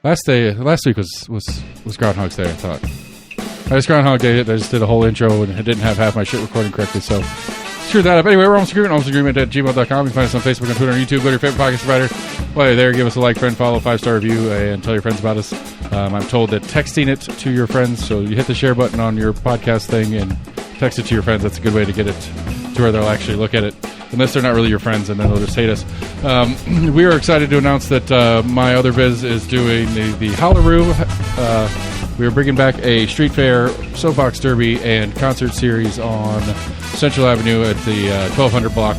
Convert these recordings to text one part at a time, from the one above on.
Last week was Groundhog's Day, I thought. I just Groundhog Day it. I just did a whole intro and I didn't have half my shit recording correctly, so screw that up. Anyway, we're almost agreement at gmail.com. You can find us on Facebook, on Twitter, on YouTube. Go to your favorite podcast provider. While you're there, give us a like, friend, follow, 5-star review, and tell your friends about us. I'm told that texting it to your friends, so you hit the share button on your podcast thing and text it to your friends. That's a good way to get it to where they'll actually look at it. Unless they're not really your friends, and then they'll just hate us. We are excited to announce that My Other Biz is doing the Hollaroo. We are bringing back a street fair, soapbox derby, and concert series on Central Avenue at the 1200 block,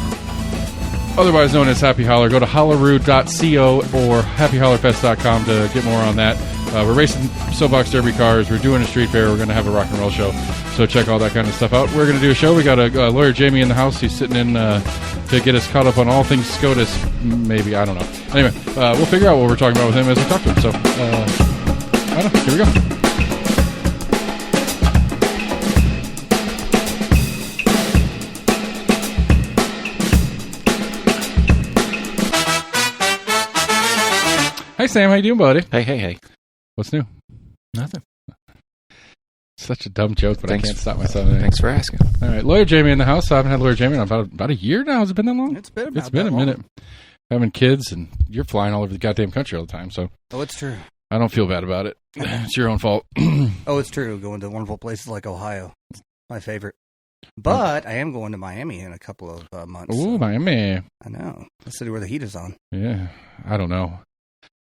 otherwise known as Happy Holler. Go to hollaroo.co or happyhollerfest.com to get more on that. We're racing soapbox derby cars. We're doing a street fair. We're going to have a rock and roll show. So check all that kind of stuff out. We're going to do a show. We got a lawyer, Jamie, in the house. He's sitting in to get us caught up on all things SCOTUS. Maybe. I don't know. Anyway, we'll figure out what we're talking about with him as we talk to him. So, I don't know. Here we go. Hey, Sam. How you doing, buddy? Hey. What's new? Nothing. Such a dumb joke, but I can't stop myself. Thanks for asking. All right, Lawyer Jamie in the house. I haven't had Lawyer Jamie in about a year now. Has it been that long? It's been a minute. Having kids, and you're flying all over the goddamn country all the time, so. Oh, it's true. I don't feel bad about it. It's your own fault. Oh, it's true. Going to wonderful places like Ohio. My favorite. But I am going to Miami in a couple of months. Ooh, so. Miami. I know. The city where the heat is on. Yeah. I don't know.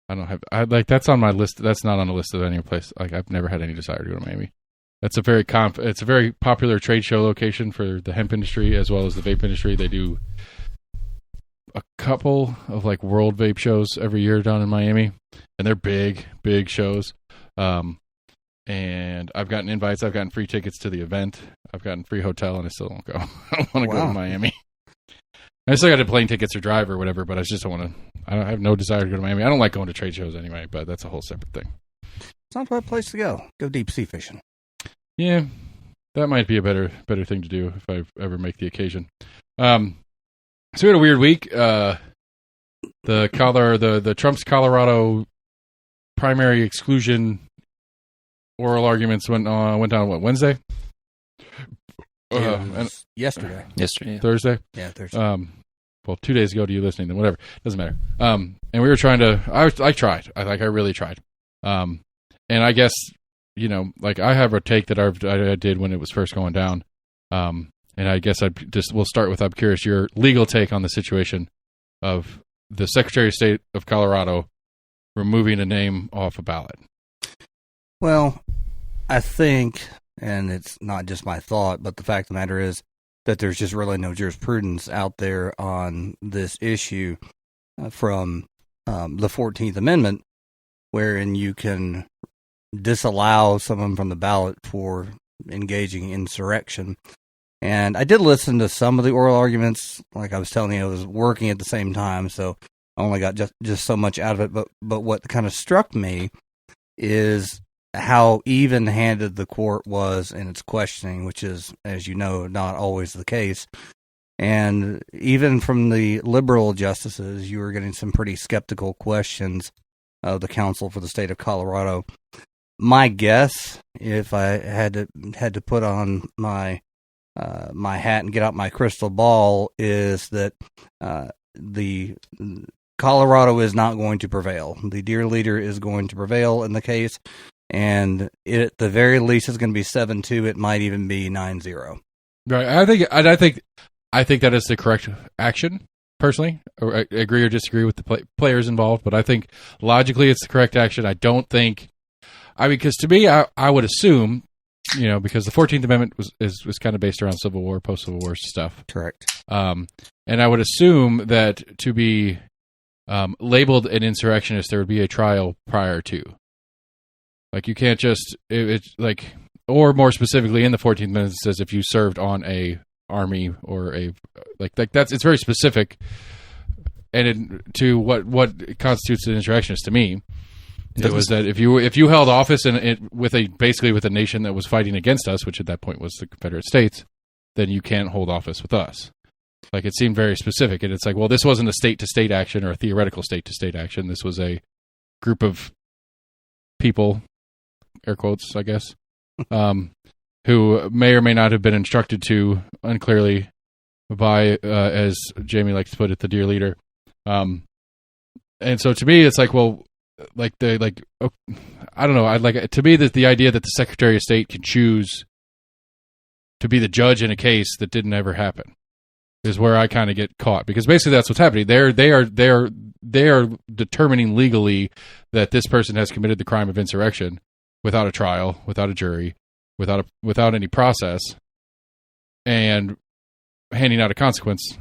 That's on my list. That's not on the list of any place. Like, I've never had any desire to go to Miami. That's a very it's a very popular trade show location for the hemp industry as well as the vape industry. They do a couple of like world vape shows every year down in Miami, and they're big shows. And I've gotten invites. I've gotten free tickets to the event. I've gotten free hotel, and I still don't go. I don't want to go to Miami. I still got to plane tickets or drive or whatever, but I just don't want to. I have no desire to go to Miami. I don't like going to trade shows anyway, but that's a whole separate thing. It's not a bad place to go. Go deep sea fishing. Yeah, that might be a better thing to do if I ever make the occasion. So we had a weird week. The Trump's Colorado primary exclusion oral arguments went down Wednesday? Yesterday. Yesterday. Thursday? Yeah, Thursday. Well, 2 days ago to you listening, then whatever. Doesn't matter. And we were trying to... I tried. I really tried. And I guess, like I have a take that I did when it was first going down. And I guess we'll start with, I'm curious, your legal take on the situation of the Secretary of State of Colorado removing a name off a ballot. Well, I think, and it's not just my thought, but the fact of the matter is that there's just really no jurisprudence out there on this issue from the 14th Amendment, wherein you can disallow someone from the ballot for engaging in insurrection. And I did listen to some of the oral arguments. Like I was telling you, I was working at the same time, so I only got just so much out of it. But what kind of struck me is how even-handed the court was in its questioning, which is, as you know, not always the case. And even from the liberal justices, you were getting some pretty skeptical questions of the counsel for the state of Colorado. My guess, if I had to put on my hat and get out my crystal ball, is that the Colorado is not going to prevail. The dear leader is going to prevail in the case, and it, at the very least, is going to be 7-2. It might even be 9-0. Right. I think that is the correct action. Personally, I agree or disagree with the players involved, but I think logically it's the correct action. I don't think. Because to me, I would assume, because the 14th Amendment was kind of based around Civil War, post-Civil War stuff. Correct. And I would assume that to be labeled an insurrectionist, there would be a trial prior to. Like, you can't just, or more specifically in the 14th Amendment, it says if you served on a army or it's very specific. And to what constitutes an insurrectionist to me. It was that if you held office with a nation that was fighting against us, which at that point was the Confederate States, then you can't hold office with us. Like, it seemed very specific, and it's like, well, this wasn't a state-to-state action or a theoretical state-to-state action. This was a group of people, air quotes, I guess, who may or may not have been instructed to unclearly by, as Jamie likes to put it, the dear leader. And so to me, it's like, well, I don't know. I'd like to me that the idea that the Secretary of State can choose to be the judge in a case that didn't ever happen is where I kind of get caught, because basically that's what's happening. They are determining legally that this person has committed the crime of insurrection without a trial, without a jury, without any process, and handing out a consequence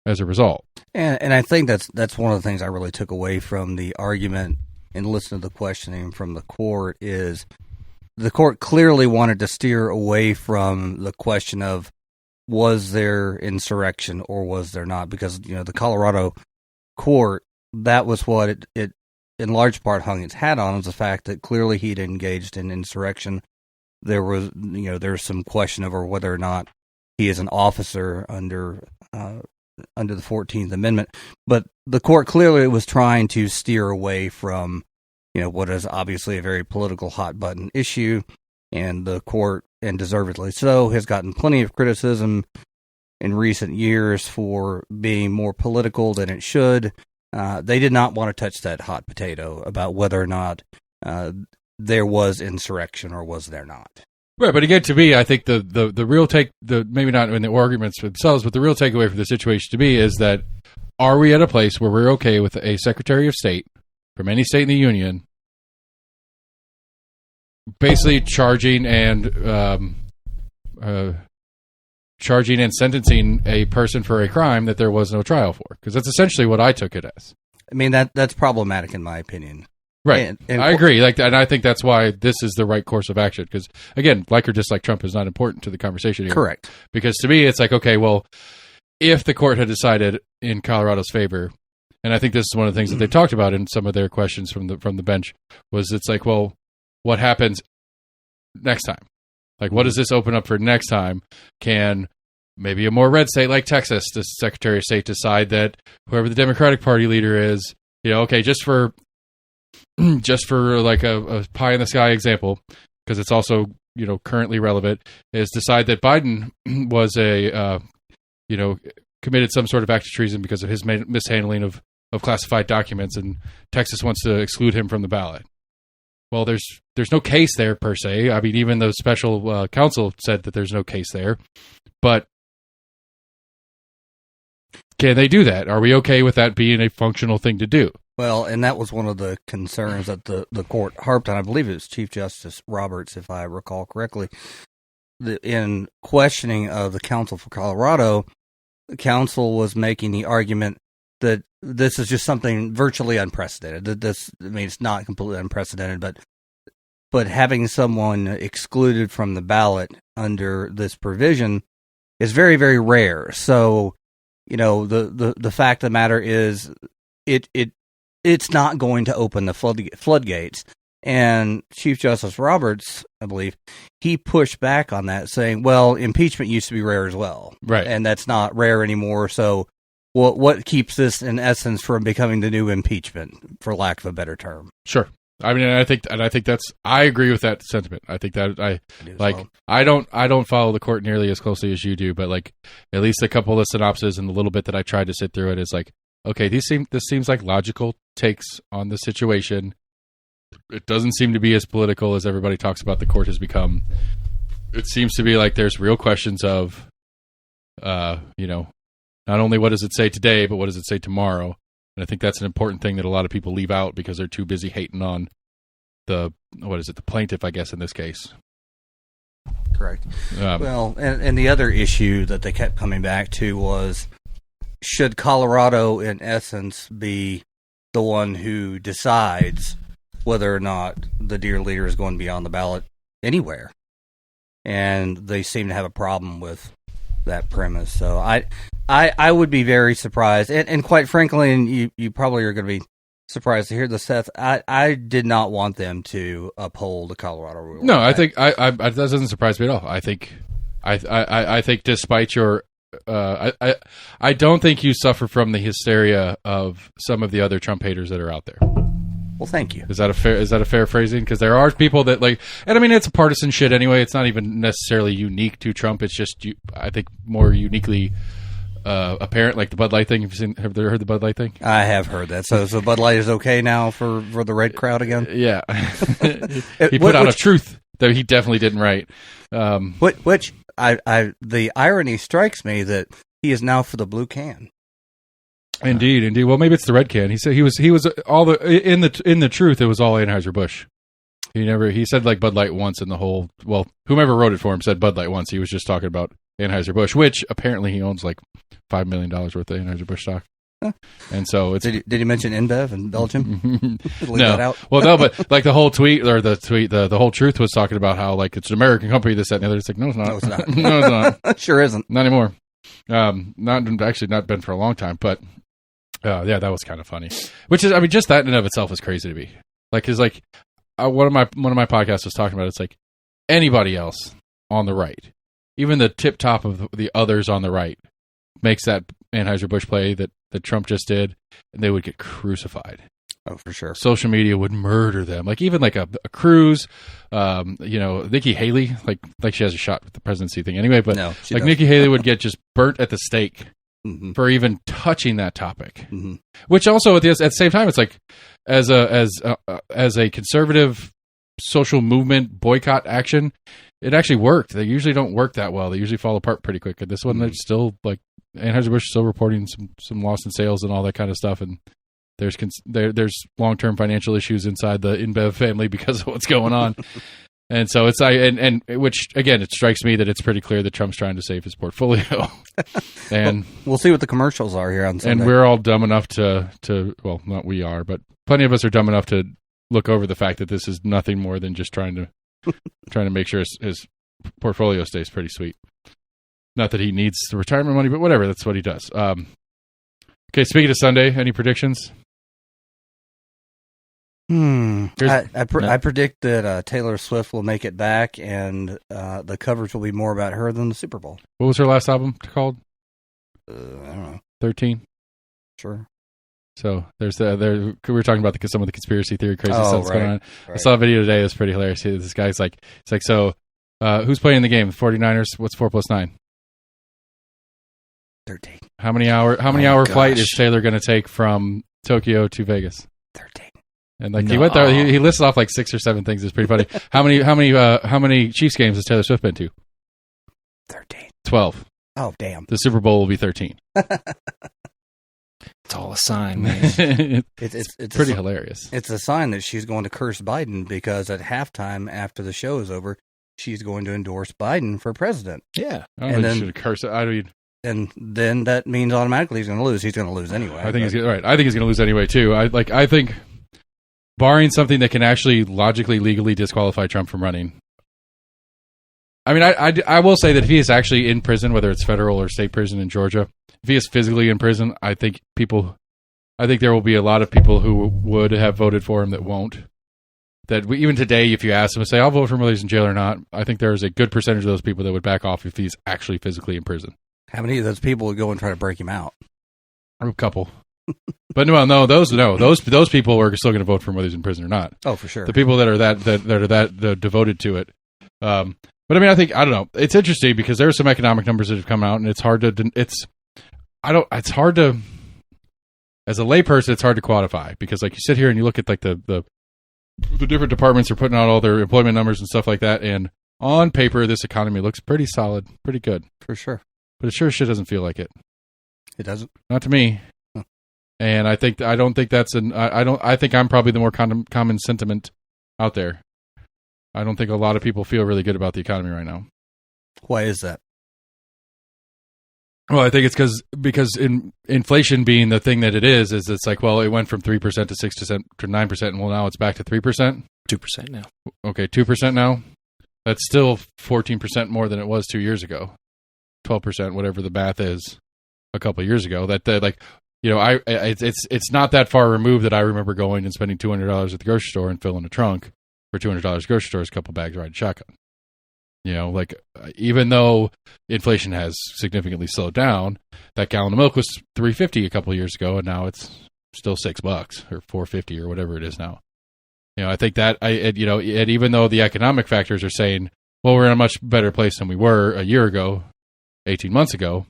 as a result. And I think that's one of the things I really took away from the argument and listening to the questioning from the court is the court clearly wanted to steer away from the question of was there insurrection or was there not, because the Colorado court, that was what it in large part hung its hat on, was the fact that clearly he'd engaged in insurrection. There was there's some question over whether or not he is an officer under the 14th Amendment, but the court clearly was trying to steer away from, what is obviously a very political hot button issue, and the court, and deservedly so, has gotten plenty of criticism in recent years for being more political than it should. They did not want to touch that hot potato about whether or not there was insurrection or was there not. Right, but again, to me, I think the real maybe not in the arguments for themselves, but the real takeaway from the situation to me is that, are we at a place where we're okay with a Secretary of State from any state in the Union basically charging and sentencing a person for a crime that there was no trial for? Because that's essentially what I took it as. I mean, that's problematic in my opinion. Right. And I agree. And I think that's why this is the right course of action. Because, again, like or dislike Trump is not important to the conversation here. Correct. Because to me, it's like, okay, well, if the court had decided in Colorado's favor, and I think this is one of the things that they talked about in some of their questions from the bench, was it's like, well, what happens next time? Like, what does this open up for next time? Can maybe a more red state like Texas, the Secretary of State, decide that whoever the Democratic Party leader is, okay, just for like a pie in the sky example, because it's also currently relevant, is decide that Biden was committed some sort of act of treason because of his mishandling of classified documents, and Texas wants to exclude him from the ballot. Well, there's no case there per se. I mean, even the special counsel said that there's no case there, but can they do that? Are we okay with that being a functional thing to do? Well, and that was one of the concerns that the court harped on. I believe it was Chief Justice Roberts, if I recall correctly. In questioning of the counsel for Colorado, the counsel was making the argument that this is just something virtually unprecedented. It's not completely unprecedented, but having someone excluded from the ballot under this provision is very, very rare. So, the fact of the matter is, it's not going to open the floodgates. And Chief Justice Roberts, I believe, he pushed back on that, saying, well, impeachment used to be rare as well. Right. And that's not rare anymore. So what keeps this, in essence, from becoming the new impeachment, for lack of a better term? Sure. I mean, I think I agree with that sentiment. I think that I don't follow the court nearly as closely as you do, but like at least a couple of synopses and the little bit that I tried to sit through it is like, okay, this seems like logical takes on the situation. It doesn't seem to be as political as everybody talks about the court has become. It seems to be like there's real questions of, not only what does it say today, but what does it say tomorrow? And I think that's an important thing that a lot of people leave out because they're too busy hating on the plaintiff, I guess, in this case. Correct. Well, and the other issue that they kept coming back to was, should Colorado, in essence, be the one who decides whether or not the dear leader is going to be on the ballot anywhere? And they seem to have a problem with that premise. So I would be very surprised, and quite frankly, and you probably are going to be surprised to hear this, Seth, I did not want them to uphold the Colorado rule. No, I think that doesn't surprise me at all. I think despite your I don't think you suffer from the hysteria of some of the other Trump haters that are out there. Well, thank you. Is that a fair phrasing? Because there are people that like, and I mean, it's a partisan shit anyway. It's not even necessarily unique to Trump. It's just, I think, more uniquely apparent, like the Bud Light thing. Have you heard the Bud Light thing? I have heard that. So Bud Light is okay now for the red crowd again? Yeah. He put out a truth that he definitely didn't write. Which the irony strikes me that he is now for the blue can. Indeed. Well, maybe it's the red can. He said he was all the in the truth. It was all Anheuser-Busch. He said like Bud Light once in the whole. Well, whomever wrote it for him said Bud Light once. He was just talking about Anheuser-Busch, which apparently he owns like $5 million worth of Anheuser-Busch stock. Huh. And so it's. Did he mention InBev in Belgium? No. That out? Well, no, but like the whole tweet or the whole truth was talking about how like it's an American company, this, that, and the other. It's like no, it's not. No, it's not. No, it's not. Sure isn't. Not anymore. Not been for a long time, but. Yeah, that was kind of funny. Which is, I mean, just that in and of itself is crazy to me. Like, cause like one of my podcasts was talking about. It's like anybody else on the right, even the tip top of the others on the right, makes that Anheuser-Busch play that Trump just did, and they would get crucified. Oh, for sure. Social media would murder them. Like even like a Cruz, Nikki Haley, like she has a shot with the presidency thing anyway. But no, like doesn't. Nikki Haley would get just burnt at the stake. Mm-hmm. For even touching that topic, mm-hmm. Which also at the same time, it's like as a conservative social movement boycott action, it actually worked. They usually don't work that well. They usually fall apart pretty quick. And this one, they're still like Anheuser-Busch is still reporting some loss in sales and all that kind of stuff. And there's long-term financial issues inside the InBev family because of what's going on. And so it's and which again, it strikes me that it's pretty clear that Trump's trying to save his portfolio. And we'll see what the commercials are here on Sunday. And we're all dumb enough to well, not we are, but plenty of us are dumb enough to look over the fact that this is nothing more than just trying to make sure his portfolio stays pretty sweet. Not that he needs the retirement money, but whatever, that's what he does. Okay, speaking of Sunday, any predictions? I predict that Taylor Swift will make it back, and the coverage will be more about her than the Super Bowl. What was her last album called? I don't know. 13. Sure. So we were talking about some of the conspiracy theory crazy stuff that's going on. Right. I saw a video today. It was pretty hilarious. This guy's like, it's like, so who's playing the game? 49ers. What's 4 + 9? 13. How many hour flight is Taylor going to take from Tokyo to Vegas? 13. And like he went there, he lists off like 6 or 7 things. It's pretty funny. How many Chiefs games has Taylor Swift been to? 13. 12. Oh, damn. The Super Bowl will be 13. It's all a sign, man. it's pretty hilarious. It's a sign that she's going to curse Biden because at halftime after the show is over, she's going to endorse Biden for president. Yeah. I don't think she should curse it. And then that means automatically he's going to lose. He's going to lose anyway. I think he's right. I think he's going to lose anyway too. I think barring something that can actually logically, legally disqualify Trump from running. I mean, I will say that if he is actually in prison, whether it's federal or state prison in Georgia, if he is physically in prison, I think there will be a lot of people who would have voted for him that won't. Even today, if you ask them and say, I'll vote for him whether he's in jail or not, I think there's a good percentage of those people that would back off if he's actually physically in prison. How many of those people would go and try to break him out? A couple. But those people are still going to vote for him whether he's in prison or not. Oh, for sure. The people that are that devoted to it. But I mean, I don't know. It's interesting because there are some economic numbers that have come out, and it's hard to, as a layperson, it's hard to quantify because like you sit here and you look at like the different departments are putting out all their employment numbers and stuff like that, and on paper, this economy looks pretty solid, pretty good. For sure. But it sure shit doesn't feel like it. It doesn't? Not to me. Huh. And I think I'm probably the more common sentiment out there. I don't think a lot of people feel really good about the economy right now. Why is that? Well, I think it's because inflation being the thing that it is it's like, well, it went from 3% to 6% to 9%, and well, now it's back to 3%. 2% now. Okay, 2% now. That's still 14% more than it was 2 years ago. 12%, whatever the math is, a couple of years ago. It's not that far removed that I remember going and spending $200 at the grocery store and filling a trunk. For $200 grocery store is a couple bags riding shotgun. Even though inflation has significantly slowed down, that gallon of milk was $3.50 a couple of years ago, and now it's still $6 or $4.50 or whatever it is now. I think that and even though the economic factors are saying, well, we're in a much better place than we were a year ago, 18 months ago,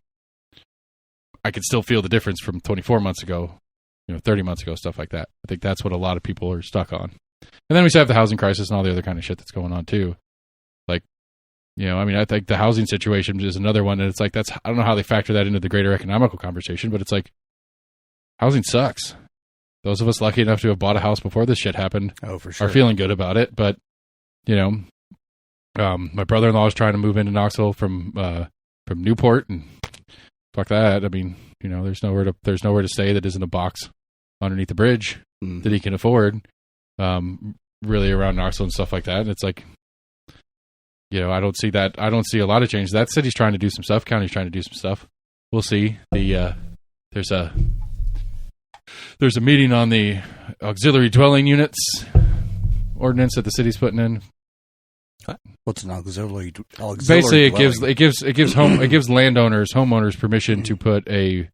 I could still feel the difference from 24 months ago, 30 months ago, stuff like that. I think that's what a lot of people are stuck on. And then we still have the housing crisis and all the other kind of shit that's going on too. Like, I think the housing situation is another one, and it's like I don't know how they factor that into the greater economical conversation, but it's like housing sucks. Those of us lucky enough to have bought a house before this shit happened for sure. are feeling good about it. But, my brother-in-law is trying to move into Knoxville from Newport, and fuck that. I mean, there's nowhere to stay that isn't a box underneath the bridge that he can afford, really around Knoxville and stuff like that. And it's like, I don't see that. I don't see a lot of change. That city's trying to do some stuff. County's trying to do some stuff. We'll see. There's a meeting on the auxiliary dwelling units ordinance that the city's putting in. What's an auxiliary Basically, dwelling? it gives homeowners permission to put a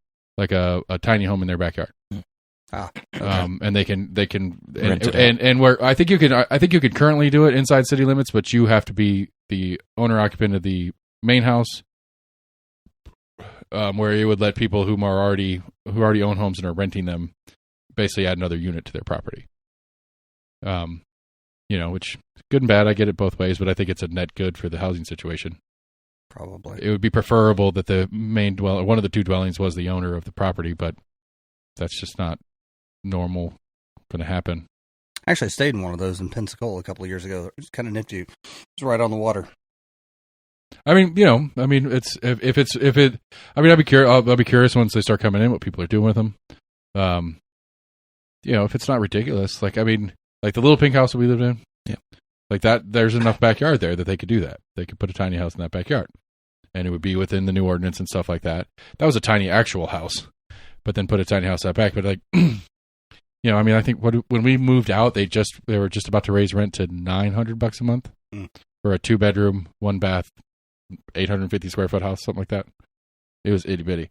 tiny home in their backyard. And they can and where I think you can currently do it inside city limits, but you have to be the owner occupant of the main house. Where you would let people who already own homes and are renting them basically add another unit to their property. Which good and bad. I get it both ways, but I think it's a net good for the housing situation. Probably. It would be preferable that the main one of the two dwellings was the owner of the property, but that's just not going to happen. Actually, I stayed in one of those in Pensacola a couple of years ago. It was kind of nifty. It's right on the water. I mean, it's I'd be curious. I'll be curious once they start coming in what people are doing with them. If it's not ridiculous, like the little pink house that we lived in, like that. There's enough backyard there that they could do that. They could put a tiny house in that backyard, and it would be within the new ordinance and stuff like that. That was a tiny actual house, but then put a tiny house out back. But I think when we moved out, they were just about to raise rent to $900 a month for a 2-bedroom, 1-bath. 850 square foot house, something like that. It was itty bitty.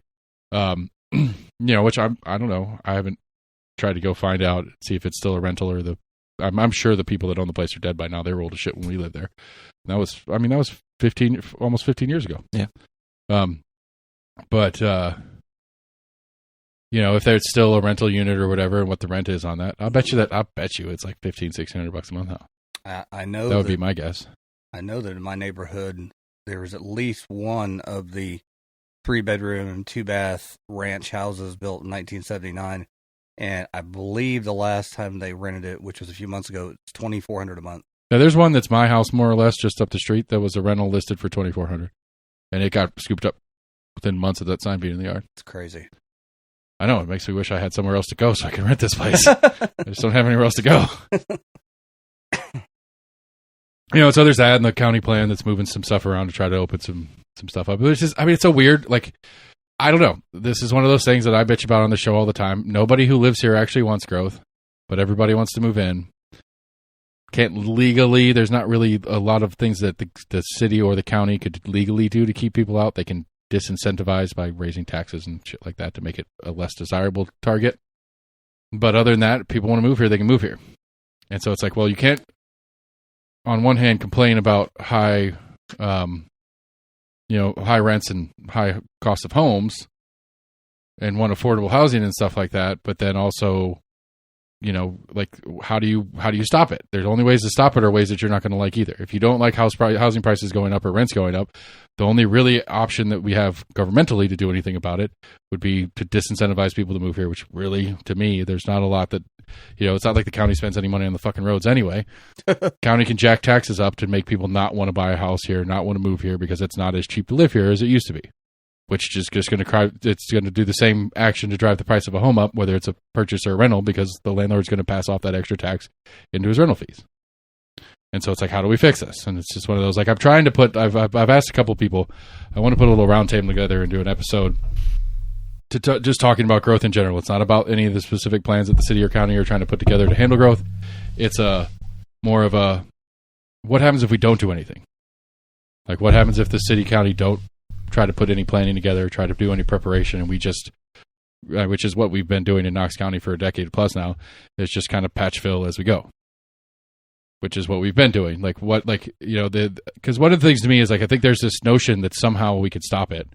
Which I don't know. I haven't tried to go find out, see if it's still a rental or I'm sure the people that own the place are dead by now. They were old as shit when we lived there. And that was 15, almost 15 years ago. Yeah. But if there's still a rental unit or whatever and what the rent is on that, I'll bet you it's like $1,500-$1,600 a month now. I know that would be my guess. I know that in my neighborhood, there was at least one of the 3-bedroom and 2-bath ranch houses built in 1979, and I believe the last time they rented it, which was a few months ago, it's $2,400 a month. Now, there's one that's my house, more or less, just up the street. That was a rental listed for $2,400, and it got scooped up within months of that sign being in the yard. It's crazy. I know. It makes me wish I had somewhere else to go so I can rent this place. I just don't have anywhere else to go. It's others add in the county plan that's moving some stuff around to try to open some stuff up. It's just, it's so weird. Like, I don't know. This is one of those things that I bitch about on the show all the time. Nobody who lives here actually wants growth, but everybody wants to move in. Can't legally. There's not really a lot of things that the city or the county could legally do to keep people out. They can disincentivize by raising taxes and shit like that to make it a less desirable target. But other than that, people want to move here, they can move here. And so it's like, well, you can't, on one hand, complain about high rents and high cost of homes and want affordable housing and stuff like that. But then also, how do you stop it? There's only ways to stop it are ways that you're not going to like either. If you don't like housing prices going up or rents going up, the only really option that we have governmentally to do anything about it would be to disincentivize people to move here, which really, to me, there's not a lot that, it's not like the county spends any money on the fucking roads anyway. County can jack taxes up to make people not want to buy a house here, not want to move here because it's not as cheap to live here as it used to be. Which is just going to do the same action to drive the price of a home up, whether it's a purchase or a rental, because the landlord's going to pass off that extra tax into his rental fees. And so it's like, how do we fix this? And it's just one of those, like, I'm trying to put, I've asked a couple people, I want to put a little round table together and do an episode to just talking about growth in general. It's not about any of the specific plans that the city or county are trying to put together to handle growth. It's more of a, what happens if we don't do anything? Like, what happens if the city, county don't try to put any planning together, try to do any preparation, and we just, which is what we've been doing in Knox County for a decade plus now, is just kind of patch fill as we go. which is what we've been doing. Like what, like, you know, because one of the things to me is like, I think there's this notion that somehow we could stop it.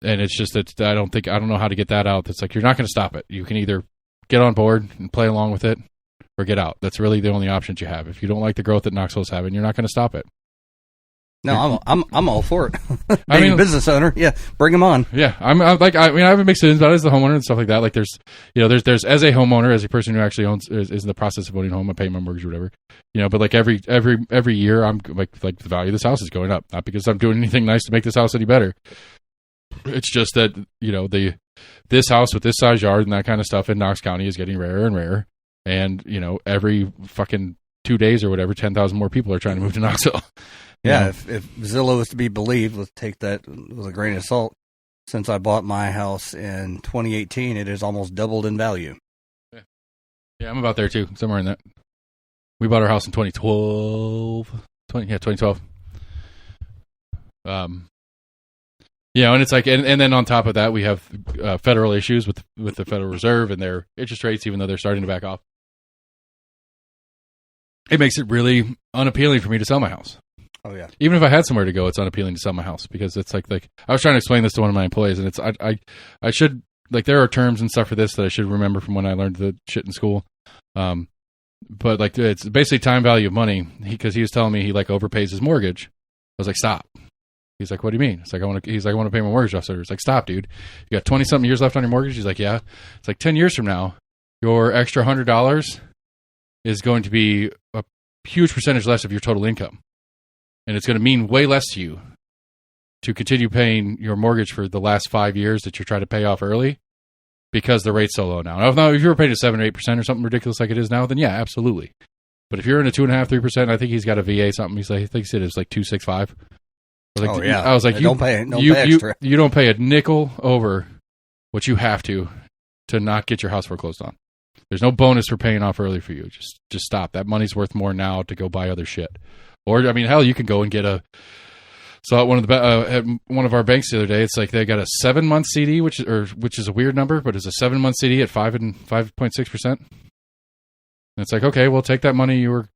And it's just that I don't know how to get that out. It's like, you're not going to stop it. You can either get on board and play along with it or get out. That's really the only options you have. If you don't like the growth that Knoxville's having, you're not going to stop it. No, I'm all for it. I mean, a business owner, yeah, bring them on. Yeah, I have a mixed feelings about it as the homeowner and stuff like that. Like there's as a homeowner, as a person who actually owns is in the process of owning a home, I pay my mortgage or whatever, you know. But like every year, I'm like the value of this house is going up, not because I'm doing anything nice to make this house any better. It's just that, you know, this house with this size yard and that kind of stuff in Knox County is getting rarer and rarer, and you know, every fucking 2 days or whatever, 10,000 more people are trying to move to Knoxville. Yeah, if Zillow is to be believed, let's take that with a grain of salt. Since I bought my house in 2018, it has almost doubled in value. Yeah, I'm about there too, somewhere in that. We bought our house in 2012. 2012. You know, and it's like, and then on top of that, we have federal issues with the Federal Reserve and their interest rates, even though they're starting to back off. It makes it really unappealing for me to sell my house. Oh yeah. Even if I had somewhere to go, it's unappealing to sell my house because it's like I was trying to explain this to one of my employees, and it's I should, like, there are terms and stuff for this that I should remember from when I learned the shit in school. But like, it's basically time value of money, because he was telling me he like overpays his mortgage. I was like, stop. He's like, what do you mean? It's like, I want to pay my mortgage off. So it's like, stop, dude. You got 20 something years left on your mortgage. He's like, yeah. It's like 10 years from now, your extra $100 is going to be a huge percentage less of your total income. And it's going to mean way less to you to continue paying your mortgage for the last 5 years that you're trying to pay off early, because the rate's so low now. Now, if you were paying a 7 or 8% or something ridiculous like it is now, then yeah, absolutely. But if you're in a 2.5%, 3%, I think he's got a VA something. He thinks it is like 2.65. Oh yeah. I was like, don't pay extra. You don't pay a nickel over what you have to not get your house foreclosed on. There's no bonus for paying off early for you. Just stop. That money's worth more now to go buy other shit. Or, I mean, hell, you can go and get saw at one of our banks the other day. It's like they got a 7-month CD, which is a weird number, but it's a 7-month CD at 5.6%. And it's like, okay, well, take that money you were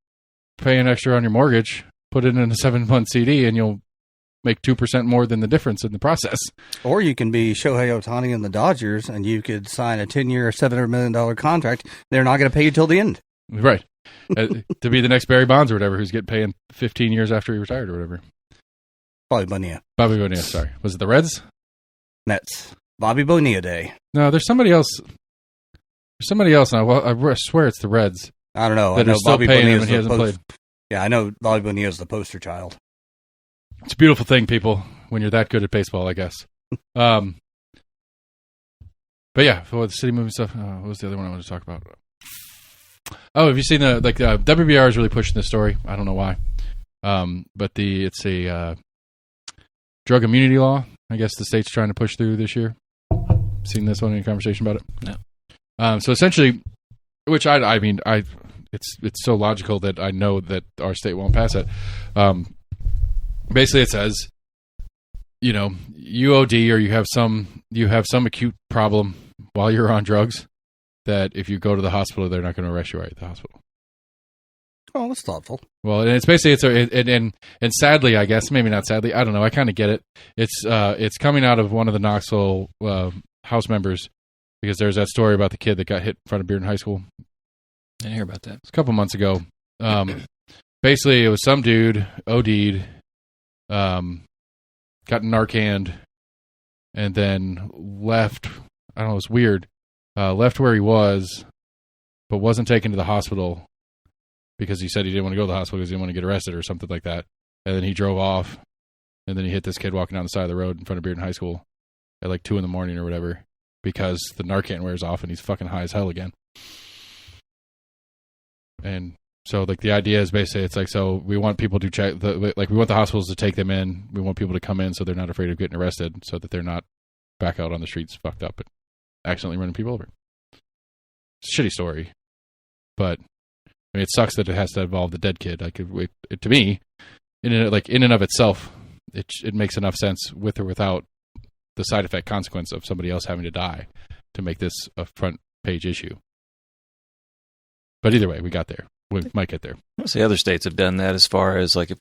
paying extra on your mortgage, put it in a 7-month CD, and you'll make 2% more than the difference in the process. Or you can be Shohei Ohtani and the Dodgers, and you could sign a 10-year, $700 million contract. They're not going to pay you till the end. Right. To be the next Barry Bonds or whatever, who's getting paying 15 years after he retired or whatever. Bobby Bonilla. Bobby Bonilla, sorry. Was it the Reds? Mets. Bobby Bonilla Day. No, there's somebody else. Now. Well, I swear it's the Reds. I don't know. That are still paying him and he hasn't played. Yeah, I know Bobby Bonilla is the poster child. It's a beautiful thing, people, when you're that good at baseball, I guess. But yeah, for the city moving stuff, what was the other one I wanted to talk about? Oh, have you seen WBR is really pushing this story? I don't know why. But it's a drug immunity law. I guess the state's trying to push through this year. Seen this one? Any conversation about it? No. So essentially, which I mean, it's so logical that I know that our state won't pass it. Basically, it says, you know, you OD or you have some acute problem while you're on drugs, that if you go to the hospital, they're not going to arrest you right at the hospital. Oh, that's thoughtful. Well, and it's basically and sadly, I guess, maybe not sadly, I don't know. I kind of get it. It's coming out of one of the Knoxville House members, because there's that story about the kid that got hit in front of Bearden High School. I didn't hear about that. It's a couple months ago. Basically, it was some dude OD'd, got Narcaned, and then left. I don't know. It was weird. Left where he was, but wasn't taken to the hospital because he said he didn't want to go to the hospital because he didn't want to get arrested or something like that. And then he drove off, and then he hit this kid walking down the side of the road in front of Bearden High School at like 2 a.m. or whatever, because the Narcan wears off and he's fucking high as hell again. And so, like, the idea is basically, it's like, so we want people to check, we want the hospitals to take them in. We want people to come in so they're not afraid of getting arrested, so that they're not back out on the streets fucked up and accidentally running people over. It's a shitty story, but I mean, it sucks that it has to involve the dead kid. Like, to me, in and of itself, it makes enough sense with or without the side effect consequence of somebody else having to die to make this a front page issue. But either way, we got there. We might get there. Most of the other states have done that as far as like if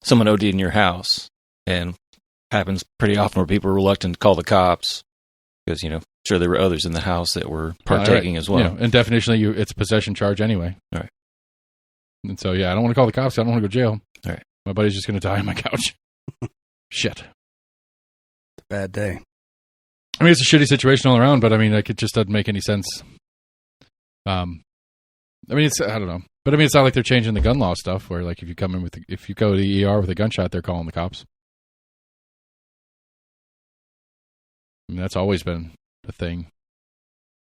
someone OD'd in your house, and happens pretty often where people are reluctant to call the cops because, sure there were others in the house that were partaking as well. And definitionally, it's a possession charge anyway. All right. And so, I don't want to call the cops. I don't want to go to jail. All right. My buddy's just going to die on my couch. Shit. It's a bad day. I mean, it's a shitty situation all around, but I mean, like, it just doesn't make any sense. I mean, I don't know. But I mean, it's not like they're changing the gun law stuff where, like, if you go to the ER with a gunshot, they're calling the cops. I mean, that's always been a thing.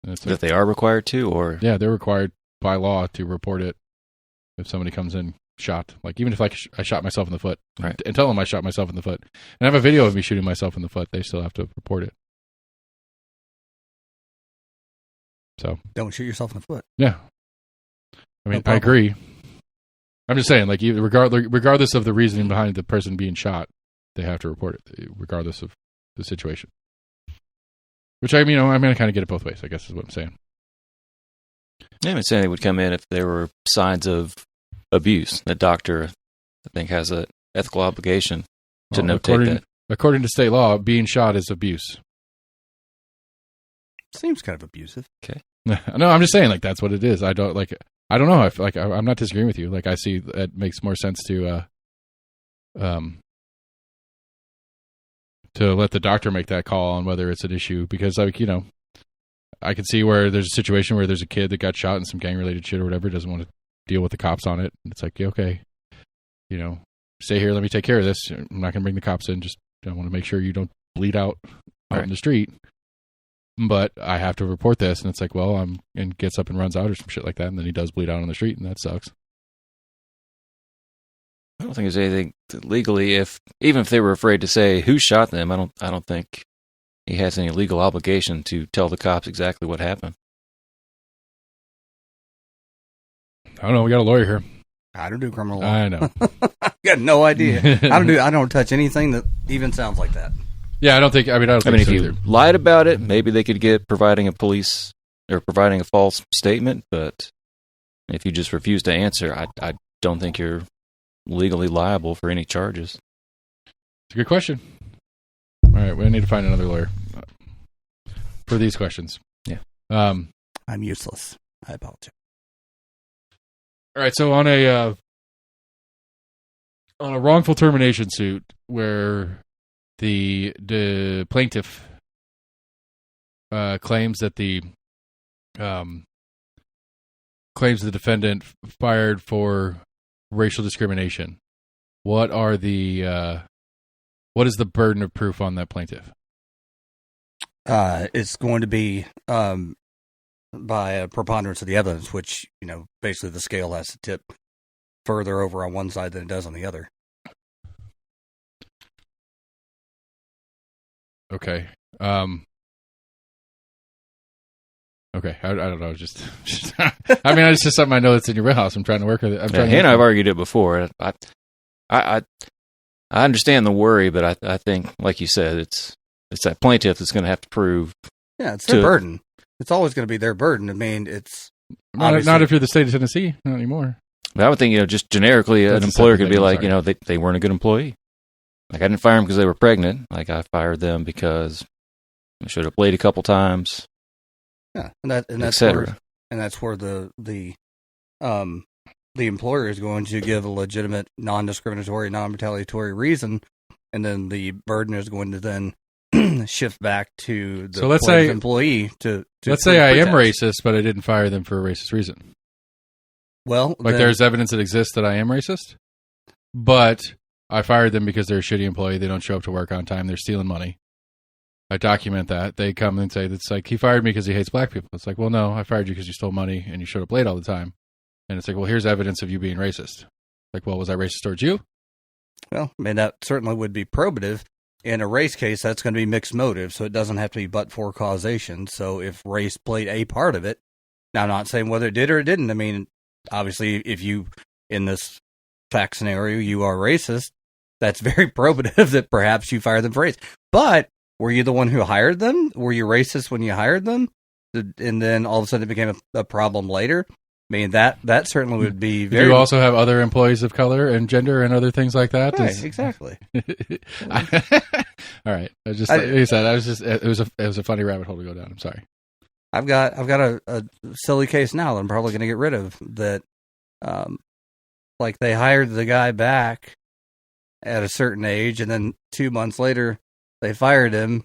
That they are required to, or? Yeah, they're required by law to report it if somebody comes in shot. Like, even if I shot myself in the foot, right, and tell them I shot myself in the foot, and I have a video of me shooting myself in the foot, they still have to report it. So don't shoot yourself in the foot. Yeah. I mean, I agree. I'm just saying, like, regardless of the reasoning behind the person being shot, they have to report it, regardless of the situation. Which I'm going to kind of get it both ways, I guess is what I'm saying. Yeah, I'm saying they would come in if there were signs of abuse. The doctor, I think, has an ethical obligation to notate that. According to state law, being shot is abuse. Seems kind of abusive. Okay. No, I'm just saying, like, that's what it is. I don't know. I'm not disagreeing with you. Like, I see it makes more sense to let the doctor make that call on whether it's an issue, because, like, I can see where there's a situation where there's a kid that got shot in some gang related shit or whatever, doesn't want to deal with the cops on it. It's like, okay, stay here, let me take care of this. I'm not going to bring the cops in. Just I want to make sure you don't bleed out in the street. But I have to report this, and it's like, well, and gets up and runs out or some shit like that, and then he does bleed out on the street, and that sucks. I don't think there's anything legally, even if they were afraid to say who shot them, I don't think he has any legal obligation to tell the cops exactly what happened. I don't know. We got a lawyer here. I don't do criminal law. I know. I got no idea. I don't touch anything that even sounds like that. Yeah, I don't think if so you either. lied about it, maybe they could get providing a false statement, but if you just refuse to answer, I don't think you're legally liable for any charges. It's a good question. All right, we need to find another lawyer for these questions. Yeah. I'm useless. I apologize. All right, so on a wrongful termination suit where the plaintiff claims that the defendant fired for racial discrimination, what is the burden of proof on that plaintiff? It's going to be by a preponderance of the evidence, which, basically the scale has to tip further over on one side than it does on the other. Okay. Okay. I don't know. Just I mean, it's just something I know that's in your warehouse. I'm trying to work with it. I've argued it before. I understand the worry, but I think, like you said, it's that plaintiff that's going to have to prove. Yeah, it's their burden. It's always going to be their burden. I mean, it's not if you're the state of Tennessee, not anymore. But I would think, just generically, an employer could be like, they weren't a good employee. Like, I didn't fire them because they were pregnant. Like, I fired them because they should have played a couple times. Yeah, and that's where the employer is going to give a legitimate, non-discriminatory, non-retaliatory reason, and then the burden is going to then shift back to the employee to let's say I am racist, but I didn't fire them for a racist reason. Well, there's evidence that exists that I am racist, but I fired them because they're a shitty employee. They don't show up to work on time. They're stealing money. I document that. They come and say, it's like, he fired me because he hates black people. It's like, well, no, I fired you because you stole money and you showed up late all the time. And it's like, well, here's evidence of you being racist. Like, well, was I racist towards you? Well, I mean, that certainly would be probative. In a race case, that's going to be mixed motive, so it doesn't have to be but-for causation. So if race played a part of it, now I'm not saying whether it did or it didn't. I mean, obviously, if you, in this fact scenario, you are racist, that's very probative that perhaps you fired them for race. But were you the one who hired them? Were you racist when you hired them? And then all of a sudden it became a problem later? mean, that certainly would be Do very... you also have other employees of color and gender and other things like that? Right, exactly. All right. I just, like you said, it was a funny rabbit hole to go down. I'm sorry. I've got a silly case now that I'm probably going to get rid of that. Like they hired the guy back at a certain age, and then 2 months later they fired him,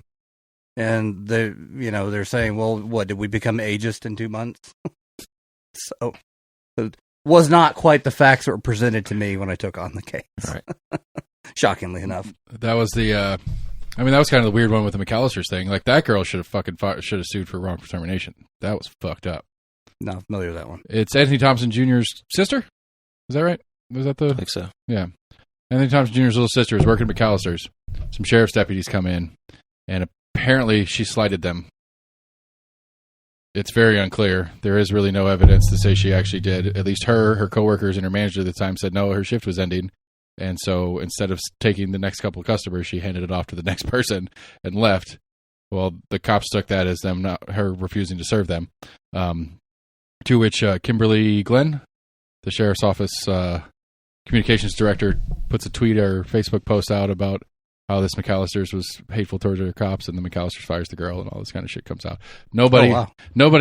and they're saying, well, what, did we become ageist in 2 months? So it was not quite the facts that were presented to me when I took on the case. Right. Shockingly enough. That was that was kind of the weird one with the McAllister's thing. Like, that girl should have sued for wrongful termination. That was fucked up. Not familiar with that one. It's Anthony Thompson Jr.'s sister? Is that right? Was that I think so. Yeah. Anthony Thompson Jr.'s little sister is working at McAllister's. Some sheriff's deputies come in, and apparently she slighted them. It's very unclear. There is really no evidence to say she actually did. At least her coworkers, and her manager at the time said no, her shift was ending. And so instead of taking the next couple of customers, she handed it off to the next person and left. Well, the cops took that as her refusing to serve them. To which Kimberly Glenn, the sheriff's office communications director, puts a tweet or Facebook post out about how this McAllister's was hateful towards her cops, and the McAllister's fires the girl, and all this kind of shit comes out. Nobody,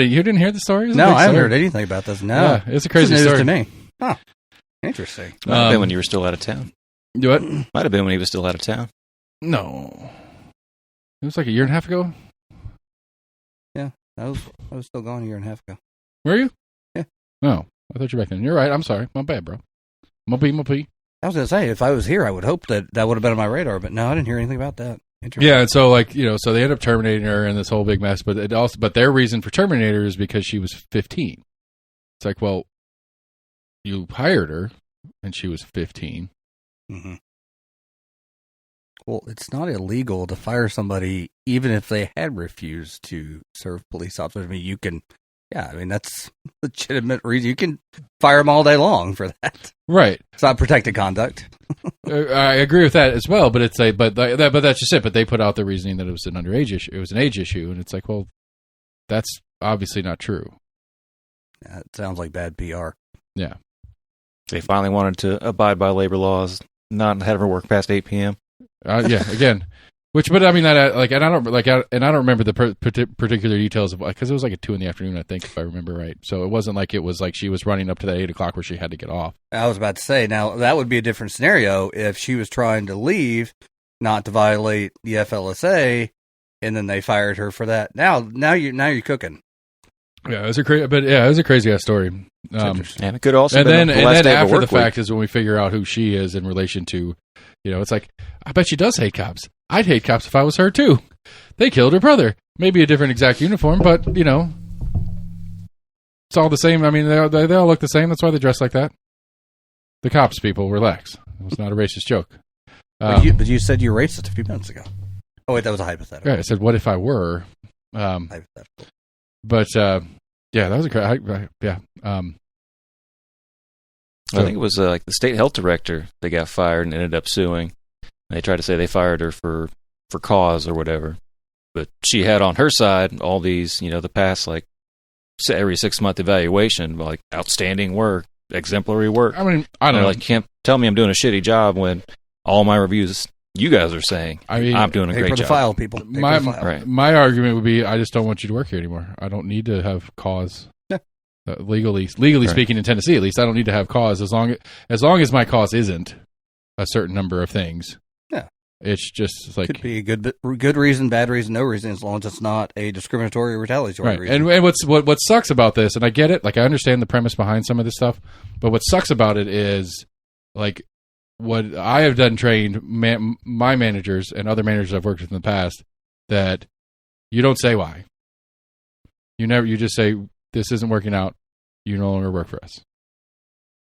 you didn't hear the story? No, I haven't heard anything about this. No, yeah, it's a crazy story to me. Huh. Interesting. Might have been when you were still out of town. What? Might have been when he was still out of town. No, it was like a year and a half ago. Yeah, I was still gone a year and a half ago. Were you? Yeah. No, I thought you were back then. You're right. I'm sorry. My bad, bro. My pee. I was going to say, if I was here, I would hope that would have been on my radar, but no, I didn't hear anything about that. Yeah, and so so they end up terminating her in this whole big mess, but their reason for terminating her is because she was 15. It's like, well, you hired her and she was 15. Mm-hmm. Well, it's not illegal to fire somebody even if they had refused to serve police officers. I mean, you can, that's legitimate reason. You can fire them all day long for that. Right. It's not protected conduct. I agree with that as well, but but that's just it. But they put out the reasoning that it was an underage issue. It was an age issue, and it's like, well, that's obviously not true. Yeah, it sounds like bad PR. Yeah. They finally wanted to abide by labor laws, not have her work past 8 p.m. Yeah, again, but I mean that and I don't remember the particular details of, because it was like at 2 p.m, I think, if I remember right. So it wasn't like it was like she was running up to that 8 o'clock where she had to get off. I was about to say, now that would be a different scenario if she was trying to leave, not to violate the FLSA, and then they fired her for that. Now you're cooking. Yeah, it was a crazy ass story. And it could also and been then the last day of after a work the fact week. is when we figure out who she is in relation to, it's like, I bet she does hate cops. I'd hate cops if I was her too. They killed her brother. Maybe a different exact uniform, but it's all the same. I mean, they all look the same. That's why they dress like that. The cops, people, relax. It was not a racist joke. But you said you were racist a few minutes ago. Oh wait, that was a hypothetical. Right, I said, what if I were? Hypothetical. But that was a crazy. Yeah. I think it was like the state health director that got fired and ended up suing. They tried to say they fired her for cause or whatever. But she had on her side all these, the past, like, every 6-month evaluation, like outstanding work, exemplary work. I mean, I don't know. Like, you can't tell me I'm doing a shitty job when all my reviews, you guys are saying I'm doing a great job. File, people. My argument would be, I just don't want you to work here anymore. I don't need to have cause. Legally speaking, in Tennessee, at least, I don't need to have cause as long as my cause isn't a certain number of things. Yeah, it's just like, could be a good reason, bad reason, no reason, as long as it's not a discriminatory or retaliatory reason. And what sucks about this, and I get it, like I understand the premise behind some of this stuff, but what sucks about it is, like, what I have done trained my managers and other managers I've worked with in the past, that you don't say why. You just say, this isn't working out, you no longer work for us.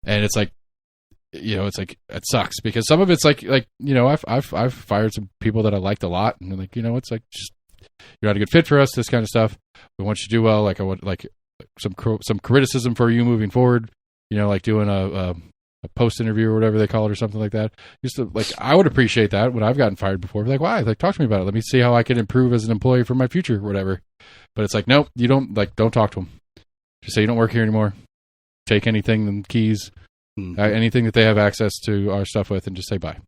And it's like, it's like, it sucks, because some of it's like I've fired some people that I liked a lot, and they're like, it's like, just, you're not a good fit for us, this kind of stuff. We want you to do well. Like, I want some criticism for you moving forward, like doing a post interview or whatever they call it, or something like that. Just to, like, I would appreciate that when I've gotten fired before. Like, why? Like, talk to me about it. Let me see how I can improve as an employee for my future or whatever. But it's like, nope, don't talk to them. Just say you don't work here anymore. take anything, the keys, anything that they have access to our stuff with, and just say bye.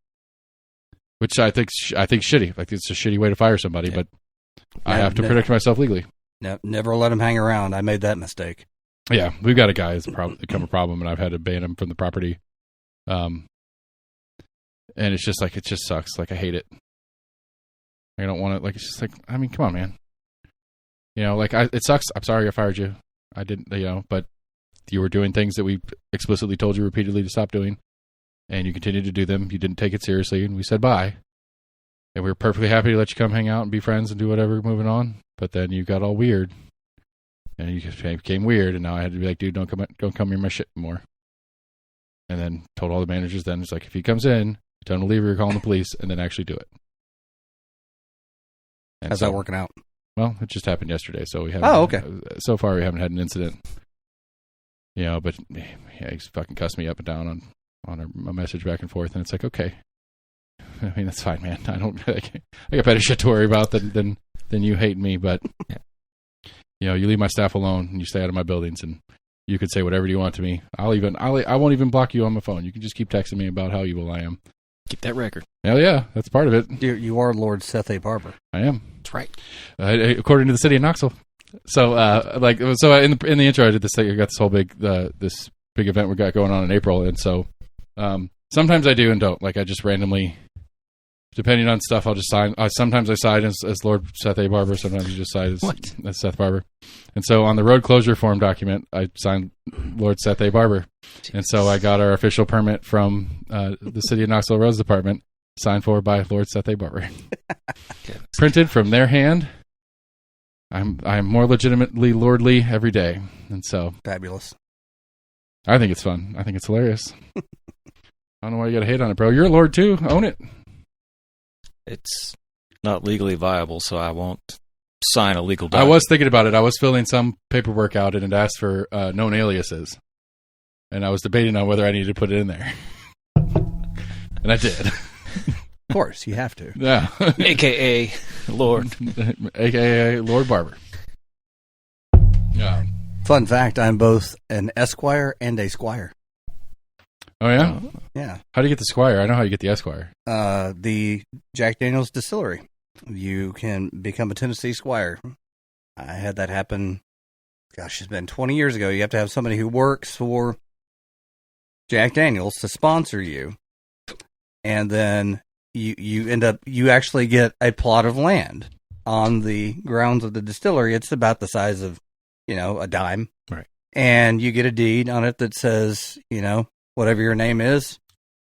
Which I think shitty. Like, it's a shitty way to fire somebody, but I have to protect myself legally. Never let them hang around. I made that mistake. Yeah, we've got a guy that's become a problem, and I've had to ban him from the property. And it's just like, it just sucks. Like, I hate it. I don't want to, like, it's just like, I mean, come on, man. You know, like, it sucks. I'm sorry I fired you. I didn't, you know, but you were doing things that we explicitly told you repeatedly to stop doing, and you continued to do them. You didn't take it seriously, and we said bye. And we were perfectly happy to let you come hang out and be friends and do whatever moving on. But then you got all weird, and you just became weird, and now I had to be like, dude, don't come near my shit anymore. And then told all the managers then, it's like, if he comes in, tell him to leave or you're calling the police, and then actually do it. And how's that working out? Well, it just happened yesterday, so we haven't. Oh, okay. So far, we haven't had an incident. You know, but yeah, he's fucking cussed me up and down on a message back and forth, and it's like, okay. I mean, that's fine, man. I got better shit to worry about than you hating me, but you know, you leave my staff alone and you stay out of my buildings, and you could say whatever you want to me. I won't even block you on my phone. You can just keep texting me about how evil I am. Keep that record. Hell yeah, that's part of it. You are Lord Seth A. Barber. I am. That's right. According to the city of Knoxville. So, in the intro, I did this thing. I got this whole big event we got going on in April, and so sometimes I do and don't. Like, I just randomly, depending on stuff, I'll just sign. Sometimes I sign as Lord Seth A. Barber. Sometimes I just sign as Seth Barber. And so on the road closure form document, I signed Lord Seth A. Barber. Jeez. And so I got our official permit from the City of Knoxville Roads Department, signed for by Lord Seth A. Barber. Printed from their hand. I'm more legitimately lordly every day. And so. Fabulous. I think it's fun. I think it's hilarious. I don't know why you got to hate on it, bro. You're a lord too. Own it. It's not legally viable, so I won't sign a legal document. I was thinking about it. I was filling some paperwork out, and it asked for known aliases. And I was debating on whether I needed to put it in there. And I did. Of course, you have to. Yeah. AKA Lord. AKA Lord Barber. Yeah. Fun fact, I'm both an Esquire and a Squire. Oh, yeah? Yeah. How do you get the Squire? I know how you get the Esquire. The Jack Daniels Distillery. You can become a Tennessee Squire. I had that happen, gosh, it's been 20 years ago. You have to have somebody who works for Jack Daniels to sponsor you. And then you actually get a plot of land on the grounds of the distillery. It's about the size of, a dime. Right. And you get a deed on it that says, whatever your name is,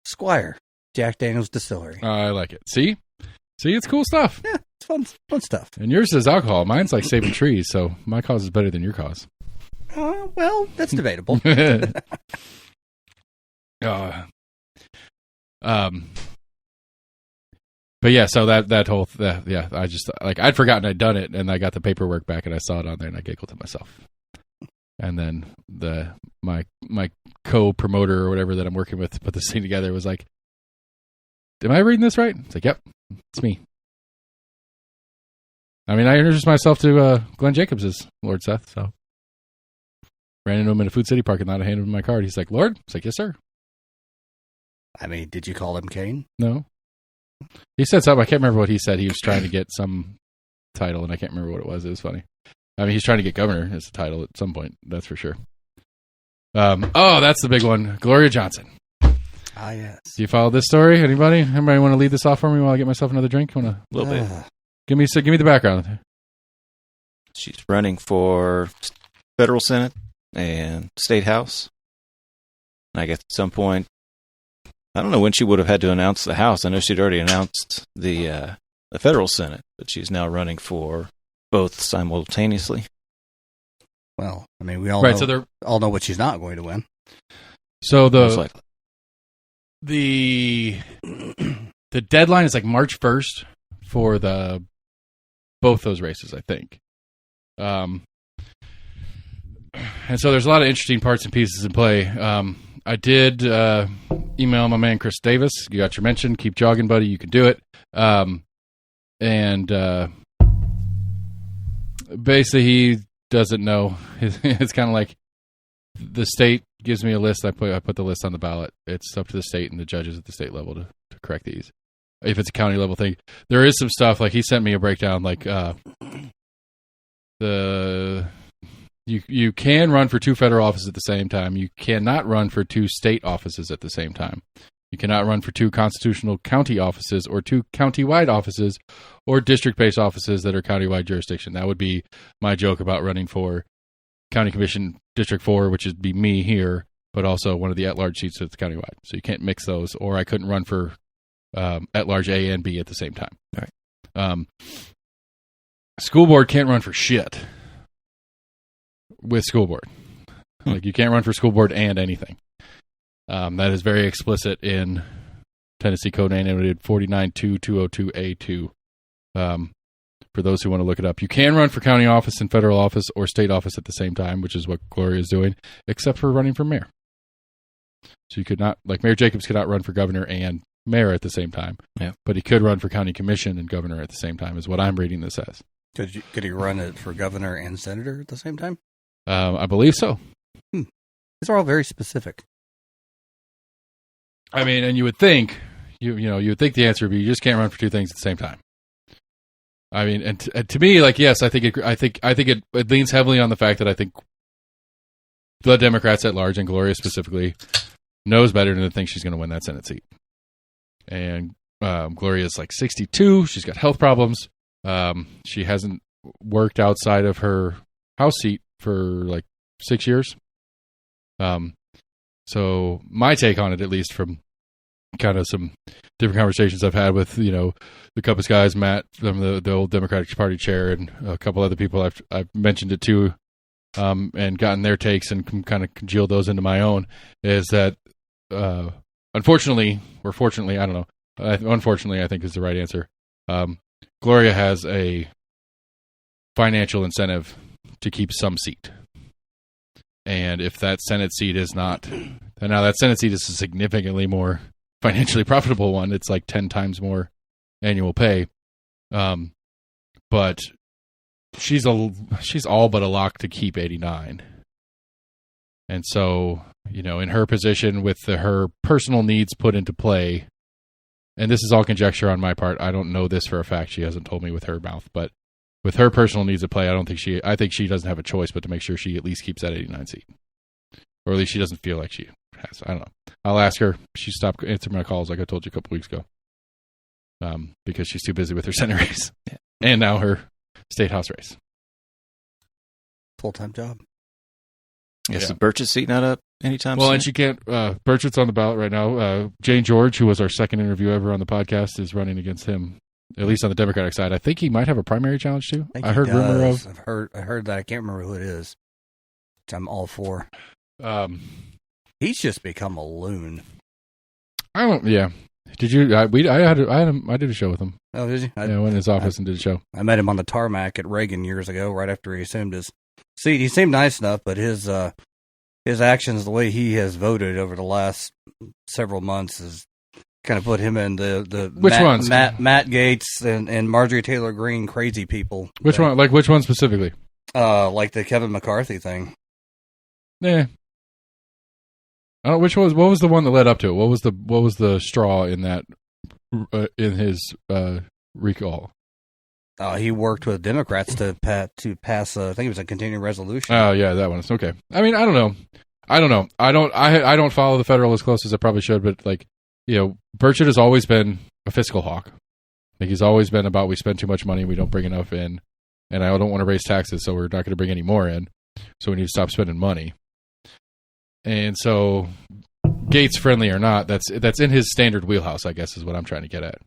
Squire, Jack Daniels Distillery. I like it. See, it's cool stuff. Yeah, it's fun stuff. And yours is alcohol. Mine's like saving trees, so my cause is better than your cause. Well, that's debatable. But yeah, so that whole I just I'd forgotten I'd done it, and I got the paperwork back, and I saw it on there, and I giggled to myself. And then my co-promoter or whatever that I'm working with put this thing together was like, "Am I reading this right?" It's like, "Yep, it's me." I mean, I introduced myself to Glenn Jacobs as Lord Seth, so ran into him in a Food City parking lot. I handed him my card. He's like, "Lord?" It's like, "Yes, sir." I mean, did you call him Kane? No. He said something. I can't remember what he said. He was trying to get some title, and I can't remember what it was. It was funny. I mean, he's trying to get governor as a title at some point. That's for sure. That's the big one. Gloria Johnson. Ah, yes. Do you follow this story? Anybody want to lead this off for me while I get myself another drink? A little bit. Give me the background. She's running for federal Senate and state house. And I guess at some point, I don't know when she would have had to announce the House. I know she'd already announced the federal Senate, but she's now running for both simultaneously. Well, I mean, we all know what she's not going to win. So the deadline is like March 1st for both those races, I think. And so there's a lot of interesting parts and pieces in play. I did email my man Chris Davis. You got your mention. Keep jogging, buddy. You can do it. Basically, he doesn't know. It's kind of like the state gives me a list. I put the list on the ballot. It's up to the state and the judges at the state level to correct these. If it's a county level thing, there is some stuff like he sent me a breakdown. Like you can run for 2 federal offices at the same time. You cannot run for 2 state offices at the same time. You cannot run for 2 constitutional county offices or 2 county-wide offices or district-based offices that are county-wide jurisdiction. That would be my joke about running for County Commission District 4, which would be me here, but also one of the at-large seats that's county-wide. So you can't mix those, or I couldn't run for at-large A and B at the same time. All right. School board can't run for shit with school board. Like you can't run for school board and anything. That is very explicit in Tennessee Code Annotated 49.2.202A2. For those who want to look it up, you can run for county office and federal office or state office at the same time, which is what Gloria is doing, except for running for mayor. So you could not, like Mayor Jacobs could not run for governor and mayor at the same time, but he could run for county commission and governor at the same time, is what I'm reading this as. Could he run it for governor and senator at the same time? I believe so. These are all very specific. I mean, and you would think, you would think the answer would be you just can't run for 2 things at the same time. I mean, and to me, like, yes, I think it leans heavily on the fact that I think the Democrats at large, and Gloria specifically, knows better than to think she's going to win that Senate seat. And Gloria's like 62. She's got health problems. She hasn't worked outside of her House seat for like 6 years. So my take on it, at least from kind of some different conversations I've had with, the Compass guys, Matt from the old Democratic Party chair, and a couple other people I've mentioned it to, and gotten their takes and kind of congealed those into my own, is that unfortunately, or fortunately, I don't know. Unfortunately, I think is the right answer. Gloria has a financial incentive to keep some seat. And if that Senate seat is not, and now that Senate seat is a significantly more financially profitable one. It's like 10 times more annual pay. But she's all but a lock to keep 89. And so, in her position with her personal needs put into play, and this is all conjecture on my part. I don't know this for a fact. She hasn't told me with her mouth, but with her personal needs at play, I think she doesn't have a choice but to make sure she at least keeps that 89 seat. Or at least she doesn't feel like she has. I don't know. I'll ask her. She stopped answering my calls like I told you a couple weeks ago. Because she's too busy with her Senate race. And now her state house race. Full-time job. Yes, the Burchett seat not up anytime soon? Well, and she can't. Burchett's on the ballot right now. Jane George, who was our second interview ever on the podcast, is running against him, at least on the Democratic side. I think he might have a primary challenge too. I heard rumor of. I heard that. I can't remember who it is. Which I'm all for. He's just become a loon. I don't. Yeah. Did you? I did a show with him. Oh, did you? I went in his office and did a show. I met him on the tarmac at Reagan years ago, right after he assumed his seat. He seemed nice enough, but his actions, the way he has voted over the last several months, has kind of put him in the which ones? Matt Gaetz and Marjorie Taylor Greene crazy people. Which one? Like which one specifically? Like the Kevin McCarthy thing. Yeah. What was the one that led up to it? What was the straw in that in his recall? He worked with Democrats to pass. I think it was a continuing resolution. Oh yeah, that one. Okay. I mean, I don't know. I don't follow the federal as close as I probably should, but Burchett has always been a fiscal hawk. Like he's always been about we spend too much money, we don't bring enough in, and I don't want to raise taxes, so we're not going to bring any more in. So we need to stop spending money. And so, Gates friendly or not, that's in his standard wheelhouse, I guess, is what I'm trying to get at.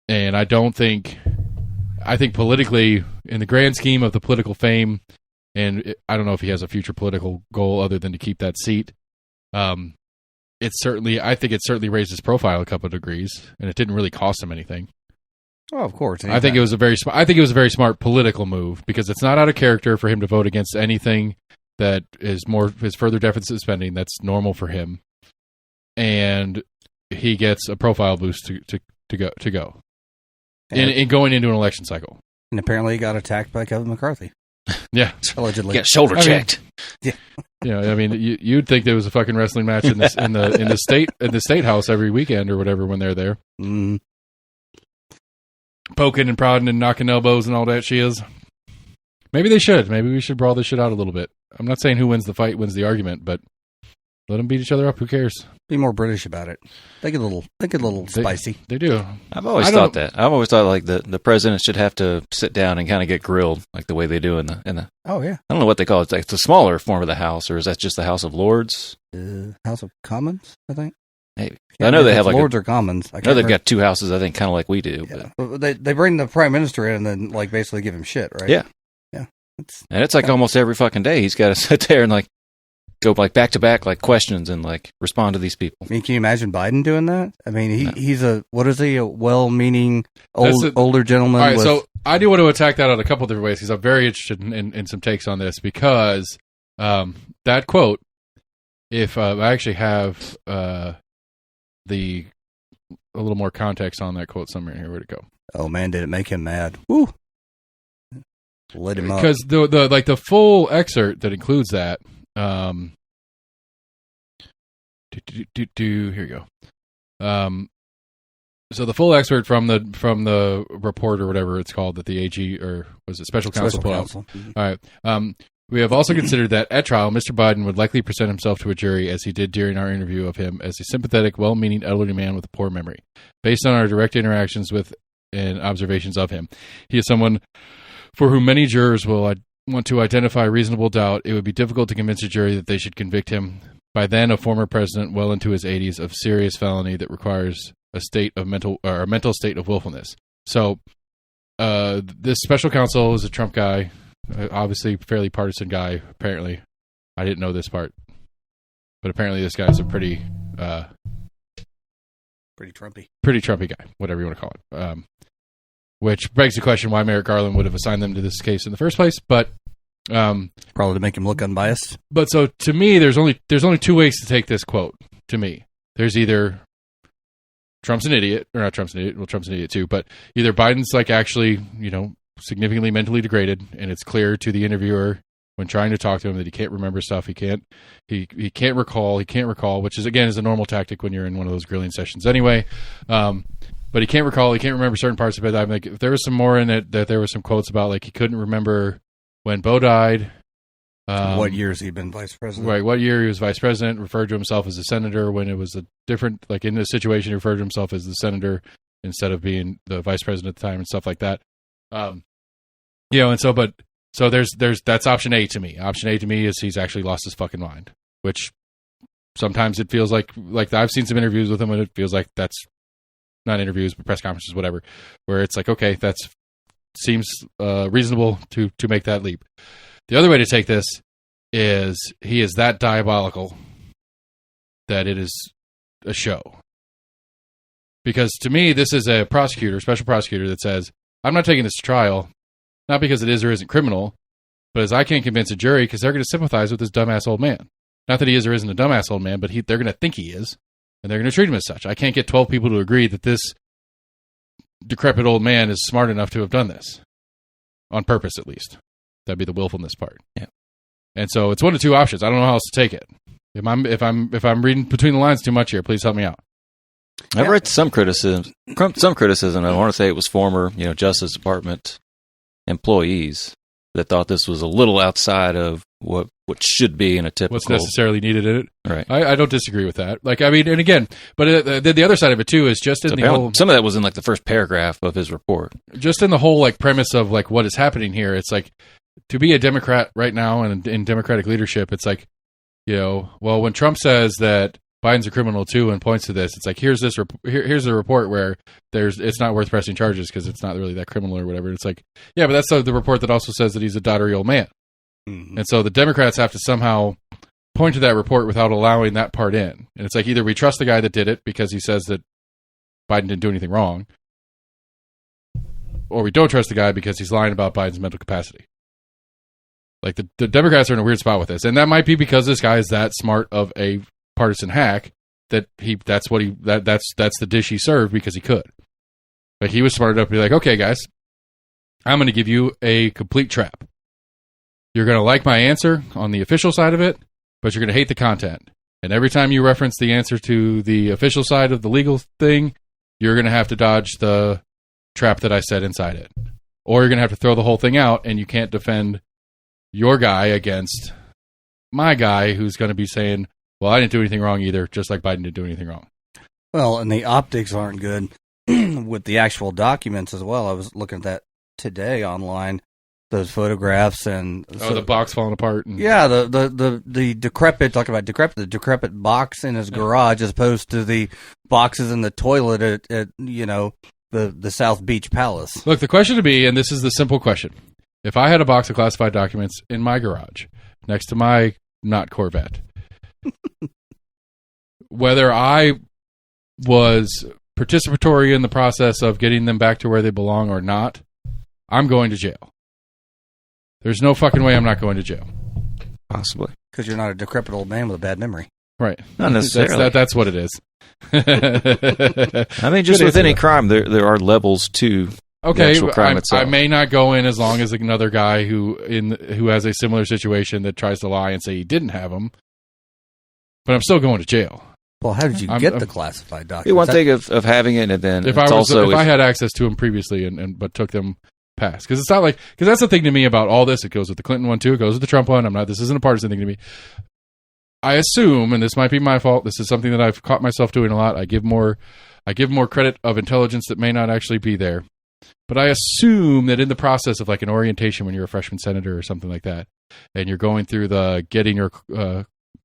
And I think politically, in the grand scheme of the political fame, and I don't know if he has a future political goal other than to keep that seat. I think it certainly raised his profile a couple of degrees, and it didn't really cost him anything. Oh, of course. I think it was a very smart political move because it's not out of character for him to vote against anything that is further deficit spending that's normal for him, and he gets a profile boost to go in going into an election cycle. And apparently, he got attacked by Kevin McCarthy. Yeah, allegedly. Get shoulder checked. Yeah. I mean, you'd think there was a fucking wrestling match in the state house every weekend or whatever when they're there, poking and prodding and knocking elbows and all that shiz. Maybe they should. Maybe we should brawl this shit out a little bit. I'm not saying who wins the fight wins the argument, but let them beat each other up. Who cares? Be more British about it. They get a little spicy. They do. I've always thought that. I've always thought like the president should have to sit down and kind of get grilled like the way they do in the. Oh yeah. I don't know what they call it. It's a smaller form of the House, or is that just the House of Lords? House of Commons, I think. Maybe. I know they have like Lords or Commons. I know they've got two houses. I think kind of like we do. Yeah. But they bring the prime minister in and then like basically give him shit, right? Yeah. Yeah. And it's like almost every fucking day he's got to sit there and like go like back to back like questions and like respond to these people. I mean, can you imagine Biden doing that? I mean, he's a well-meaning older gentleman. All right, so I do want to attack that on a couple different ways because I'm very interested in some takes on this because that quote, if I actually have a little more context on that quote somewhere here, where'd it go? Oh man, did it make him mad? Woo! Lit him up because the full excerpt that includes that. Here we go. So the full excerpt from the report or whatever it's called that the AG or was it special counsel put out. Mm-hmm. All right. We have also considered that at trial, Mr. Biden would likely present himself to a jury as he did during our interview of him as a sympathetic, well-meaning elderly man with a poor memory. Based on our direct interactions with and observations of him, he is someone for whom many jurors will want to identify reasonable doubt. It would be difficult to convince a jury that they should convict him, by then a former president well into his 80s, of serious felony that requires a mental state of willfulness. So this special counsel is a Trump guy, obviously fairly partisan guy. Apparently, I didn't know this part, but apparently this guy's a pretty Trumpy guy, whatever you want to call it. Which begs the question why Merrick Garland would have assigned them to this case in the first place, but probably to make him look unbiased. But so to me, there's only two ways to take this quote. To me, there's either Trump's an idiot, or not Trump's an idiot. Well, Trump's an idiot too, but either Biden's like actually, significantly mentally degraded, and it's clear to the interviewer when trying to talk to him that he can't remember stuff. He can't recall, which is again is a normal tactic when you're in one of those grilling sessions anyway. But he can't recall. He can't remember certain parts of it. I mean, like, if there was some more in it, that there were some quotes about like he couldn't remember when Bo died. What years he been vice president? Right. What year he was vice president? Referred to himself as a senator when it was a different. Like in this situation, he referred to himself as the senator instead of being the vice president at the time and stuff like that. And so there's that's option A to me. Option A to me is he's actually lost his fucking mind, which sometimes it feels like I've seen some interviews with him and it feels like that's. Not interviews, but press conferences, whatever, where it's like, okay, that seems reasonable to make that leap. The other way to take this is he is that diabolical that it is a show. Because to me, this is a special prosecutor that says, I'm not taking this to trial, not because it is or isn't criminal, but as I can't convince a jury because they're going to sympathize with this dumbass old man. Not that he is or isn't a dumbass old man, but they're going to think he is. And they're going to treat him as such. I can't get 12 people to agree that this decrepit old man is smart enough to have done this. On purpose, at least. That'd be the willfulness part. Yeah. And so it's one of two options. I don't know how else to take it. If I'm reading between the lines too much here, please help me out. I've read some criticism. I want to say it was former, Justice Department employees that thought this was a little outside of what should be in a typical... What's necessarily needed in it. Right. I don't disagree with that. Like, I mean, and again, but the other side of it, too, is just in the whole... Some of that was in, like, the first paragraph of his report. Just in the whole, like, premise of, like, what is happening here, it's like, to be a Democrat right now and in Democratic leadership, it's like, well, when Trump says that Biden's a criminal, too, and points to this, it's like, here's a report where it's not worth pressing charges because it's not really that criminal or whatever. It's like, yeah, but that's the report that also says that he's a doddery old man. Mm-hmm. And so the Democrats have to somehow point to that report without allowing that part in. And it's like either we trust the guy that did it because he says that Biden didn't do anything wrong, or we don't trust the guy because he's lying about Biden's mental capacity. Like the Democrats are in a weird spot with this. And that might be because this guy is that smart of a partisan hack that that's the dish he served because he could. But he was smart enough to be like, okay, guys, I'm going to give you a complete trap. You're going to like my answer on the official side of it, but you're going to hate the content. And every time you reference the answer to the official side of the legal thing, you're going to have to dodge the trap that I set inside it. Or you're going to have to throw the whole thing out, and you can't defend your guy against my guy who's going to be saying, well, I didn't do anything wrong either, just like Biden didn't do anything wrong. Well, and the optics aren't good with the actual documents as well. I was looking at that today online, those photographs and the box falling apart. And, yeah, the decrepit, talking about the decrepit box in his garage as opposed to the boxes in the toilet at the South Beach Palace. Look, the question to be, and this is the simple question: if I had a box of classified documents in my garage next to my not Corvette, whether I was participatory in the process of getting them back to where they belong or not, I'm going to jail. There's no fucking way I'm not going to jail. Possibly. Because you're not a decrepit old man with a bad memory. Right. Not necessarily. That's what it is. I mean, just with any crime, there are levels to the actual crime itself. I may not go in as long as another guy who has a similar situation that tries to lie and say he didn't have them, but I'm still going to jail. Well, how did you get the classified documents? One thing of having it, and then if I had access to them previously but took them past, because it's not like, because that's the thing to me about all this. It goes with the Clinton one too. It goes with the Trump one. This isn't a partisan thing to me. I assume, and this might be my fault, this is something that I've caught myself doing a lot. I give more credit of intelligence that may not actually be there. But I assume that in the process of like an orientation when you're a freshman senator or something like that, and you're going through the getting your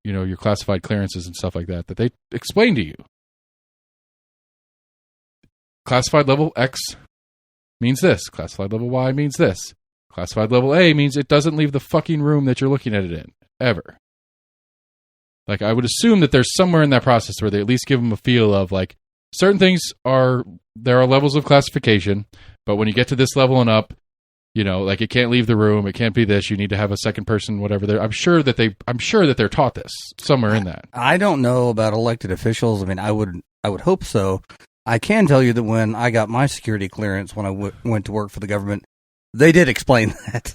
your classified clearances and stuff like that, that they explain to you. Classified level X means this. Classified level Y means this. Classified level A means it doesn't leave the fucking room that you're looking at it in, ever. Like, I would assume that there's somewhere in that process where they at least give them a feel of, like, certain things there are levels of classification, but when you get to this level and up, like, it can't leave the room, it can't be this, you need to have a second person, whatever. I'm sure that they're taught this somewhere in that. I don't know about elected officials. I mean, I would hope so. I can tell you that when I got my security clearance when I went to work for the government, they did explain that.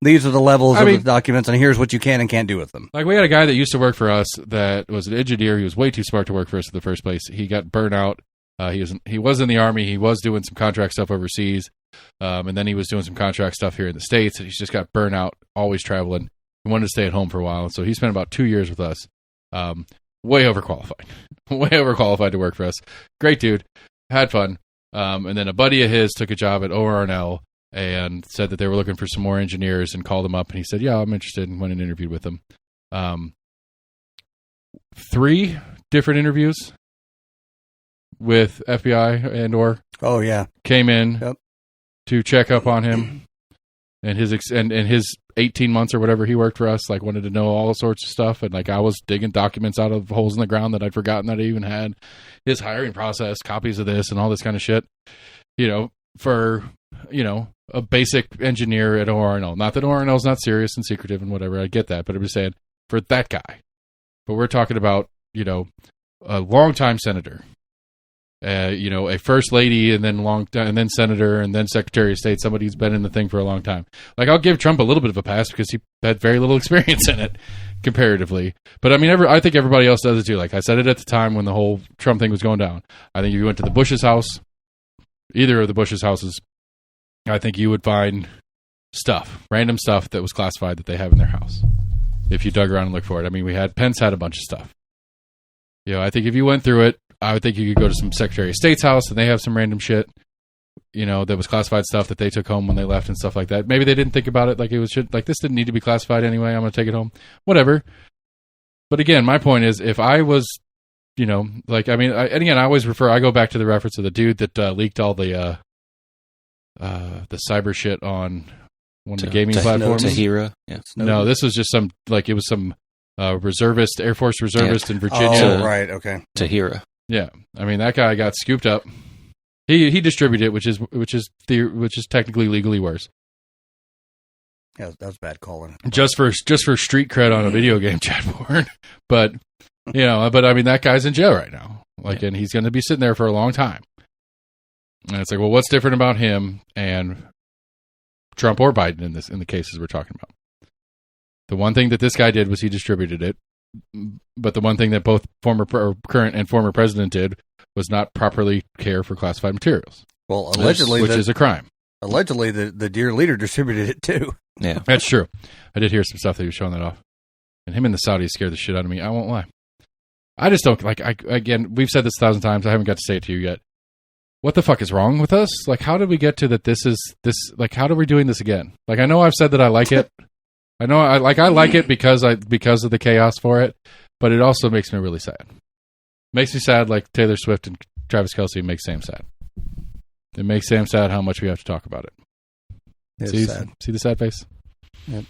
These are the levels of the documents, and here's what you can and can't do with them. Like, we had a guy that used to work for us that was an engineer. He was way too smart to work for us in the first place. He got burnt out. He was in the Army. He was doing some contract stuff overseas, and then he was doing some contract stuff here in the States, and he's just got burnt out, always traveling. He wanted to stay at home for a while, and so he spent about 2 years with us. Way overqualified to work for us. Great dude. Had fun. And then a buddy of his took a job at ORNL and said that they were looking for some more engineers and called him up, and he said, yeah, I'm interested, and went and interviewed with them. 3 different interviews with FBI and or came in to check up on him and his 18 months or whatever he worked for us, like, wanted to know all sorts of stuff, and like, I was digging documents out of holes in the ground that I'd forgotten that I even had, his hiring process, copies of this and all this kind of shit, for a basic engineer at ORNL. Not that ORNL is not serious and secretive and whatever, I get that, but I'm just saying, for that guy. But we're talking about, a longtime senator, a first lady, and then senator, and then secretary of state, somebody who's been in the thing for a long time. Like, I'll give Trump a little bit of a pass because he had very little experience in it comparatively. But I mean, I think everybody else does it too. Like, I said it at the time when the whole Trump thing was going down. I think if you went to the Bush's house, either of the Bush's houses, I think you would find random stuff that was classified that they have in their house if you dug around and looked for it. I mean, Pence had a bunch of stuff. I think if you went through it, I would think you could go to some Secretary of State's house and they have some random shit, that was classified stuff that they took home when they left and stuff like that. Maybe they didn't think about it like it was like, this didn't need to be classified anyway, I'm going to take it home. Whatever. But again, my point is, if I was, I go back to the reference of the dude that leaked all the cyber shit on one of the gaming platforms. Tahira. Yeah. No, this was just some Air Force reservist in Virginia. Oh, right, okay. Tahira. Yeah, I mean, that guy got scooped up. He distributed it, which is technically legally worse. Yeah, that was bad calling. Just for street cred on a video game chat board, but I mean, that guy's in jail right now. Like, and he's going to be sitting there for a long time. And it's like, well, what's different about him and Trump or Biden in the cases we're talking about? The one thing that this guy did was he distributed it. But the one thing that both current and former president did was not properly care for classified materials. Well, allegedly, which is a crime. Allegedly, the dear leader distributed it too. Yeah, that's true. I did hear some stuff that he was showing that off, and him and the Saudis scared the shit out of me. I won't lie. I just don't like. Again, we've said this 1,000 times. I haven't got to say it to you yet. What the fuck is wrong with us? Like, how did we get to that? This is this. Like, how are we doing this again? Like, I know I've said that I like it. I know I like it because of the chaos for it, but it also makes me really sad. Makes me sad like Taylor Swift and Travis Kelce makes Sam sad. It makes Sam sad how much we have to talk about it. It's sad. See the sad face? Yep.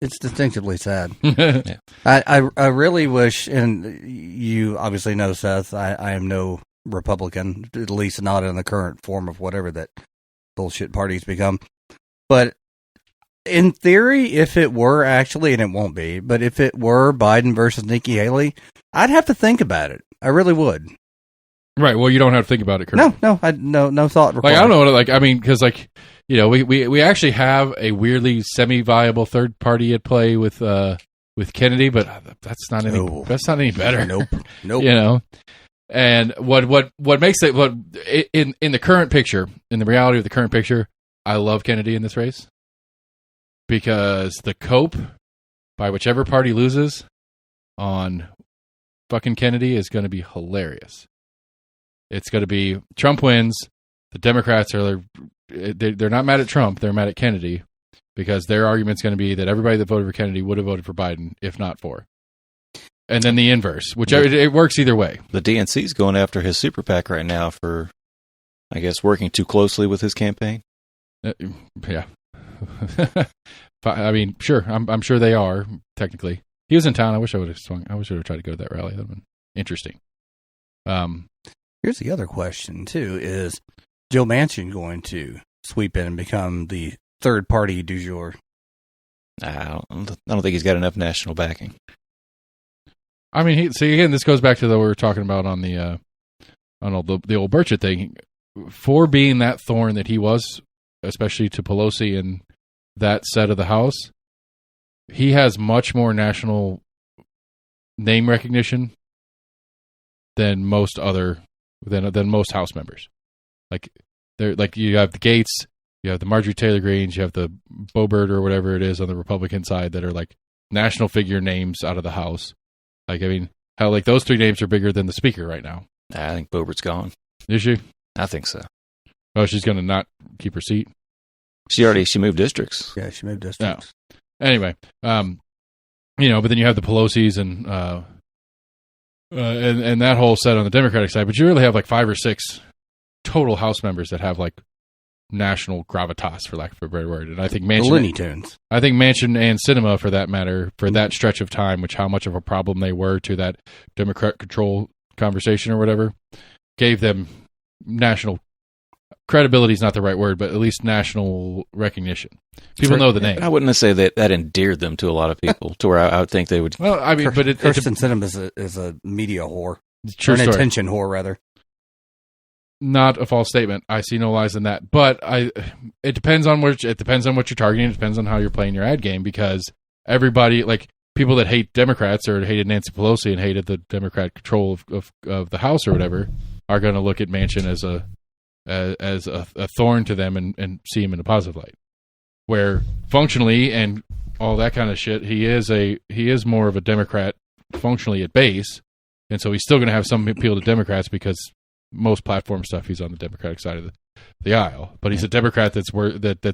It's distinctively sad. Yeah. I really wish, and you obviously know, Seth, I am no Republican, at least not in the current form of whatever that bullshit party's become. But in theory, if it were actually, and it won't be, but if it were Biden versus Nikki Haley, I'd have to think about it. I really would. Right. Well, you don't have to think about it, Kurt. No thought required. Like, I don't know. Like, I mean, because like, you know, we actually have a weirdly semi-viable third party at play with Kennedy, but that's not any better. Nope. You know, and what makes it in the current picture, in the reality of the current picture, I love Kennedy in this race. Because the cope by whichever party loses on fucking Kennedy is going to be hilarious. It's going to be Trump wins. The Democrats they're not mad at Trump. They're mad at Kennedy because their argument's going to be that everybody that voted for Kennedy would have voted for Biden if not for. And then the inverse, whichever it works either way. The DNC's going after his super PAC right now for, I guess, working too closely with his campaign. Yeah. I mean, sure. I'm sure they are technically. He was in town. I wish I would have swung. I wish I would have tried to go to that rally. That'd been interesting. Here's the other question too: is Joe Manchin going to sweep in and become the third party du jour? I don't think he's got enough national backing. I mean, again, this goes back to what we were talking about on the old Burchett thing. For being that thorn that he was, especially to Pelosi and that set of the House, he has much more national name recognition than most House members. Like you have the Gates, you have the Marjorie Taylor Greens, you have the Boebert or whatever it is on the Republican side that are like national figure names out of the House. Like, I mean, how like those three names are bigger than the Speaker right now. I think Boebert's gone. Is she? I think so. Oh, she's going to not keep her seat? She moved districts. Yeah, she moved districts. No. Anyway, you know, but then you have the Pelosi's and that whole set on the Democratic side. But you really have like 5 or 6 total House members that have like national gravitas, for lack of a better word. And I think Manchin, the Looney Tunes. I think Manchin and Sinema, for that matter, for that stretch of time, which how much of a problem they were to that Democrat control conversation or whatever, gave them national credibility is not the right word, but at least national recognition. People know the name. I wouldn't say that endeared them to a lot of people, to where I would think they would. Well, I mean, but Kirsten Sinema is a media whore, true or an story. attention whore, rather. Not a false statement. I see no lies in that. But it depends on what you're targeting. It depends on how you're playing your ad game, because everybody, like people that hate Democrats or hated Nancy Pelosi and hated the Democrat control of the House or whatever, are going to look at Manchin as a thorn to them and see him in a positive light. Where functionally and all that kind of shit, he is more of a Democrat functionally at base, and so he's still going to have some appeal to Democrats because most platform stuff he's on the Democratic side of the aisle. But he's a Democrat that's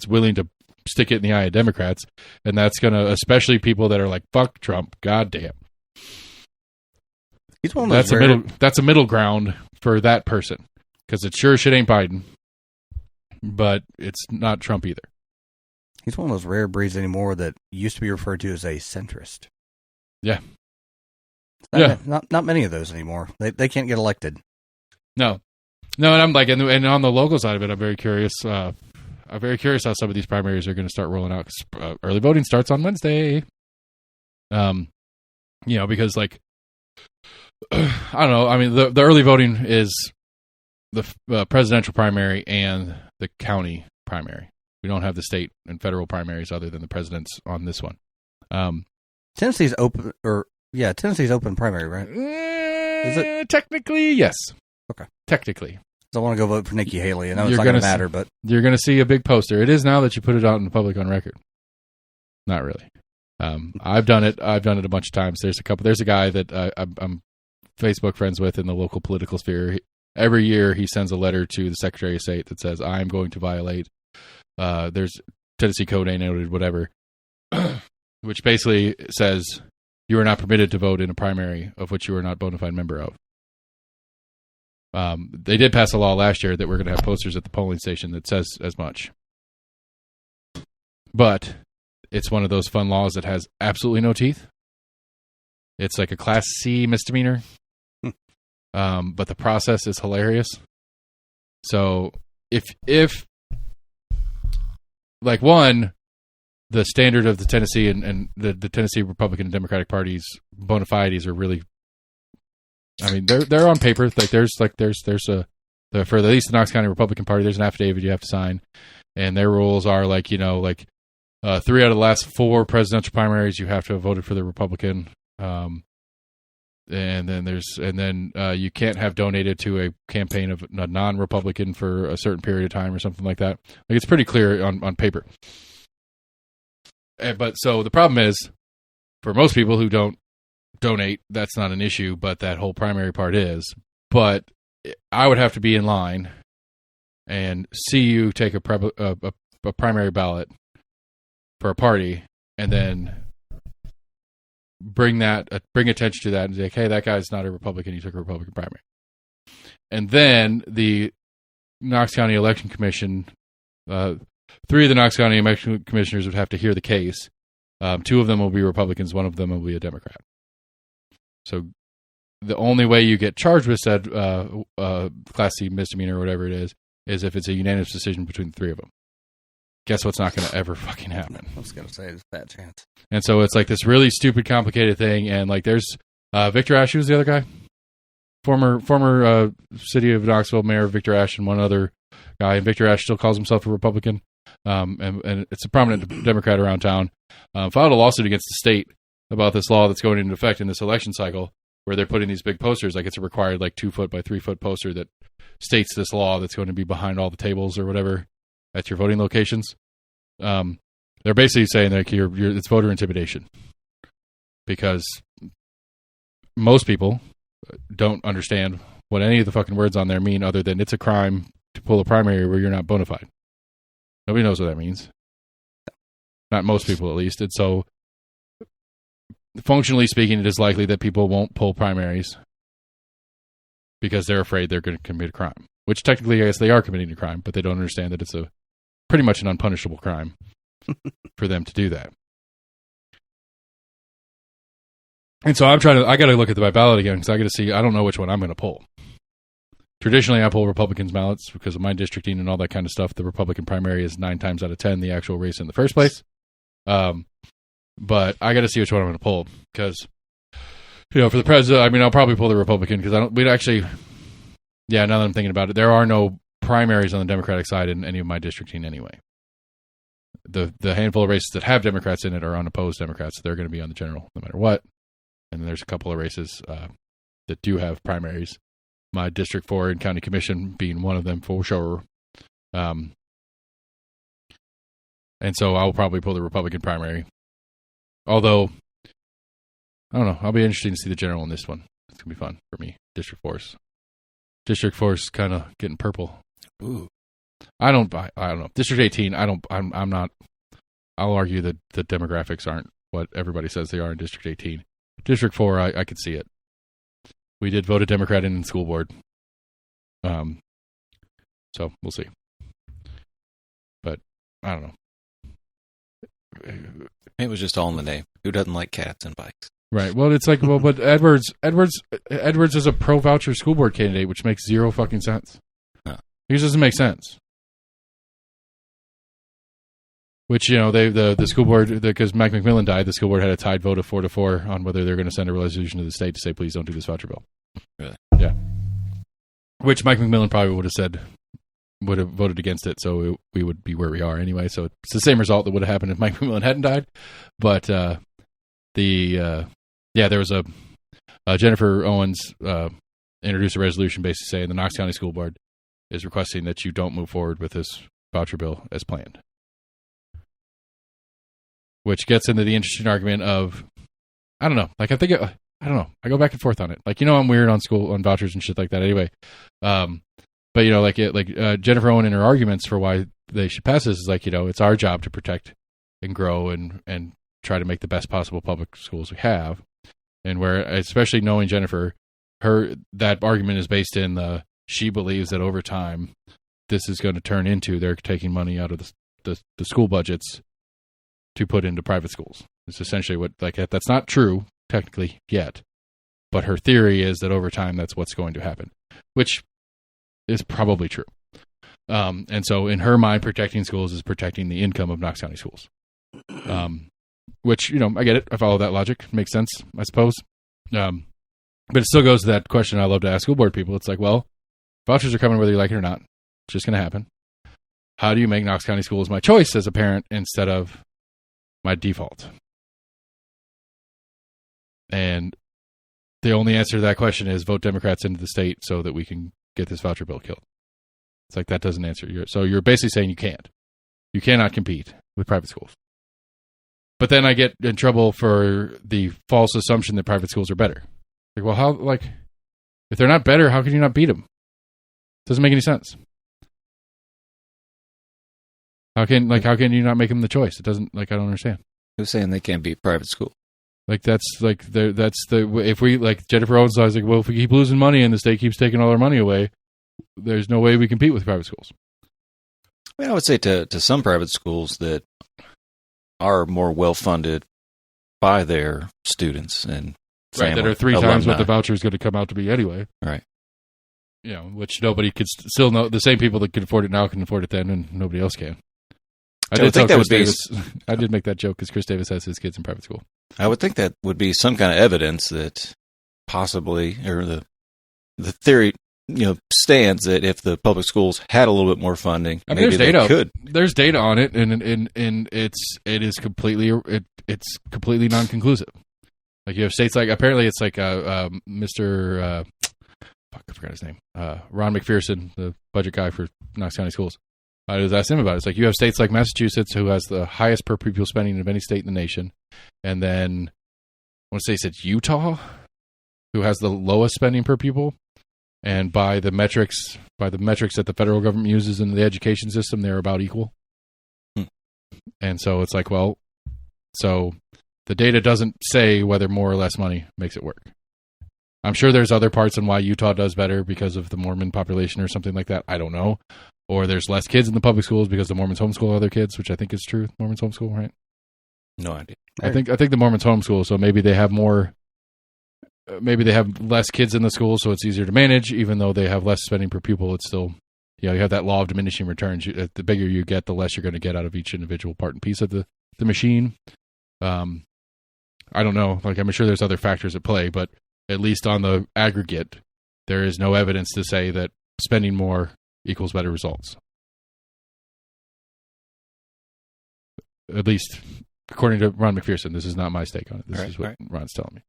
willing to stick it in the eye of Democrats, and that's going to, especially people that are like fuck Trump, goddamn. He's one of those that's a middle ground for that person. Because it sure shit ain't Biden, but it's not Trump either. He's one of those rare breeds anymore that used to be referred to as a centrist. Yeah. Not many of those anymore. They can't get elected. No, and I'm like, and on the local side of it, I'm very curious. I'm very curious how some of these primaries are going to start rolling out. 'Cause, early voting starts on Wednesday. You know, because like, I don't know. I mean, the early voting is the presidential primary and the county primary. We don't have the state and federal primaries other than the president's on this one. Tennessee's open, Tennessee's open primary, right? Is it? Technically, yes. Okay. Technically. So I want to go vote for Nikki Haley. I know it's not going to matter, but you're going to see a big poster. It is now that you put it out in the public on record. Not really. I've done it. I've done it a bunch of times. There's a guy that I'm Facebook friends with in the local political sphere. Every year he sends a letter to the Secretary of State that says, I'm going to violate, there's Tennessee Code A noted, whatever, which basically says you are not permitted to vote in a primary of which you are not a bona fide member of. They did pass a law last year that we're going to have posters at the polling station that says as much. But it's one of those fun laws that has absolutely no teeth. It's like a Class C misdemeanor. But the process is hilarious. So if like one, the standard of the Tennessee and the Tennessee Republican and Democratic parties bona fides are really, I mean, they're on paper. Like there's for at least the Knox County Republican Party, there's an affidavit you have to sign, and their rules are 3 out of the last 4 presidential primaries you have to have voted for the Republican. And then you can't have donated to a campaign of a non-Republican for a certain period of time or something like that. Like it's pretty clear on paper. But so the problem is, for most people who don't donate, that's not an issue, but that whole primary part is. But I would have to be in line and see you take a primary ballot for a party, and then bring attention to that and say, okay, that guy's not a Republican, he took a Republican primary. And then the Knox County Election Commission, 3 of the Knox County election commissioners would have to hear the case. 2 of them will be Republicans, 1 of them will be a Democrat. So the only way you get charged with said Class C misdemeanor or whatever it is if it's a unanimous decision between the 3 of them. Guess what's not going to ever fucking happen? I was going to say there's a bad chance. And so it's like this really stupid, complicated thing. And like there's Victor Ashe, who's the other guy? Former city of Knoxville mayor Victor Ashe and one other guy. And Victor Ashe still calls himself a Republican. And it's a prominent Democrat around town. Filed a lawsuit against the state about this law that's going into effect in this election cycle, where they're putting these big posters. Like it's a required 2-foot by 3-foot poster that states this law that's going to be behind all the tables or whatever at your voting locations. They're basically saying that it's voter intimidation, because most people don't understand what any of the fucking words on there mean, other than it's a crime to pull a primary where you're not bona fide. Nobody knows what that means. Not most people, at least. And so, functionally speaking, it is likely that people won't pull primaries because they're afraid they're going to commit a crime. Which technically, I guess they are committing a crime, but they don't understand that it's pretty much an unpunishable crime for them to do that. And so I got to look at my ballot again, because I got to see, I don't know which one I'm going to pull. Traditionally, I pull Republicans' ballots because of my districting and all that kind of stuff. The Republican primary is 9 times out of 10 the actual race in the first place. But I got to see which one I'm going to pull, because, for the president, I mean, I'll probably pull the Republican, because now that I'm thinking about it, there are no primaries on the Democratic side in any of my districting anyway. The handful of races that have Democrats in it are unopposed Democrats, so they're going to be on the general no matter what. And then there's a couple of races that do have primaries. My District 4 and County Commission being one of them for sure. And so I'll probably pull the Republican primary. Although, I don't know, I'll be interested to see the general in this one. It's going to be fun for me. District 4's kind of getting purple. Ooh. I don't know. District 18, I'm not, I'll argue that the demographics aren't what everybody says they are in District 18. District 4, I could see it. We did vote a Democrat in school board. So we'll see. But I don't know. It was just all in the name. Who doesn't like cats and bikes? Right. Well, it's like, but Edwards is a pro-voucher school board candidate, which makes zero fucking sense. Huh. It just doesn't make sense. Which, the school board, because Mike McMillan died, the school board had a tied vote of 4-4 on whether they're going to send a resolution to the state to say, please don't do this voucher bill. Really? Yeah. Which Mike McMillan probably would have voted against it, so we would be where we are anyway. So it's the same result that would have happened if Mike McMillan hadn't died. But there was a Jennifer Owens introduced a resolution basically saying the Knox County School Board is requesting that you don't move forward with this voucher bill as planned. Which gets into the interesting argument of, I don't know. Like, I don't know. I go back and forth on it. Like, I'm weird on vouchers and shit like that anyway. But, Jennifer Owen in her arguments for why they should pass this is like, it's our job to protect and grow and try to make the best possible public schools we have. And where, especially knowing Jennifer, that argument is based in she believes that over time, this is going to turn into they're taking money out of the school budgets to put into private schools. It's essentially what, that's not true technically yet, but her theory is that over time that's what's going to happen, which is probably true. And so in her mind, protecting schools is protecting the income of Knox County schools. Which, I get it. I follow that logic. Makes sense, I suppose. But it still goes to that question I love to ask school board people. It's like, well, vouchers are coming whether you like it or not. It's just going to happen. How do you make Knox County schools my choice as a parent instead of my default? And the only answer to that question is vote Democrats into the state so that we can get this voucher bill killed. It's like that doesn't answer. So you're basically saying you can't. You cannot compete with private schools. But then I get in trouble for the false assumption that private schools are better. Like, well, how, if they're not better, how can you not beat them? Doesn't make any sense. How can you not make them the choice? It doesn't, I don't understand. Who's saying they can't beat private school? If we, Jennifer Owens was like, well, if we keep losing money and the state keeps taking all our money away, there's no way we compete with private schools. I would say to some private schools that are more well-funded by their students and family, that are three alumni. times what the voucher is going to come out to be anyway. Right. Which nobody could still know. The same people that can afford it now can afford it then, and nobody else can. I did make that joke because Chris Davis has his kids in private school. I would think that would be some kind of evidence that possibly, or the theory, stands that if the public schools had a little bit more funding, maybe they could. There's data on it, and it's completely non-conclusive. Like you have states apparently it's Mr. I forgot his name. Ron McPherson, the budget guy for Knox County Schools. I was asking him about it. It's like you have states like Massachusetts who has the highest per pupil spending of any state in the nation, and then I want to say he said Utah, who has the lowest spending per pupil. And by the metrics that the federal government uses in the education system, they're about equal. And so it's like, well, so the data doesn't say whether more or less money makes it work. I'm sure there's other parts on why Utah does better because of the Mormon population or something like that. I don't know. Or there's less kids in the public schools because the Mormons homeschool other kids, which I think is true. Mormons homeschool, right? No idea. I think the Mormons homeschool, so maybe they have more. Maybe they have less kids in the school, so it's easier to manage. Even though they have less spending per pupil, it's still, you have that law of diminishing returns. The bigger you get, the less you're going to get out of each individual part and piece of the machine. I don't know. I'm sure there's other factors at play, but at least on the aggregate, there is no evidence to say that spending more equals better results. At least according to Ron McPherson. This is not my stake on it. This is what Ron's telling me.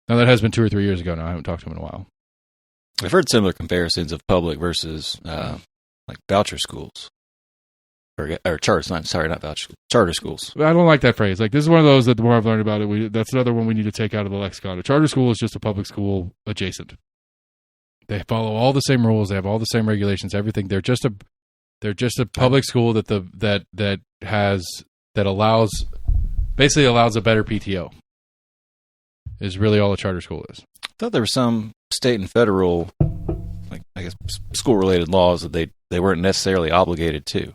Now, that has been 2 or 3 years ago now. I haven't talked to him in a while. I've heard similar comparisons of public versus voucher schools. Or charter, not voucher schools, charter schools. I don't like that phrase. This is one of those that the more I've learned about it, that's another one we need to take out of the lexicon. A charter school is just a public school adjacent. They follow all the same rules. They have all the same regulations. Everything. They're just a public school that allows a better PTO. Is really all a charter school is. I thought there were some state and federal, school-related laws that they weren't necessarily obligated to.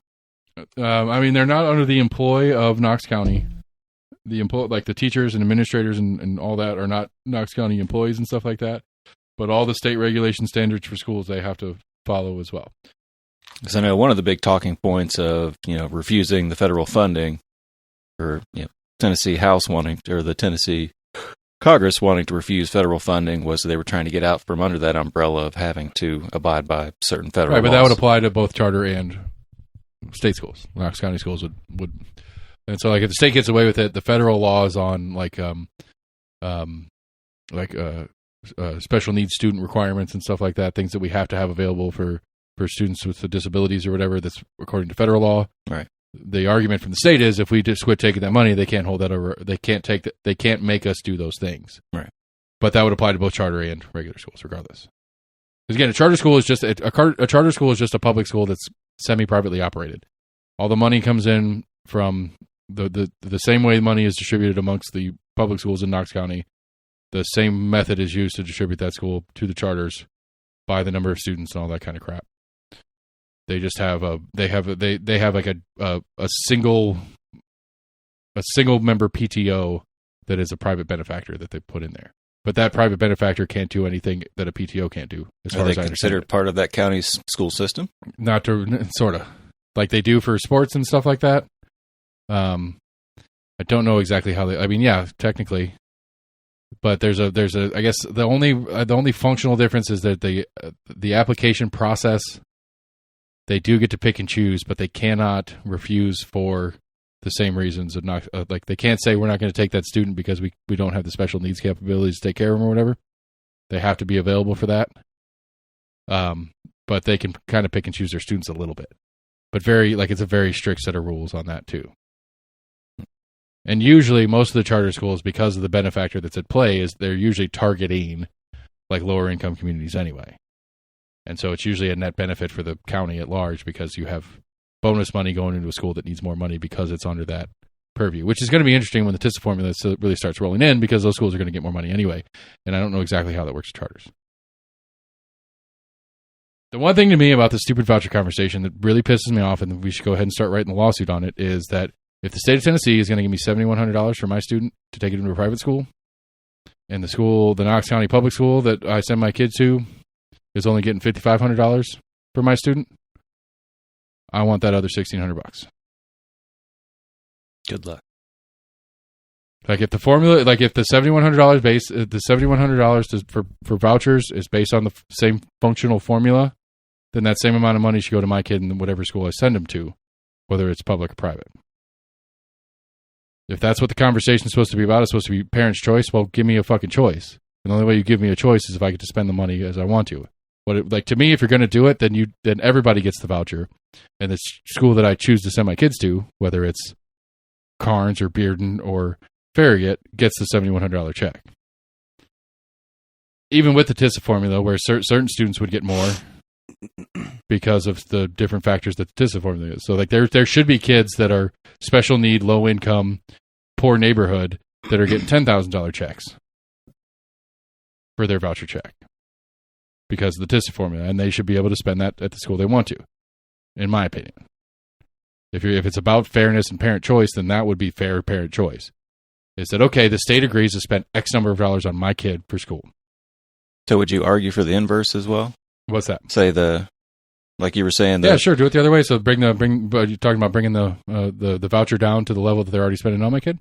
They're not under the employ of Knox County. The teachers and administrators and all that are not Knox County employees and stuff like that. But all the state regulation standards for schools they have to follow as well. Because I know one of the big talking points of refusing the federal funding, or Tennessee House the Tennessee Congress wanting to refuse federal funding was they were trying to get out from under that umbrella of having to abide by certain federal laws. But that would apply to both charter and state schools. Knox County schools would And so, like, if the state gets away with it, the federal laws on special needs student requirements and stuff like that, things that we have to have available for students with disabilities or whatever, that's according to federal law. Right. The argument from the state is if we just quit taking that money, they can't hold that over. They can't they can't make us do those things. Right. But that would apply to both charter and regular schools, regardless. Because again, a charter school is just a charter school is just a public school that's semi-privately operated. All the money comes in from the same way money is distributed amongst the public schools in Knox County. The same method is used to distribute that school to the charters by the number of students and all that kind of crap. They just have like a single member PTO that is a private benefactor that they put in there. But that private benefactor can't do anything that a PTO can't do. As far as I understand, considered part of that county's school system? Not to sort of like they do for sports and stuff like that. I don't know exactly how they. I mean, yeah, technically, but there's a. I guess the only functional difference is that the application process. They do get to pick and choose, but they cannot refuse for the same reasons. Of not like they can't say we're not going to take that student because we don't have the special needs capabilities to take care of them or whatever. They have to be available for that. But they can kind of pick and choose their students a little bit. But it's a very strict set of rules on that too. And usually most of the charter schools, because of the benefactor that's at play, is they're usually targeting like lower income communities anyway. And so it's usually a net benefit for the county at large because you have bonus money going into a school that needs more money because it's under that purview, which is going to be interesting when the TISA formula really starts rolling in because those schools are going to get more money anyway. And I don't know exactly how that works with charters. The one thing to me about the stupid voucher conversation that really pisses me off, and we should go ahead and start writing a lawsuit on it, is that if the state of Tennessee is going to give me $7,100 for my student to take it into a private school, and the Knox County public school that I send my kid to is only getting $5,500 for my student, I want that other $1,600. Good luck. Like if the formula, like if the $7,100 base, the $7,100 for vouchers is based on the same functional formula, then that same amount of money should go to my kid in whatever school I send him to, whether it's public or private. If that's what the conversation is supposed to be about, it's supposed to be parents' choice. Well, give me a fucking choice. And the only way you give me a choice is if I get to spend the money as I want to. But to me, if you're going to do it, then everybody gets the voucher, and the school that I choose to send my kids to, whether it's Carnes or Bearden or Farragut, gets the $7,100 check. Even with the TISA formula, where certain students would get more because of the different factors that the TISA formula is. So, like there should be kids that are special need, low income, poor neighborhood that are getting $10,000 checks for their voucher check because of the TISA formula, and they should be able to spend that at the school they want to, in my opinion. If it's about fairness and parent choice, then that would be fair parent choice. Is that okay? The state agrees to spend X number of dollars on my kid for school. So would you argue for the inverse as well? What's that? Say like you were saying. Yeah, sure. Do it the other way. So you're talking about bringing the voucher down to the level that they're already spending on my kid?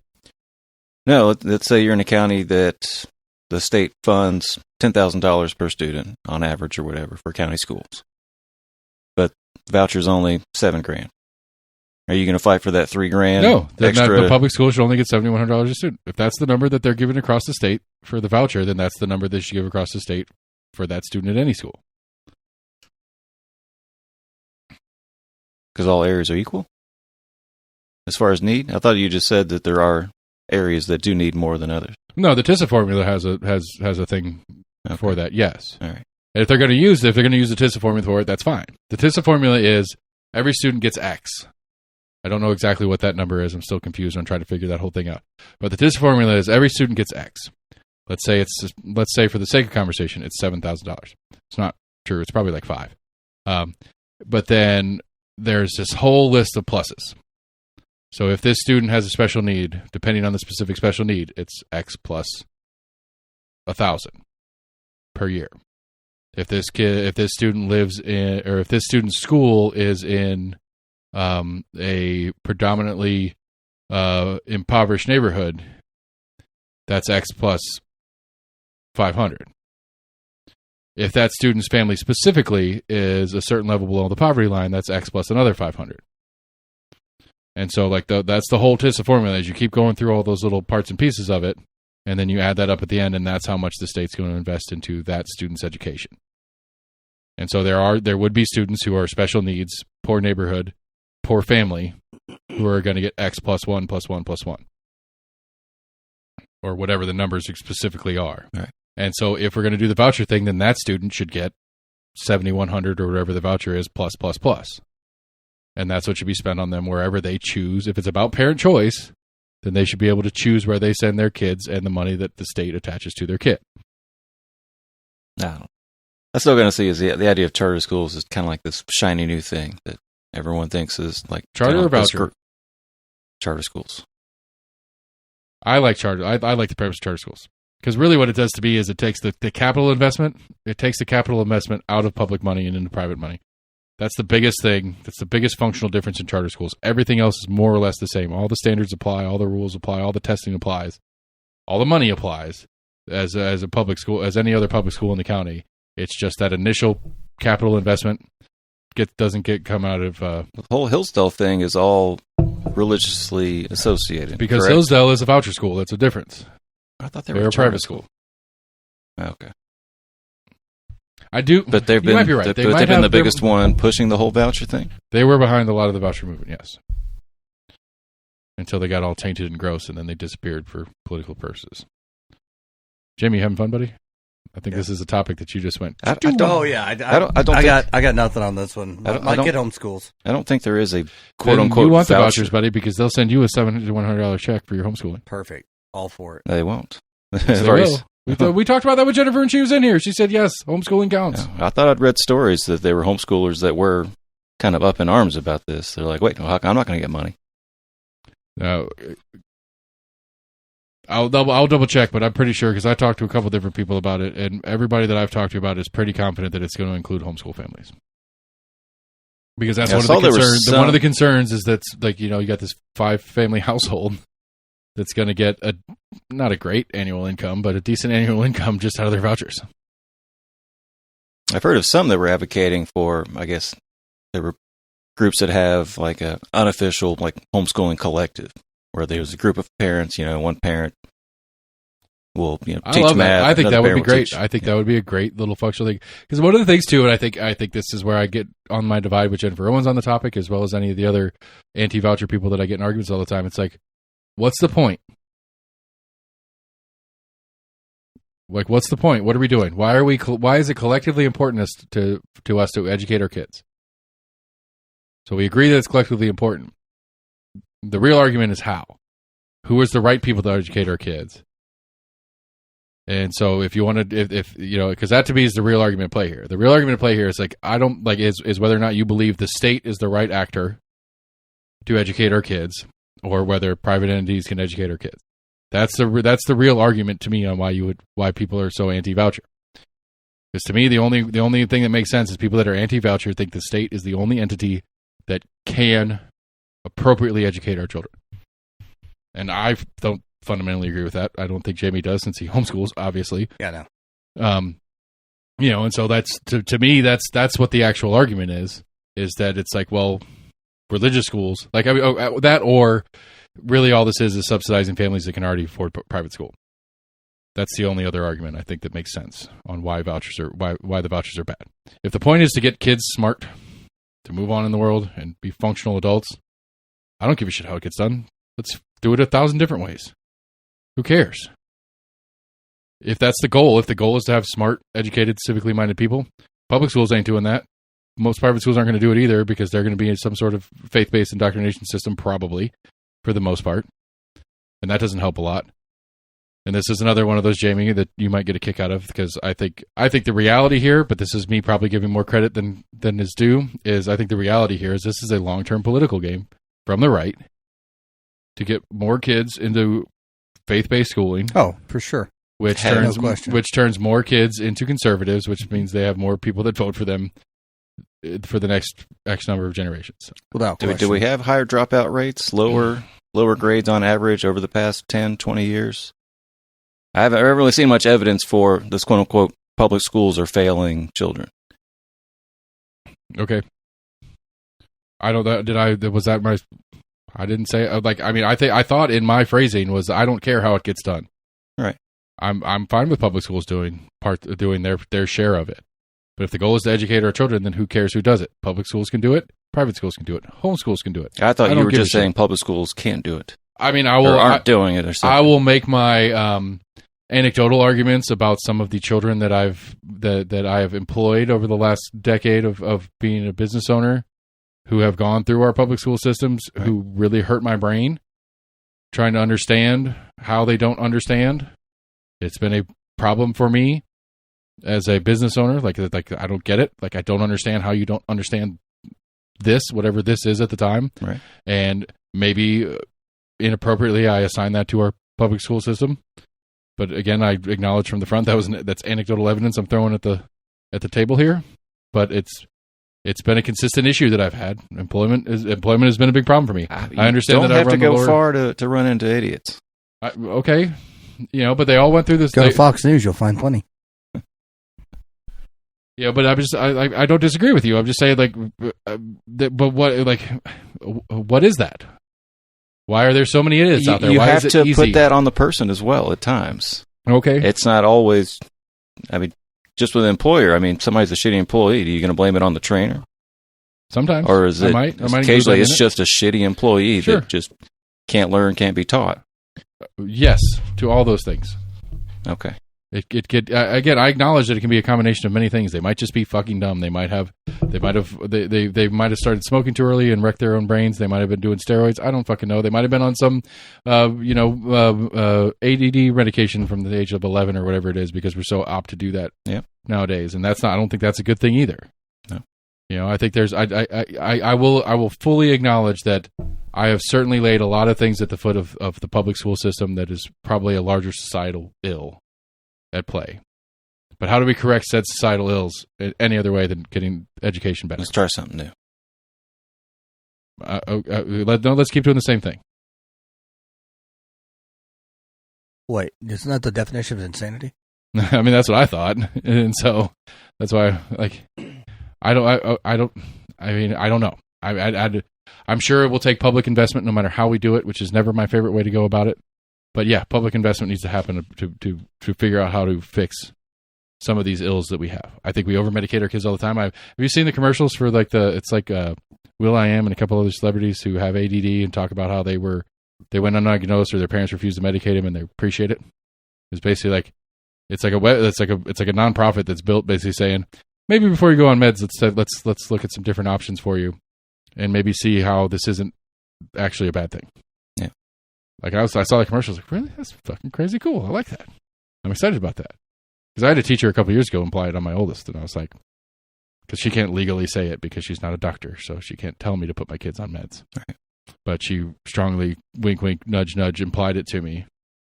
No, let's say you're in a county that the state funds $10,000 per student on average or whatever for county schools, but the voucher's only $7,000. Are you going to fight for that $3,000? No, extra? The public school should only get $7,100 a student. If that's the number that they're giving across the state for the voucher, then that's the number they should give across the state for that student at any school. Because all areas are equal? As far as need? I thought you just said that there are areas that do need more than others. No, the TISA formula has a thing for that, yes. All right. And if they're going to use the TISA formula for it, that's fine. The TISA formula is every student gets X. I don't know exactly what that number is. I'm still confused. I'm trying to figure that whole thing out. But the TISA formula is every student gets X. Let's say for the sake of conversation, it's $7,000. It's not true. It's probably like $5,000. But then there's this whole list of pluses. So if this student has a special need, depending on the specific special need, it's X plus 1,000 per year. If this student lives in, or if this student's school is in a predominantly impoverished neighborhood, that's X plus 500. If that student's family specifically is a certain level below the poverty line, that's X plus another 500. And so, like, that's the whole TISA formula is you keep going through all those little parts and pieces of it, and then you add that up at the end, and that's how much the state's going to invest into that student's education. And so there would be students who are special needs, poor neighborhood, poor family, who are going to get X plus 1 plus 1 plus 1. Or whatever the numbers specifically are. Right. And so if we're going to do the voucher thing, then that student should get 7,100 or whatever the voucher is plus plus plus. And that's what should be spent on them wherever they choose. If it's about parent choice, then they should be able to choose where they send their kids and the money that the state attaches to their kid. No. I'm still going to see is the idea of charter schools is kind of like this shiny new thing that everyone thinks is like charter or voucher? Charter schools. I like charter. I like the premise of charter schools because really what it does to me is it takes the capital investment. It takes the capital investment out of public money and into private money. That's the biggest thing. That's the biggest functional difference in charter schools. Everything else is more or less the same. All the standards apply. All the rules apply. All the testing applies. All the money applies as a public school, as any other public school in the county. It's just that initial capital investment doesn't come out of... the whole Hillsdale thing is all religiously associated. Because correct? Hillsdale is a voucher school. That's a difference. I thought they were a private school. Okay. I do. But they've been, might be right. they've been the biggest one pushing the whole voucher thing? They were behind a lot of the voucher movement, yes. Until they got all tainted and gross, and then they disappeared for political purposes. Jamie, you having fun, buddy? I think this is a topic that you just went. I got nothing on this one. My kid homeschools. I don't think there is a quote unquote. You want the voucher. vouchers, buddy, because they'll send you a $700 to $100 check for your homeschooling. Perfect. All for it. They won't. Yes, they will. We talked about that with Jennifer when she was in here. She said yes, homeschooling counts. Yeah, I thought I'd read stories that they were homeschoolers that were kind of up in arms about this. They're like, wait, no, I'm not going to get money. No. I'll double check, but I'm pretty sure because I talked to a couple different people about it, and everybody that I've talked to about it is pretty confident that it's going to include homeschool families. Because that's one of the concerns. One of the concerns is that, like, you got this 5-family household that's going to get not a great annual income, but a decent annual income just out of their vouchers. I've heard of some that were advocating for, I guess, there were groups that have like a unofficial like homeschooling collective where there's a group of parents, one parent will teach math. I think that would be great. I think that would be a great little functional thing. Because one of the things too, and I think this is where I get on my divide with Jennifer Owens on the topic, as well as any of the other anti-voucher people that I get in arguments all the time. It's like, what's the point? Like, what's the point? What are we doing? Why is it collectively important to us to educate our kids? So we agree that it's collectively important. The real argument is how. Who is the right people to educate our kids? And so if you want to, because that to me is the real argument at play here. The real argument at play here is like, is whether or not you believe the state is the right actor to educate our kids, or whether private entities can educate our kids. That's the real argument to me on why people are so anti-voucher. Because to me, the only thing that makes sense is people that are anti-voucher think the state is the only entity that can appropriately educate our children. And I don't fundamentally agree with that. I don't think Jamie does, since he homeschools, obviously. Yeah, no. And so that's to me that's what the actual argument is that it's like, well, religious schools, like that, or really all this is subsidizing families that can already afford private school. That's the only other argument I think that makes sense on why the vouchers are bad. If the point is to get kids smart, to move on in the world and be functional adults, I don't give a shit how it gets done. Let's do it 1,000 different ways. Who cares? If that's the goal, if the goal is to have smart, educated, civically minded people, public schools ain't doing that. Most private schools aren't going to do it either, because they're going to be in some sort of faith-based indoctrination system, probably, for the most part. And that doesn't help a lot. And this is another one of those, Jamie, that you might get a kick out of, because I think the reality here, but this is me probably giving more credit than is due, is I think the reality here is this is a long-term political game from the right to get more kids into faith-based schooling. Oh, for sure. Which turns more kids into conservatives, which means they have more people that vote for them for the next X number of generations. Without question. Do we have higher dropout rates, lower grades on average over the past 10, 20 years? I haven't really seen much evidence for this quote-unquote public schools are failing children. Okay. I don't know. I didn't say I thought in my phrasing was I don't care how it gets done. Right. I'm fine with public schools doing their share of it. But if the goal is to educate our children, then who cares who does it? Public schools can do it. Private schools can do it. Homeschools can do it. I thought you were just saying public schools can't do it. I mean, aren't doing it or something. I will make my anecdotal arguments about some of the children that I have employed over the last decade of being a business owner, who have gone through our public school systems, right. who really hurt my brain, trying to understand how they don't understand. It's been a problem for me as a business owner. Like I don't get it. Like I don't understand how you don't understand this, whatever this is at the time. Right. And maybe inappropriately I assign that to our public school system. But again, I acknowledge from the front that's anecdotal evidence I'm throwing at the table here. But it's been a consistent issue that I've had. Employment has been a big problem for me. I understand that I run the Lord. Don't have to go far to run into idiots. Okay, but they all went through this. Go to Fox News, you'll find plenty. Yeah, but I don't disagree with you. I'm just saying but what is that? Why are there so many idiots out there? You Why have is it to easy? put that on the person as well at times. Okay, it's not always. I mean, just with an employer. I mean, somebody's a shitty employee. Are you going to blame it on the trainer? Sometimes, or is it? I might occasionally, it's just a shitty employee that just can't learn, can't be taught. Yes, to all those things. Okay. It could again. I acknowledge that it can be a combination of many things. They might just be fucking dumb. They might have started smoking too early and wrecked their own brains. They might have been doing steroids. I don't fucking know. They might have been on some, ADD medication from the age of 11 or whatever it is, because we're so apt to do that nowadays. And I don't think that's a good thing either. No. I think I will fully acknowledge that I have certainly laid a lot of things at the foot of the public school system that is probably a larger societal ill at play. But how do we correct said societal ills any other way than getting education better? Let's try something new. Let's keep doing the same thing. Wait, isn't that the definition of insanity? I mean, that's what I thought, and so that's why, I don't know. I'm sure it will take public investment no matter how we do it, which is never my favorite way to go about it. But yeah, public investment needs to happen to figure out how to fix some of these ills that we have. I think we over-medicate our kids all the time. Have you seen the commercials for Will.i.am and a couple other celebrities who have ADD and talk about how they went undiagnosed or their parents refused to medicate them and they appreciate it? It's basically it's like a nonprofit that's built basically saying, maybe before you go on meds, let's look at some different options for you and maybe see how this isn't actually a bad thing. Yeah. I saw the commercials, really? That's fucking crazy cool. I like that. I'm excited about that. Because I had a teacher a couple years ago apply it on my oldest, and I was like, because she can't legally say it because she's not a doctor, so she can't tell me to put my kids on meds. Right. But she strongly, wink, wink, nudge, nudge, implied it to me,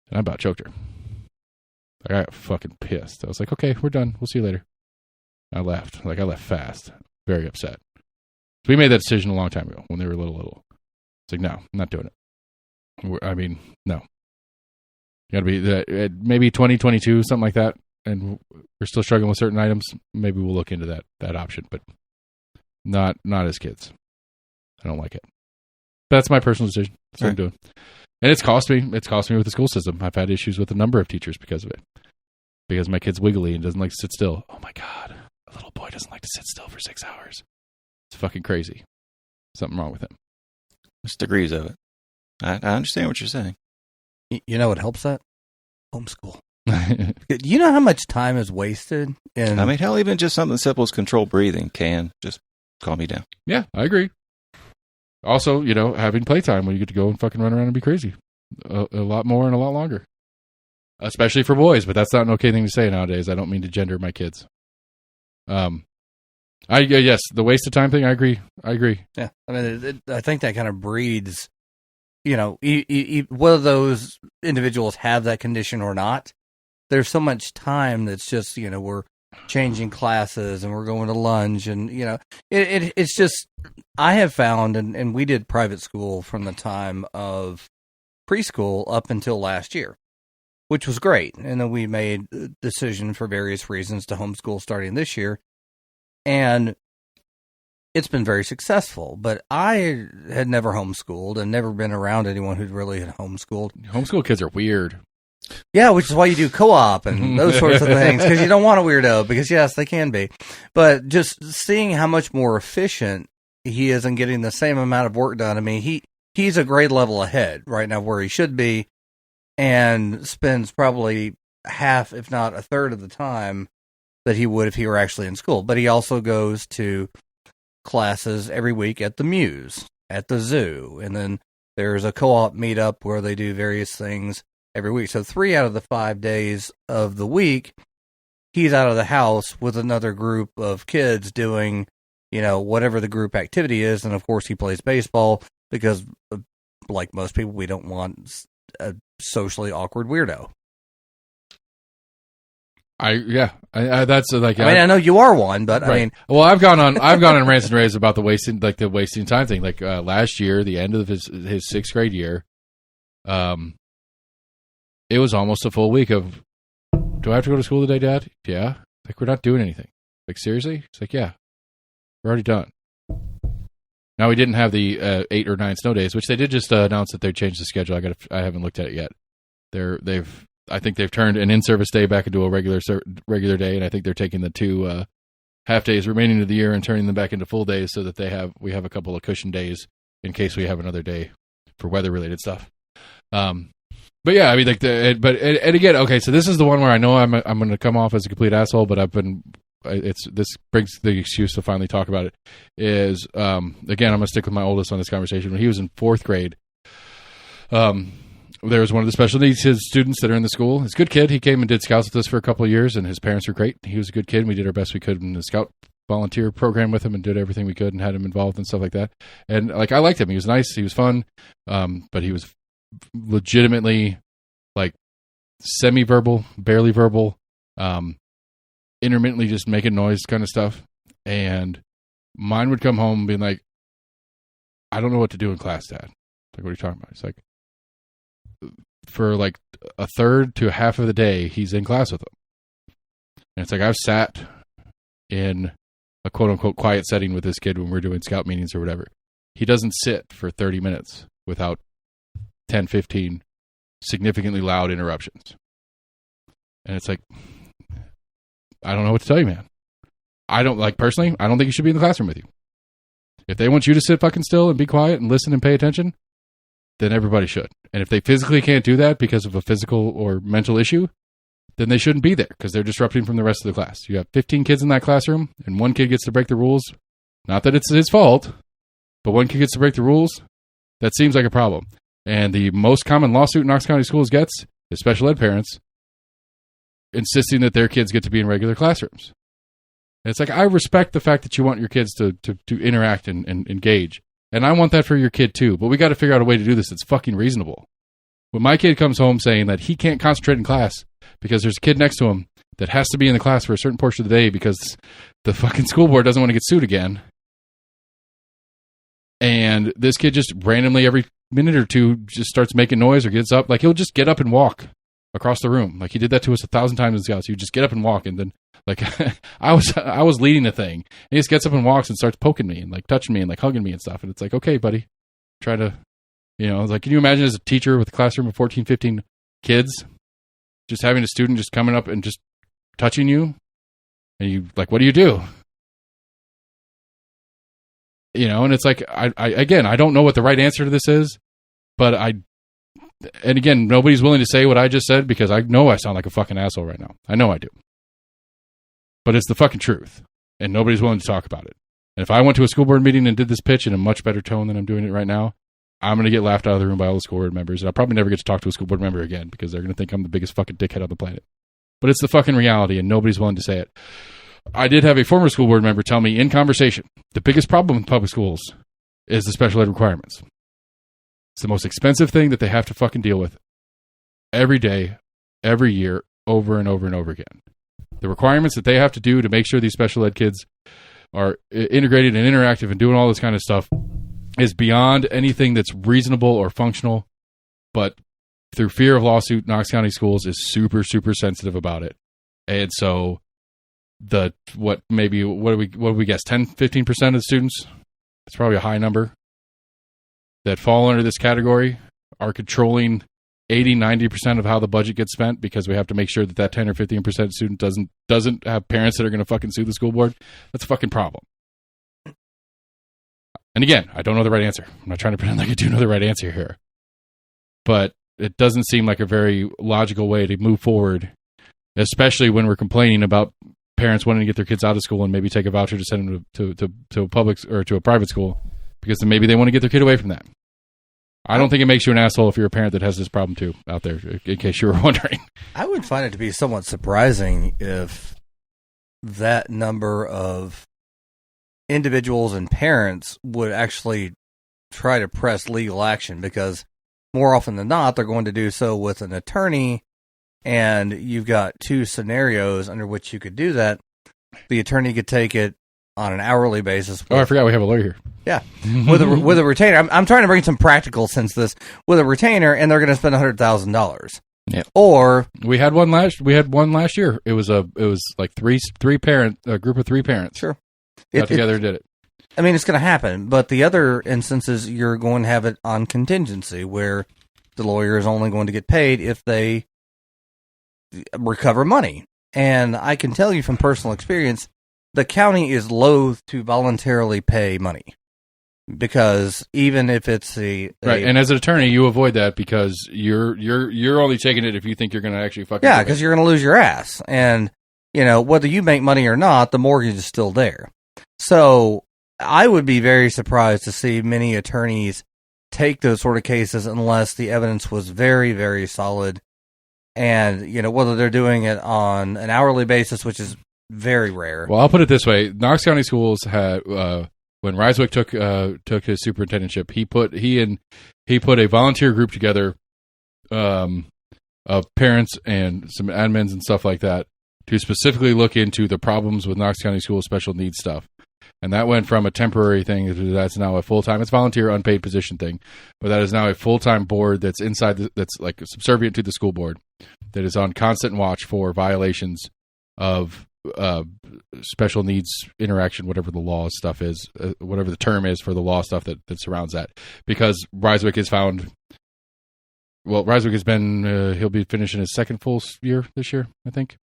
and I about choked her. I got fucking pissed. I was like, okay, we're done. We'll see you later. I left. I left fast. Very upset. So we made that decision a long time ago when they were little. It's like, no, I'm not doing it. No. You got to be maybe 2022, something like that, and we're still struggling with certain items. Maybe we'll look into that option, but not as kids. I don't like it. That's my personal decision. That's what I'm doing. And it's cost me. It's cost me with the school system. I've had issues with a number of teachers because of it. Because my kid's wiggly and doesn't like to sit still. Oh my God. A little boy doesn't like to sit still for 6 hours. It's fucking crazy. Something wrong with him. There's degrees of it. I understand what you're saying. You know what helps that? Homeschool. You know how much time is wasted? Hell, even just something simple as controlled breathing can just calm me down. Yeah, I agree. Also, having playtime when you get to go and fucking run around and be crazy. A lot more and a lot longer. Especially for boys, but that's not an okay thing to say nowadays. I don't mean to gender my kids. Yes, the waste of time thing, I agree. Yeah, I think that kind of breeds, whether those individuals have that condition or not, there's so much time that's just, we're changing classes and we're going to lunch and, it's just, I have found, and we did private school from the time of preschool up until last year, which was great. And then we made a decision for various reasons to homeschool starting this year. And it's been very successful. But I had never homeschooled and never been around anyone who'd really had homeschooled. Homeschool kids are weird. Yeah, which is why you do co-op and those sorts of things, because you don't want a weirdo, because yes, they can be. But just seeing how much more efficient he is in getting the same amount of work done. I mean, he's a grade level ahead right now where he should be, and spends probably half, if not a third of the time that he would if he were actually in school. But he also goes to classes every week at the Muse, at the zoo, and then there's a co-op meetup where they do various things every week. So 3 out of the 5 days of the week, he's out of the house with another group of kids doing, whatever the group activity is. And of course he plays baseball because, like most people, we don't want a socially awkward weirdo. That's like. I know you are one, but right. I mean, well, I've gone on rants and raves about the wasting time thing. Like last year, the end of his 6th grade year, it was almost a full week of, do I have to go to school today, Dad? Yeah. Like, we're not doing anything. Like, seriously? It's like, yeah, we're already done. Now, we didn't have the 8 or 9 snow days, which they did just announce that they changed the schedule. I haven't looked at it yet. I think they've turned an in-service day back into a regular day, and I think they're taking the 2 half days remaining of the year and turning them back into full days so that we have a couple of cushion days in case we have another day for weather-related stuff. But yeah, I mean, and again, okay, so this is the one where I know I'm going to come off as a complete asshole, but this brings the excuse to finally talk about it. Is again, I'm going to stick with my oldest on this conversation. When he was in 4th grade, there was one of the special needs students that are in the school. He's a good kid. He came and did scouts with us for a couple of years, and his parents were great. He was a good kid, and we did our best we could in the scout volunteer program with him and did everything we could and had him involved and stuff like that. And like, I liked him. He was nice. He was fun. But he was legitimately like semi-verbal, barely verbal, intermittently just making noise kind of stuff. And mine would come home being like, I don't know what to do in class, Dad. Like, what are you talking about? It's like, for like a third to a half of the day, he's in class with them. And it's like, I've sat in a quote unquote quiet setting with this kid when we're doing scout meetings or whatever. He doesn't sit for 30 minutes without 10, 15 significantly loud interruptions. And it's like, I don't know what to tell you, man. Personally, I don't think you should be in the classroom with you. If they want you to sit fucking still and be quiet and listen and pay attention, then everybody should. And if they physically can't do that because of a physical or mental issue, then they shouldn't be there because they're disrupting from the rest of the class. You have 15 kids in that classroom and one kid gets to break the rules. Not that it's his fault, but one kid gets to break the rules. That seems like a problem. And the most common lawsuit Knox County Schools gets is special ed parents insisting that their kids get to be in regular classrooms. And it's like, I respect the fact that you want your kids to interact and engage. And I want that for your kid too. But we got to figure out a way to do this that's fucking reasonable. When my kid comes home saying that he can't concentrate in class because there's a kid next to him that has to be in the class for a certain portion of the day because the fucking school board doesn't want to get sued again. And this kid just randomly every minute or two just starts making noise or gets up. Like, he'll just get up and walk across the room. Like, he did that to us 1,000 times in Scouts. He would just get up and walk. And then, like, I was leading the thing. And he just gets up and walks and starts poking me and, like, touching me and, like, hugging me and stuff. And it's like, okay, buddy, try to, it's like, can you imagine as a teacher with a classroom of 14, 15 kids, just having a student just coming up and just touching you? And you, like, what do you do? And it's like, I don't know what the right answer to this is, but and again, nobody's willing to say what I just said because I know I sound like a fucking asshole right now. I know I do. But it's the fucking truth, and nobody's willing to talk about it. And if I went to a school board meeting and did this pitch in a much better tone than I'm doing it right now, I'm going to get laughed out of the room by all the school board members, and I'll probably never get to talk to a school board member again because they're going to think I'm the biggest fucking dickhead on the planet. But it's the fucking reality, and nobody's willing to say it. I did have a former school board member tell me in conversation, the biggest problem with public schools is the special ed requirements. It's the most expensive thing that they have to fucking deal with every day, every year, over and over and over again. The requirements that they have to do to make sure these special ed kids are integrated and interactive and doing all this kind of stuff is beyond anything that's reasonable or functional. But through fear of lawsuit, Knox County Schools is super, super sensitive about it. And so what do we guess, 10-15% of the students, it's probably a high number, that fall under this category are controlling 80-90% of how the budget gets spent, because we have to make sure that 10 or 15% student doesn't have parents that are going to fucking sue the school board. That's a fucking problem. And again, I don't know the right answer. I'm not trying to pretend like I do know the right answer here. But it doesn't seem like a very logical way to move forward, especially when we're complaining about parents wanting to get their kids out of school and maybe take a voucher to send them to a public or to a private school, because then maybe they want to get their kid away from that. I don't think it makes you an asshole if you're a parent that has this problem too out there, in case you were wondering. I would find it to be somewhat surprising if that number of individuals and parents would actually try to press legal action, because more often than not, they're going to do so with an attorney, and you've got two scenarios under which you could do that. The attorney could take it on an hourly basis. I forgot we have a lawyer here. Yeah, with a retainer. I'm trying to bring some practical sense to this. With a retainer, and they're going to spend $100,000. Yeah. Or we had one last year. It was like a group of three parents. Sure. Got together and did it. I mean, it's going to happen, but the other instances, you're going to have it on contingency, where the lawyer is only going to get paid if they recover money. And I can tell you from personal experience, the county is loath to voluntarily pay money, because even if it's right, and as an attorney, you avoid that because you're only taking it if you think you're going to actually fucking because you're going to lose your ass, and whether you make money or not, the mortgage is still there. So I would be very surprised to see many attorneys take those sort of cases unless the evidence was very, very solid, and whether they're doing it on an hourly basis, which is very rare. Well, I'll put it this way: Knox County Schools had when Ryswick took his superintendentship, he put a volunteer group together of parents and some admins and stuff like that to specifically look into the problems with Knox County Schools special needs stuff. And that went from a temporary thing to that's now a full-time, it's volunteer, unpaid position thing, but that is now a full-time board that's that's like subservient to the school board, that is on constant watch for violations of special needs interaction, whatever the law stuff is, whatever the term is for the law stuff that surrounds that. Because Ryswick has found, Ryswick has been, he'll be finishing his second full year this year, I think.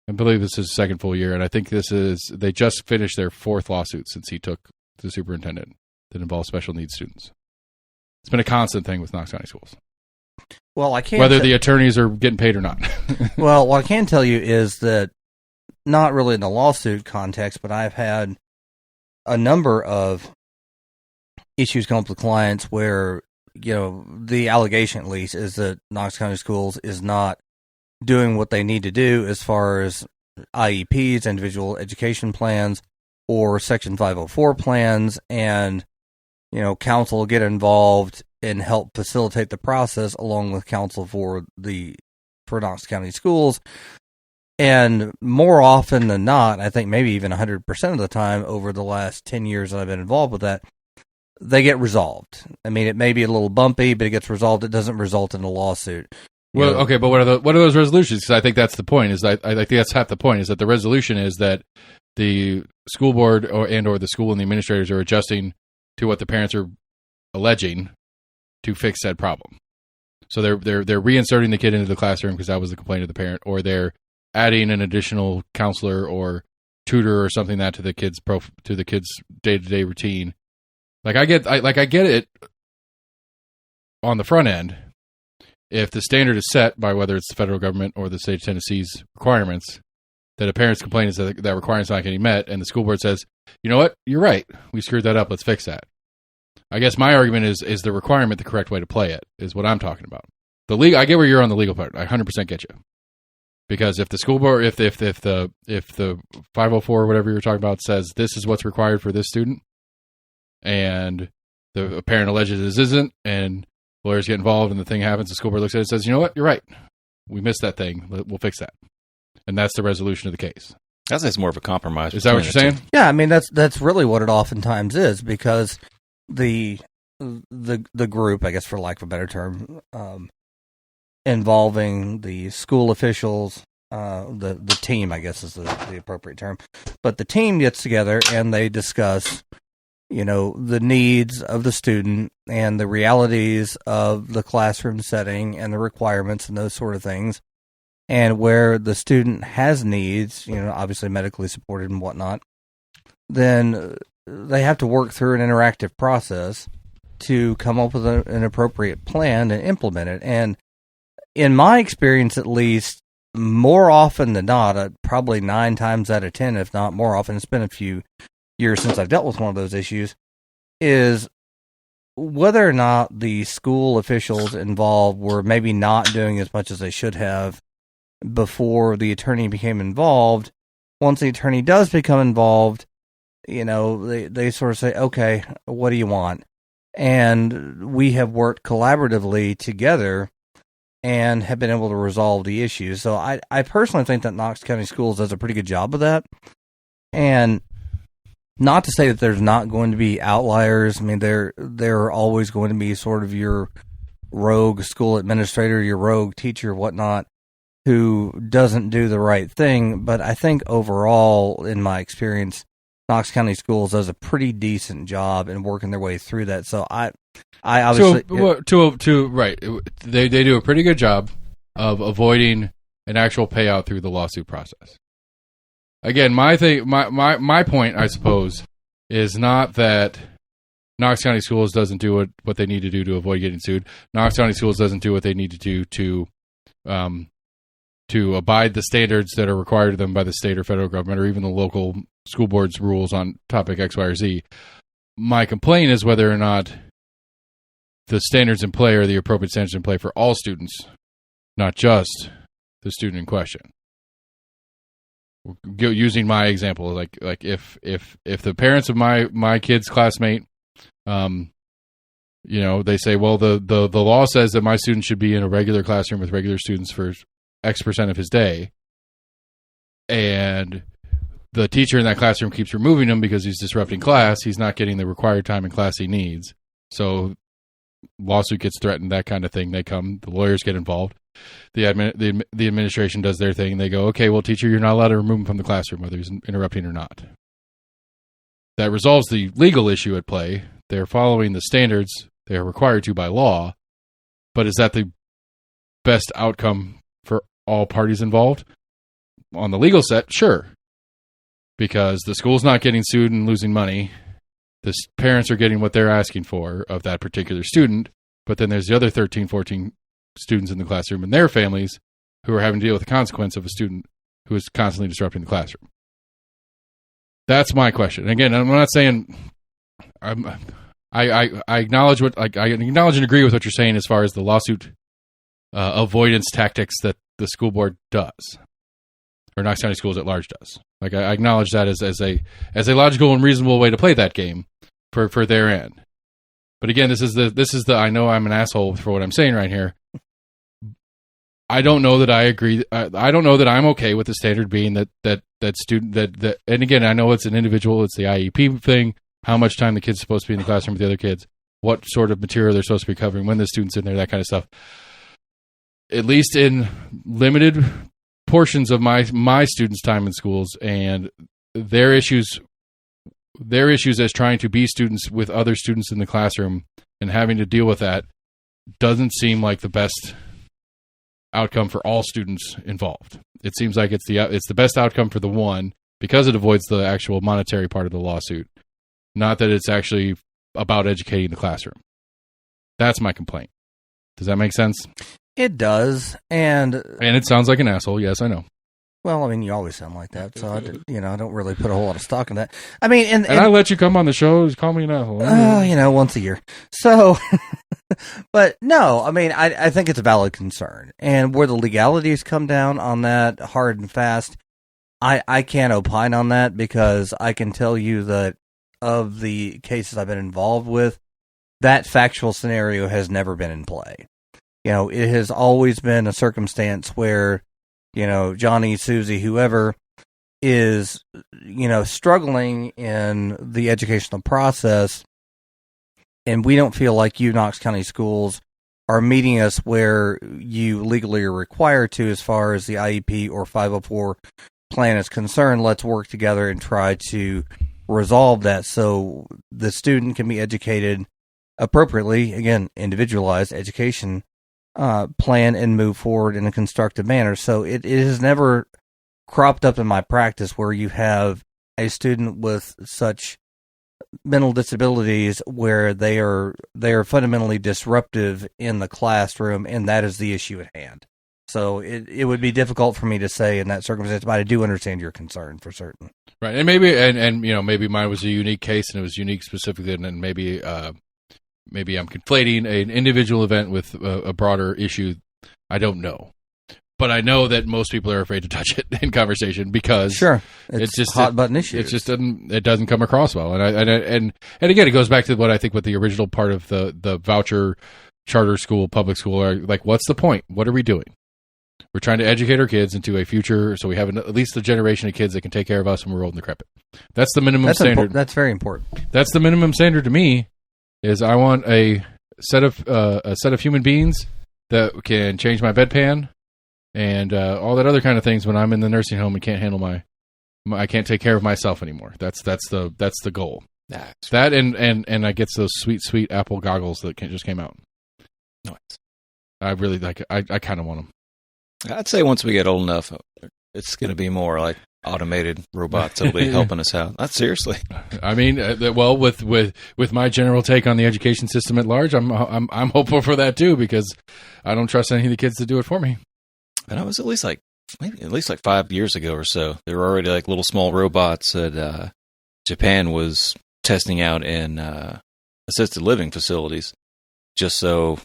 I believe this is his second full year, and I think they just finished their fourth lawsuit since he took the superintendent that involves special needs students. It's been a constant thing with Knox County Schools. Well, I can't whether the attorneys are getting paid or not. Well, what I can tell you is that, not really in the lawsuit context, but I've had a number of issues come up with clients where, the allegation at least is that Knox County Schools is not doing what they need to do as far as IEPs, individual education plans, or Section 504 plans, and, counsel get involved and help facilitate the process along with counsel for Knox County Schools. And more often than not, I think maybe even 100% of the time over the last 10 years that I've been involved with that, they get resolved. I mean, it may be a little bumpy, but it gets resolved. It doesn't result in a lawsuit. Well, okay, but what are those resolutions? Because I think that's the point. I think that's half the point. Is that the resolution is that the school board or the school and the administrators are adjusting to what the parents are alleging to fix that problem. So they're reinserting the kid into the classroom because that was the complaint of the parent, or they're adding an additional counselor or tutor or something to the kid's day-to-day routine. I get it on the front end. If the standard is set by whether it's the federal government or the state of Tennessee's requirements, that a parent's complaint is that that requirement's not getting met, and the school board says, you know what, you're right, we screwed that up, let's fix that. I guess my argument is the requirement the correct way to play it, is what I'm talking about. I get where you're on the legal part. I 100% get you. Because if the school board, if the 504 or whatever you're talking about says this is what's required for this student, and the parent alleges this isn't, and lawyers get involved and the thing happens, the school board looks at it and says, you know what, you're right, we missed that thing, we'll fix that, and that's the resolution of the case. I think it's more of a compromise. Is that what you're saying? Yeah, I mean that's really what it oftentimes is, because the group, I guess for lack of a better term, involving the school officials, the team, I guess is the appropriate term, but the team gets together and they discuss, the needs of the student and the realities of the classroom setting and the requirements and those sort of things. And where the student has needs, obviously medically supported and whatnot, then they have to work through an interactive process to come up with an appropriate plan and implement it. And in my experience, at least, more often than not, probably 9 times out of 10, if not more often, it's been a few years since I've dealt with one of those issues, is whether or not the school officials involved were maybe not doing as much as they should have before the attorney became involved. Once the attorney does become involved, they sort of say, okay, what do you want? And we have worked collaboratively together and have been able to resolve the issues. So I personally think that Knox County Schools does a pretty good job of that. And not to say that there's not going to be outliers. I mean, there are always going to be sort of your rogue school administrator, your rogue teacher, whatnot, who doesn't do the right thing. But I think overall, in my experience, Knox County Schools does a pretty decent job in working their way through that. So I obviously right, they do a pretty good job of avoiding an actual payout through the lawsuit process. Again, my point, I suppose, is not that Knox County Schools doesn't do what they need to do to avoid getting sued. Knox County Schools doesn't do what they need to do to abide the standards that are required of them by the state or federal government or even the local school board's rules on topic X, Y, or Z. My complaint is whether or not the standards in play are the appropriate standards in play for all students, not just the student in question. Using my example, like if the parents of my kid's classmate, they say, well, the law says that my student should be in a regular classroom with regular students for X percent of his day, and the teacher in that classroom keeps removing him because he's disrupting class, he's not getting the required time in class he needs. So lawsuit gets threatened, that kind of thing. They come, the lawyers get involved. The administration does their thing. They go, okay, well, teacher, you're not allowed to remove him from the classroom, whether he's interrupting or not. That resolves the legal issue at play. They're following the standards they are required to by law. But is that the best outcome for all parties involved? On the legal set, sure. Because the school's not getting sued and losing money. The parents are getting what they're asking for of that particular student. But then there's the other 13, 14 students in the classroom and their families who are having to deal with the consequence of a student who is constantly disrupting the classroom. That's my question. And again, I'm not saying I acknowledge I acknowledge and agree with what you're saying as far as the lawsuit avoidance tactics that the school board does, or Knox County Schools at large does. Like I acknowledge that as a logical and reasonable way to play that game for their end. But again, this is the I know I'm an asshole for what I'm saying right here. I don't know that I agree. I don't know that I'm okay with the standard being that student that and again, I know it's an individual, it's the IEP thing, how much time the kid's supposed to be in the classroom with the other kids, what sort of material they're supposed to be covering, when the student's in there, that kind of stuff. At least in limited portions of my students' time in schools and their issues as trying to be students with other students in the classroom and having to deal with that doesn't seem like the best outcome for all students involved. It seems like it's the best outcome for the one because it avoids the actual monetary part of the lawsuit, not that it's actually about educating the classroom. That's my complaint. Does that make sense? It does, and it sounds like an asshole. Yes, I know. Well, I mean, you always sound like that, so I don't really put a whole lot of stock in that. I mean, and I let you come on the show, call me an asshole. Once a year. So, but no, I mean, I think it's a valid concern, and where the legalities come down on that hard and fast, I can't opine on that because I can tell you that of the cases I've been involved with, that factual scenario has never been in play. It has always been a circumstance where, Johnny, Susie, whoever is, struggling in the educational process, and we don't feel like Knox County Schools are meeting us where you legally are required to as far as the IEP or 504 plan is concerned. Let's work together and try to resolve that so the student can be educated appropriately. Again, individualized education plan and move forward in a constructive manner. So it has never cropped up in my practice where you have a student with such mental disabilities where they are fundamentally disruptive in the classroom, and that is the issue at hand. So it would be difficult for me to say in that circumstance, but I do understand your concern for certain. Right, and maybe and maybe mine was a unique case, and it was unique specifically, and maybe I'm conflating an individual event with a broader issue. I don't know. But I know that most people are afraid to touch it in conversation because sure, it's just hot button issue. It just doesn't come across well, and again, it goes back to what the original part of the voucher charter school, public school are like. What's the point? What are we doing? We're trying to educate our kids into a future, so we have at least a generation of kids that can take care of us when we're old and decrepit. That's the minimum standard. That's very important. That's the minimum standard to me. Is I want a set of human beings that can change my bedpan. And all that other kind of things when I'm in the nursing home and can't handle I can't take care of myself anymore. That's the goal. That and I get those sweet Apple goggles that just came out. Nice. I really like. I kind of want them. I'd say once we get old enough, it's going to be more like automated robots that'll be helping us out. Not seriously. I mean, well, with my general take on the education system at large, I'm hopeful for that too because I don't trust any of the kids to do it for me. And I was at least 5 years ago or so. There were already like little small robots that Japan was testing out in assisted living facilities, just so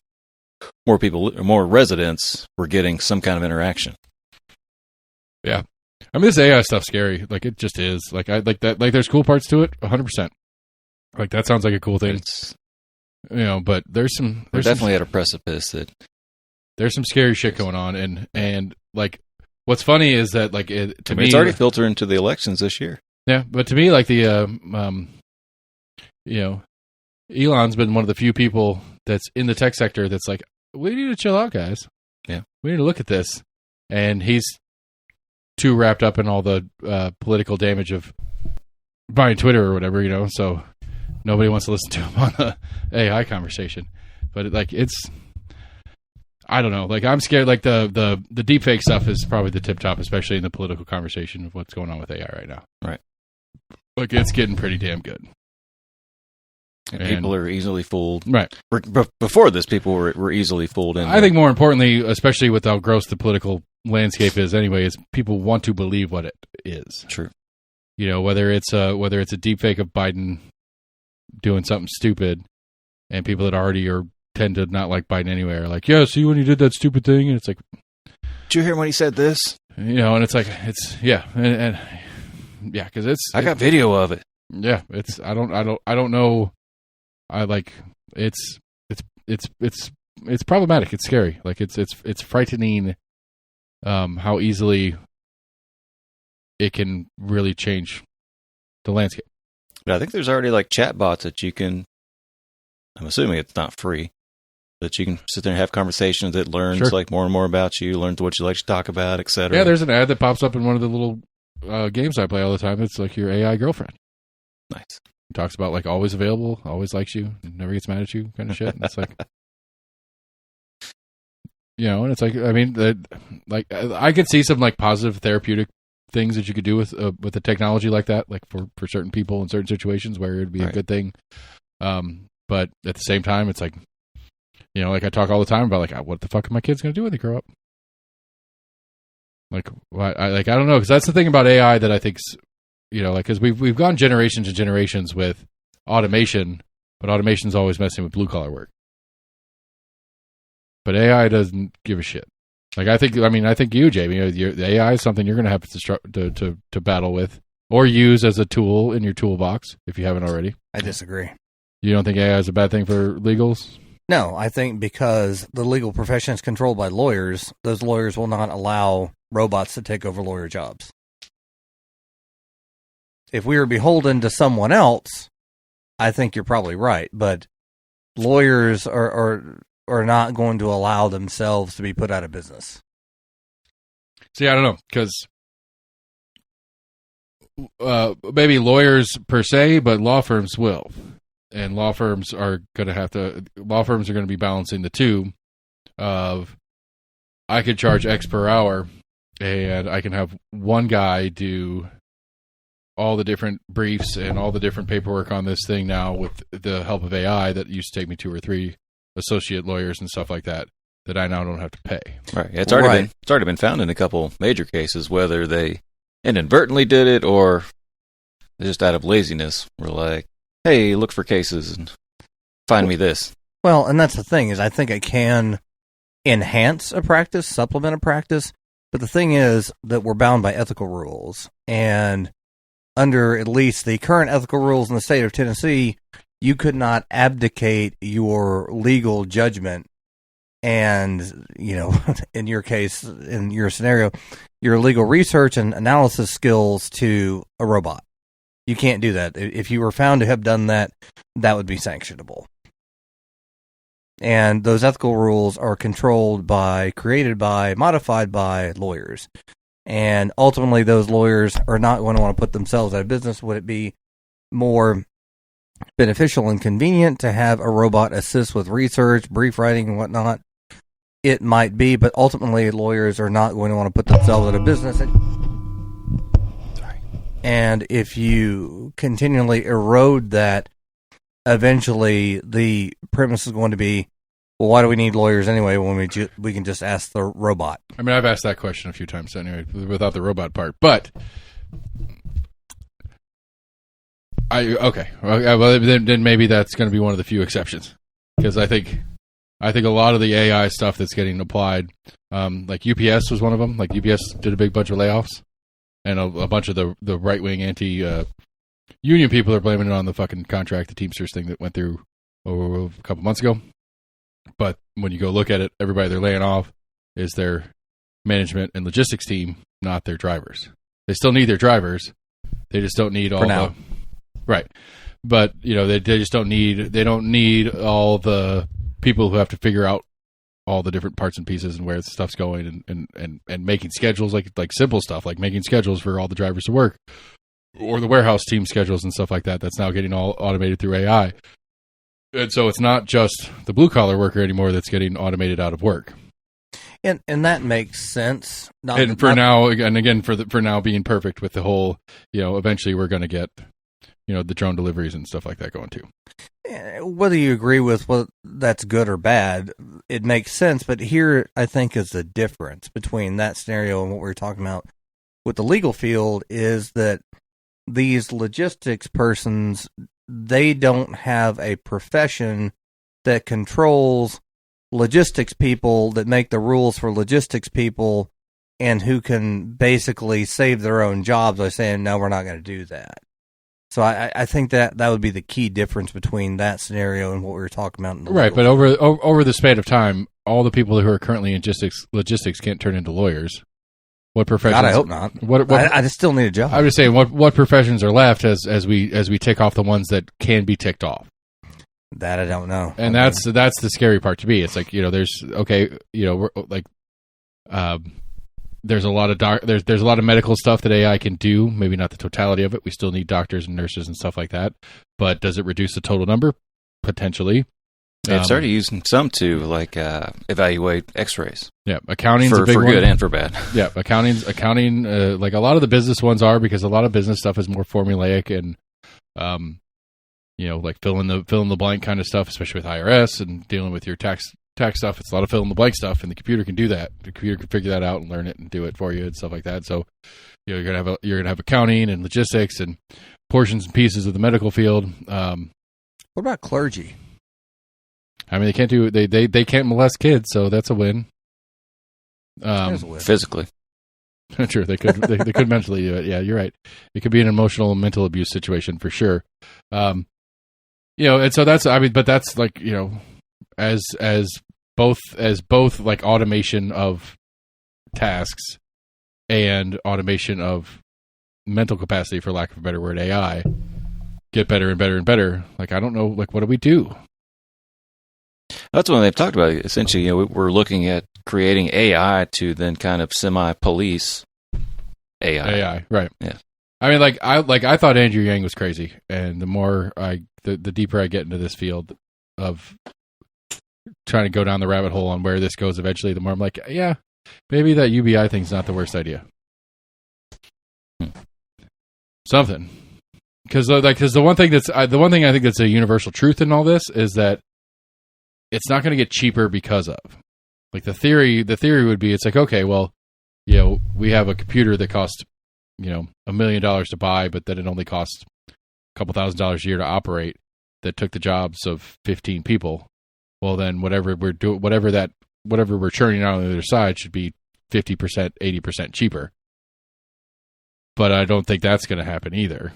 more residents were getting some kind of interaction. Yeah, I mean this AI stuff's scary. Like it just is. Like I like that. Like there's cool parts to it, 100%. Like that sounds like a cool thing. But there's definitely at a precipice that. There's some scary shit going on, and like, what's funny is that like to me, it's already filtered into the elections this year. Yeah, but to me, like Elon's been one of the few people that's in the tech sector that's like, we need to chill out, guys. Yeah, we need to look at this, and he's too wrapped up in all the political damage of buying Twitter or whatever, So nobody wants to listen to him on the AI conversation, but it's. I don't know. Like I'm scared. Like the deepfake stuff is probably the tip top, especially in the political conversation of what's going on with AI right now. Right. Like it's getting pretty damn good. And people are easily fooled. Right. Before this, people were easily fooled. I think more importantly, especially with how gross the political landscape is, anyway, is people want to believe what it is. True. Whether it's a deepfake of Biden doing something stupid, and people that already tend to not like Biden anyway are like, yeah, see when he did that stupid thing, and it's like, did you hear when he said this? And it's like and yeah, because I got video of it. Yeah, it's I don't know. I like it's problematic. It's scary. Like it's frightening. How easily it can really change the landscape. But I think there's already like chat bots that you can. I'm assuming it's not free. That you can sit there and have conversations that learns like more and more about you, learns what you like to talk about, etc. Yeah, there's an ad that pops up in one of the little games I play all the time. It's like your AI girlfriend. Nice. It talks about like always available, always likes you, never gets mad at you, kind of shit. And it's like, and it's like, I mean, like I could see some like positive therapeutic things that you could do with a technology like that, like for certain people in certain situations where it'd be a good thing. But at the same time, it's like, like I talk all the time about like, what the fuck are my kids going to do when they grow up? Like, I don't know. Cause that's the thing about AI that I think's, like, cause we've gone generations and generations with automation, but automation's always messing with blue collar work. But AI doesn't give a shit. Like, I think you, Jamie, the AI is something you're going to have to battle with or use as a tool in your toolbox if you haven't already. I disagree. You don't think AI is a bad thing for legals? No, I think because the legal profession is controlled by lawyers, those lawyers will not allow robots to take over lawyer jobs. If we were beholden to someone else, I think you're probably right. But lawyers are are not going to allow themselves to be put out of business? See, I don't know, because maybe lawyers per se, but law firms will. And law firms are going to be balancing the two of, I could charge X per hour, and I can have one guy do all the different briefs and all the different paperwork on this thing now with the help of AI that used to take me 2 or 3 associate lawyers and stuff like that I now don't have to pay. Right. It's already been found in a couple major cases, whether they inadvertently did it or just out of laziness were like, hey, look for cases and find me this. Well, and that's the thing, is I think it can enhance a practice, supplement a practice, but the thing is that we're bound by ethical rules, and under at least the current ethical rules in the state of Tennessee, you could not abdicate your legal judgment and, in your case, in your scenario, your legal research and analysis skills to a robot. You can't do that. If you were found to have done that, that would be sanctionable. And those ethical rules are created by, modified by lawyers. And ultimately, those lawyers are not going to want to put themselves out of business. Would it be more beneficial and convenient to have a robot assist with research, brief writing, and whatnot? It might be, but ultimately, lawyers are not going to want to put themselves out of business. And if you continually erode that, eventually the premise is going to be, well, why do we need lawyers anyway when we can just ask the robot? I mean, I've asked that question a few times anyway, without the robot part. But well, then maybe that's going to be one of the few exceptions, because I think a lot of the AI stuff that's getting applied, like UPS was one of them. Like UPS did a big bunch of layoffs, and a bunch of the right wing anti union people are blaming it on the fucking contract, the Teamsters thing that went through a couple months ago. But when you go look at it, everybody they're laying off is their management and logistics team, not their drivers. They still need their drivers. They just don't need all the right. But they just don't need all the people who have to figure out all the different parts and pieces and where the stuff's going and making schedules, like simple stuff like making schedules for all the drivers to work, or the warehouse team schedules and stuff like that. That's now getting all automated through AI. And so it's not just the blue collar worker anymore that's getting automated out of work. And that makes sense. For now being perfect with the whole, eventually we're going to get, the drone deliveries and stuff like that going too. Whether you agree with that's good or bad, it makes sense. But here, I think, is the difference between that scenario and what we're talking about with the legal field is that these logistics persons, they don't have a profession that controls logistics people, that make the rules for logistics people, and who can basically save their own jobs by saying, no, we're not going to do that. So I think that would be the key difference between that scenario and what we were talking about. Right, but over the span of time, all the people who are currently in logistics can't turn into lawyers. What professions? God, I hope not. I just still need a job. I'm just saying, what professions are left as we tick off the ones that can be ticked off? That I don't know. And that's the scary part to me. It's like, there's a lot of there's a lot of medical stuff that AI can do. Maybe not the totality of it. We still need doctors and nurses and stuff like that. But does it reduce the total number? Potentially. It started using some to evaluate X-rays. Yeah, accounting's a big one. For good and for bad. Yeah, accounting. Like a lot of the business ones are, because a lot of business stuff is more formulaic and, like fill in the blank kind of stuff, especially with IRS and dealing with your tax stuff. It's a lot of fill in the blank stuff, and the computer can do that. The computer can figure that out and learn it and do it for you and stuff like that. So, you're gonna have accounting and logistics and portions and pieces of the medical field. What about clergy? I mean, they can't molest kids, so that's a win. Physically, sure they could they could mentally do it. Yeah, you're right. It could be an emotional and mental abuse situation for sure. And so that's but that's like as both like automation of tasks and automation of mental capacity, for lack of a better word, AI get better and better and better. Like, I don't know, like, what do we do? That's what they've talked about. Essentially, we're looking at creating AI to then kind of semi-police AI. Right? Yeah. I mean, I thought Andrew Yang was crazy, and the deeper I get into this field of trying to go down the rabbit hole on where this goes eventually, the more I'm like, yeah, maybe that UBI thing's not the worst idea. Something, because the one thing I think that's a universal truth in all this is that it's not going to get cheaper because of, like, the theory would be, it's like, okay, well, we have a computer that costs $1 million to buy, but then it only costs a couple $1,000s a year to operate, that took the jobs of 15 people. Well, then whatever we're churning out on the other side should be 50%, 80% cheaper. But I don't think that's going to happen either.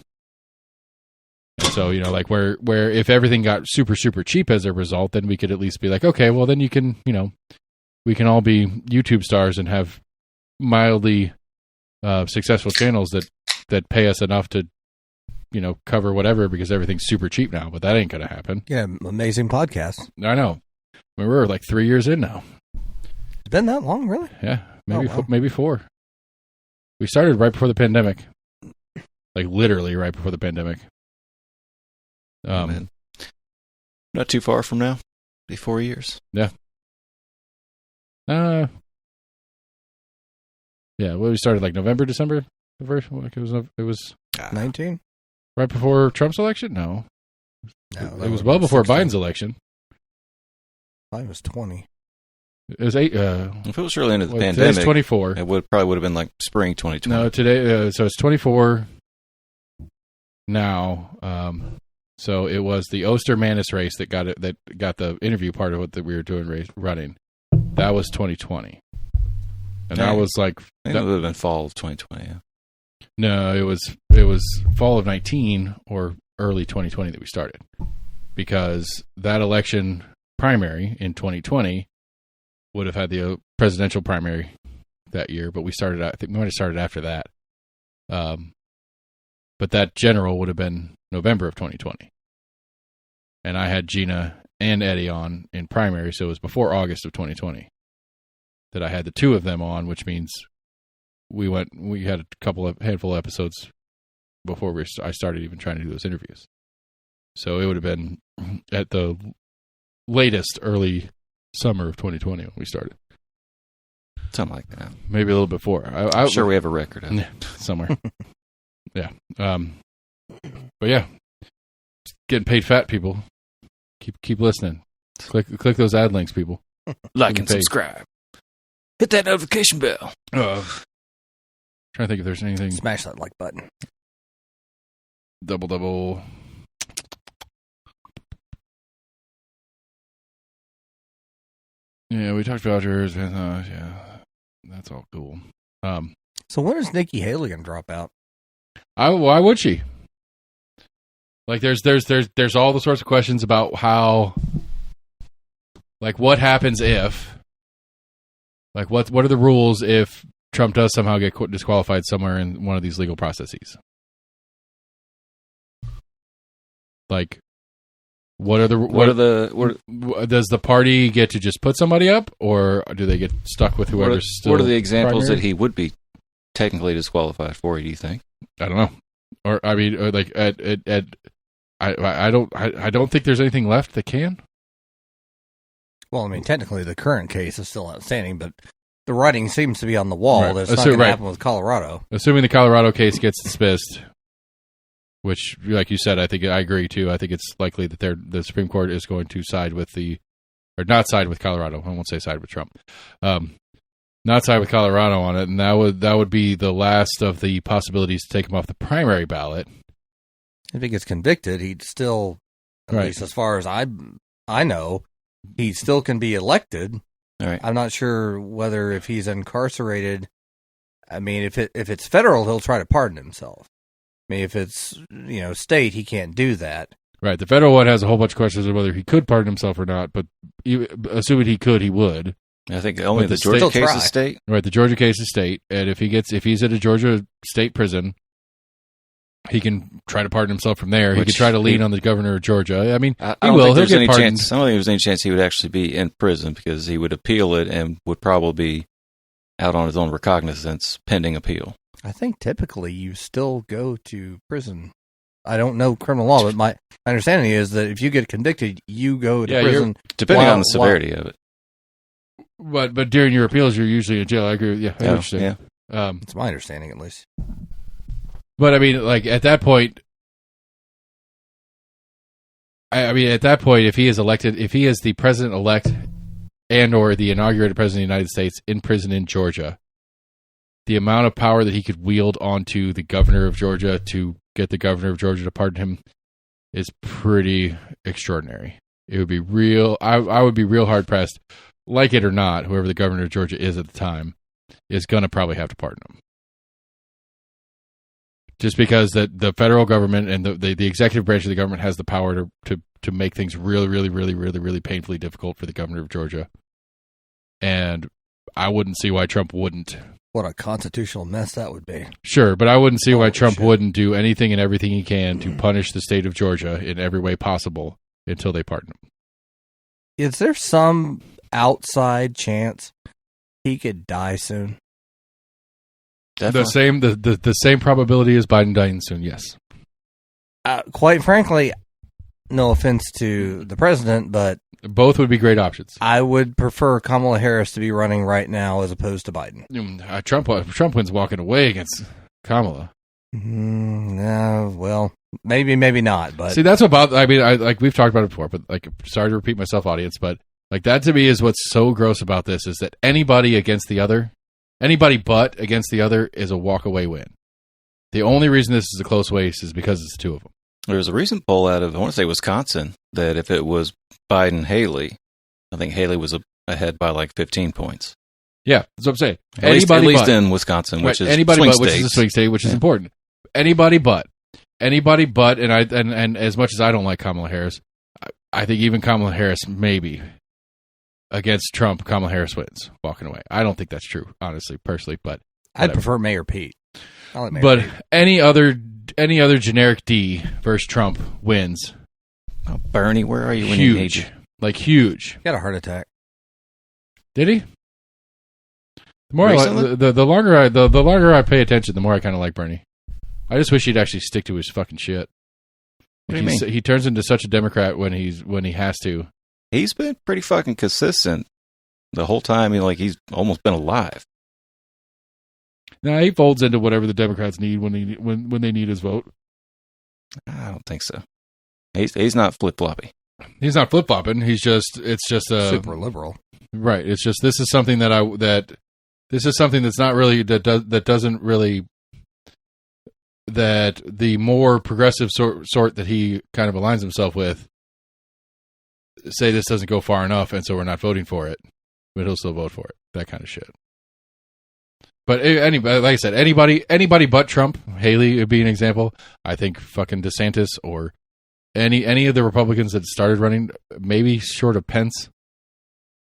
So, like where if everything got super, super cheap as a result, then we could at least be like, okay, well, then we can all be YouTube stars and have mildly successful channels that pay us enough to, cover whatever, because everything's super cheap now. But that ain't going to happen. Yeah, amazing podcast. I know. We're like 3 years in now. It's been that long, really? Yeah, maybe 4. We started right before the pandemic, like literally right before the pandemic. Man. Not too far from now. Be 4 years. Yeah. Yeah. Well, we started like November, December. The first, like it was 19. Right before Trump's election. No, it was well before Biden's election. Mine was 20. It was 8. If it was really into the pandemic, today's 24. It probably would have been like spring 2020. No, today. So it's 24 now. So it was the Oster-Manis race that got it. That got the interview part of what that we were doing running. That was 2020, and that was like it would have been fall of 2020. Yeah. No, it was fall of 19 or early 2020 that we started, because that election primary in 2020 would have had the presidential primary that year, but we started. I think we might have started after that. But that general would have been November of 2020, and I had Gina and Eddie on in primary, so it was before August of 2020 that I had the two of them on, which means we had a handful of episodes before I started even trying to do those interviews. So it would have been at the latest early summer of 2020 when we started. Something like that. Maybe a little before. I'm sure we have a record of it. Somewhere. Yeah. But yeah, just getting paid fat, people. Keep listening. Click those ad links, people. Like and subscribe. Hit that notification bell. Trying to think if there's anything. Smash that like button. Double. Yeah, we talked about yours. Yeah, that's all cool. So when is Nikki Haley gonna drop out? Why would she? Like, there's all the sorts of questions about how, like, what happens if, like, what are the rules if Trump does somehow get disqualified somewhere in one of these legal processes? Like, does the party get to just put somebody up, or do they get stuck with whoever's still? What are the examples primary? that he would be technically disqualified for? Do you think? I don't know. Or I mean, or like I don't think there's anything left that can. Well, I mean, technically, the current case is still outstanding, but the writing seems to be on the wall. Right. That's not going to happen with Colorado. Assuming the Colorado case gets dismissed, which, like you said, I think I agree too. I think it's likely that the Supreme Court is going to side with not side with Colorado. I won't say side with Trump. Not side with Colorado on it, and that would be the last of the possibilities to take him off the primary ballot. If he gets convicted, he'd still, at least as far as I know, he still can be elected. All right. I'm not sure whether if he's incarcerated. I mean, if it's federal, he'll try to pardon himself. I mean, if it's state, he can't do that. Right. The federal one has a whole bunch of questions of whether he could pardon himself or not, but assuming he could, he would. I think only the Georgia case is state. Right, the Georgia case is state, and if he's at a Georgia state prison, he can try to pardon himself from there. He could try to lean on the governor of Georgia. I mean, I he don't will. think He'll there's get any pardoned. chance. I don't think there's any chance he would actually be in prison because he would appeal it and would probably be out on his own recognizance pending appeal. I think typically you still go to prison. I don't know criminal law, but my understanding is that if you get convicted, you go to prison. Depending on the severity of it. But during your appeals, you're usually in jail. I agree with you. I know what you're saying. It's my understanding, at least. But I mean, like at that point, if he is elected, if he is the president-elect and/or the inaugurated president of the United States in prison in Georgia, the amount of power that he could wield onto the governor of Georgia to get the governor of Georgia to pardon him is pretty extraordinary. It would be real. I would be real hard pressed, like it or not. Whoever the governor of Georgia is at the time is going to probably have to pardon him. Just because that the federal government and the executive branch of the government has the power to make things really, really, really, really, really painfully difficult for the governor of Georgia. And I wouldn't see why Trump wouldn't. What a constitutional mess that would be. Sure, but I wouldn't see why Trump wouldn't do anything and everything he can to punish the state of Georgia in every way possible until they pardon him. Is there some outside chance he could die soon? Definitely. The same probability as Biden dying soon, yes. Quite frankly, no offense to the president, but both would be great options. I would prefer Kamala Harris to be running right now as opposed to Biden. Trump wins walking away against Kamala. No, well, maybe not. But see, that's about. I mean, like we've talked about it before, but like, sorry to repeat myself, audience, but like that to me is what's so gross about this is that anybody against the other. Anybody but against the other is a walk-away win. The only reason this is a close race is because it's two of them. There was a recent poll out of, I want to say, Wisconsin, that if it was Biden-Haley, I think Haley was ahead by like 15 points. Yeah, that's what I'm saying. At least in Wisconsin, which is anybody swing but, states. which is a swing state, which is important. Anybody but, and as much as I don't like Kamala Harris, I think even Kamala Harris maybe. Against Trump, Kamala Harris wins, walking away. I don't think that's true, honestly, personally, but I'd prefer Mayor Pete. But Pete. any other generic D versus Trump wins. Oh, Bernie, where are you when huge, you need you? Like huge. He got a heart attack. Did he? The more the longer I pay attention, the more I kind of like Bernie. I just wish he'd actually stick to his fucking shit. What do you mean? He turns into such a Democrat when he has to. He's been pretty fucking consistent the whole time. He's almost been alive. Nah, he folds into whatever the Democrats need when they need his vote. I don't think so. He's not flip floppy. He's not flip flopping. It's just super liberal. Right. It's just this is something this is something that's not really that doesn't really that the more progressive sort that he kind of aligns himself with. Say this doesn't go far enough, and so we're not voting for it, but he'll still vote for it. That kind of shit. But anybody, like I said, anybody but Trump, Haley would be an example. I think fucking DeSantis or any of the Republicans that started running, maybe short of Pence.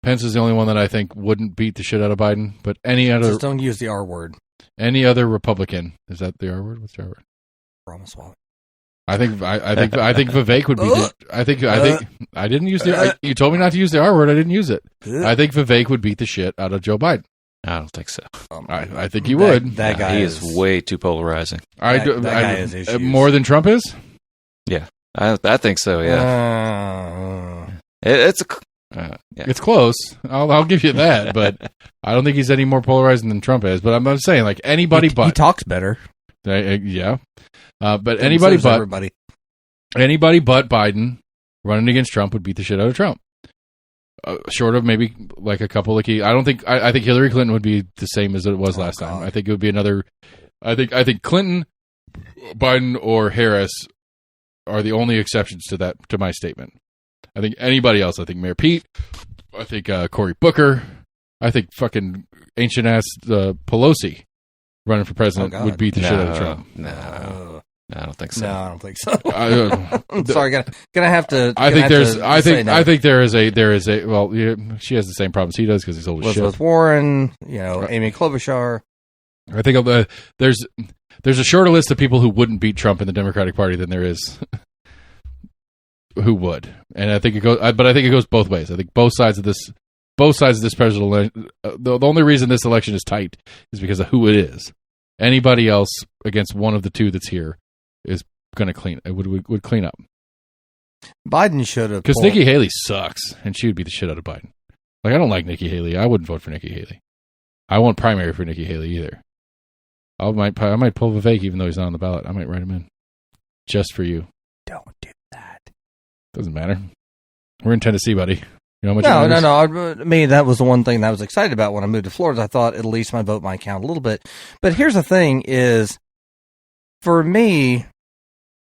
Pence is the only one that I think wouldn't beat the shit out of Biden. But any other, just don't use the R word. Any other Republican, is that the R word? What's the R word? Promise wallet. I think Vivek would beat it. I think I didn't use the. You told me not to use the R word. I didn't use it. I think Vivek would beat the shit out of Joe Biden. I don't think so. I think he would. That guy is way too polarizing. That guy is issues. More than Trump is. Yeah, I think so. Yeah, it's close. I'll give you that, but I don't think he's any more polarizing than Trump is. But I'm saying like anybody but he talks better. Yeah. But anybody but Biden running against Trump would beat the shit out of Trump. Short of maybe like a couple like I think Hillary Clinton would be the same as it was last time. I think it would be another. I think Clinton, Biden, or Harris are the only exceptions to my statement. I think anybody else. I think Mayor Pete. I think Cory Booker. I think fucking ancient ass Pelosi running for president would beat the shit out of Trump. No, I don't think so. No, I don't think so. I'm sorry, gonna have to. I think there is a. Well, yeah, she has the same problems he does because he's old as shit. Elizabeth Warren, Amy Klobuchar. I think there's a shorter list of people who wouldn't beat Trump in the Democratic Party than there is who would. And I think it goes both ways. I think both sides of this presidential election, the only reason this election is tight is because of who it is. Anybody else against one of the two that's here is going to would clean up. Biden should have, because Nikki Haley sucks, and she would beat the shit out of Biden. Like, I don't like Nikki Haley. I wouldn't vote for Nikki Haley. I won't primary for Nikki Haley either. I might pull Vivek even though he's not on the ballot. I might write him in just for you. Don't do that. Doesn't matter. We're in Tennessee, buddy. You know how much No. I mean, that was the one thing that I was excited about when I moved to Florida. I thought at least my vote might count a little bit. But here's the thing is, for me,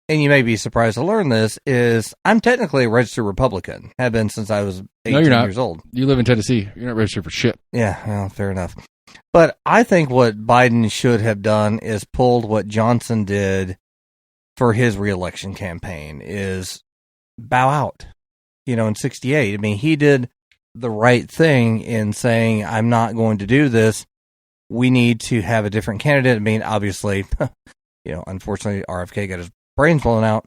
and you may be surprised to learn this, is I'm technically a registered Republican. Have been since I was 18 years old. You live in Tennessee. You're not registered for shit. Yeah, well, fair enough. But I think what Biden should have done is pulled what Johnson did for his reelection campaign, is bow out. In 68. I mean, he did the right thing in saying, I'm not going to do this. We need to have a different candidate. I mean, obviously, unfortunately, RFK got his brains blown out.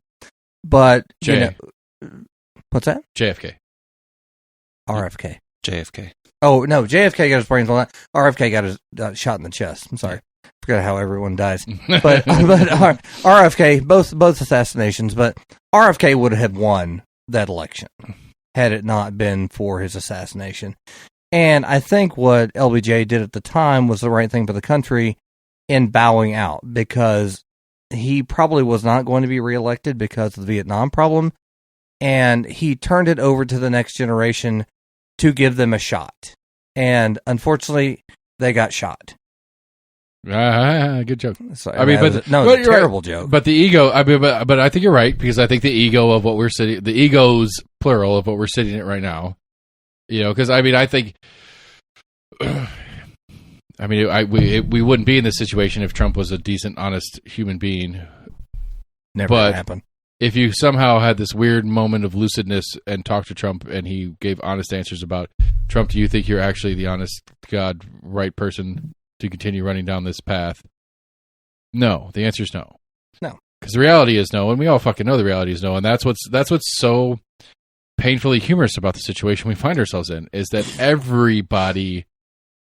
But, what's that? JFK. RFK. JFK. Oh, no, JFK got his brains blown out. RFK got his shot in the chest. I'm sorry. Forgot how everyone dies. But RFK, both assassinations, but RFK would have won that election had it not been for his assassination. And I think what LBJ did at the time was the right thing for the country in bowing out, because he probably was not going to be reelected because of the Vietnam problem, and he turned it over to the next generation to give them a shot. And unfortunately, they got shot. Good joke. Sorry, it's a terrible joke. But the ego, but I think you're right, because I think the ego of what we're sitting, the egos plural of what we're sitting at right now, because I think, we wouldn't be in this situation if Trump was a decent, honest human being. Never happened. If you somehow had this weird moment of lucidness and talked to Trump and he gave honest answers about, Trump, do you think you're actually the honest, God, right person to continue running down this path? No. The answer is no. No. Because the reality is no, and we all fucking know the reality is no, and that's what's so painfully humorous about the situation we find ourselves in, is that everybody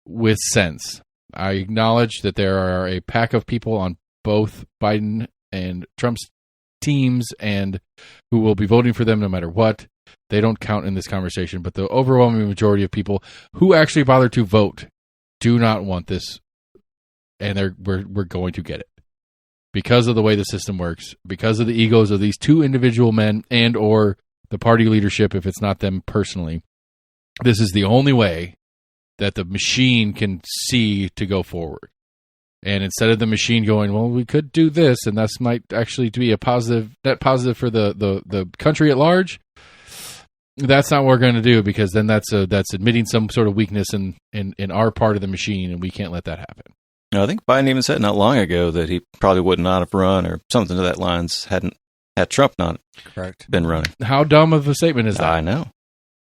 with sense, I acknowledge that there are a pack of people on both Biden and Trump's teams and who will be voting for them no matter what. They don't count in this conversation, but the overwhelming majority of people who actually bother to vote do not want this, and we're going to get it because of the way the system works, because of the egos of these two individual men and or the party leadership if it's not them personally. This is the only way that the machine can see to go forward. And instead of the machine going, well, we could do this, and that might actually be a net positive for the country at large, that's not what we're going to do, because then that's admitting some sort of weakness in our part of the machine, and we can't let that happen. No, I think Biden even said not long ago that he probably would not have run, or something to that lines, had Trump not been running. How dumb of a statement is that? I know.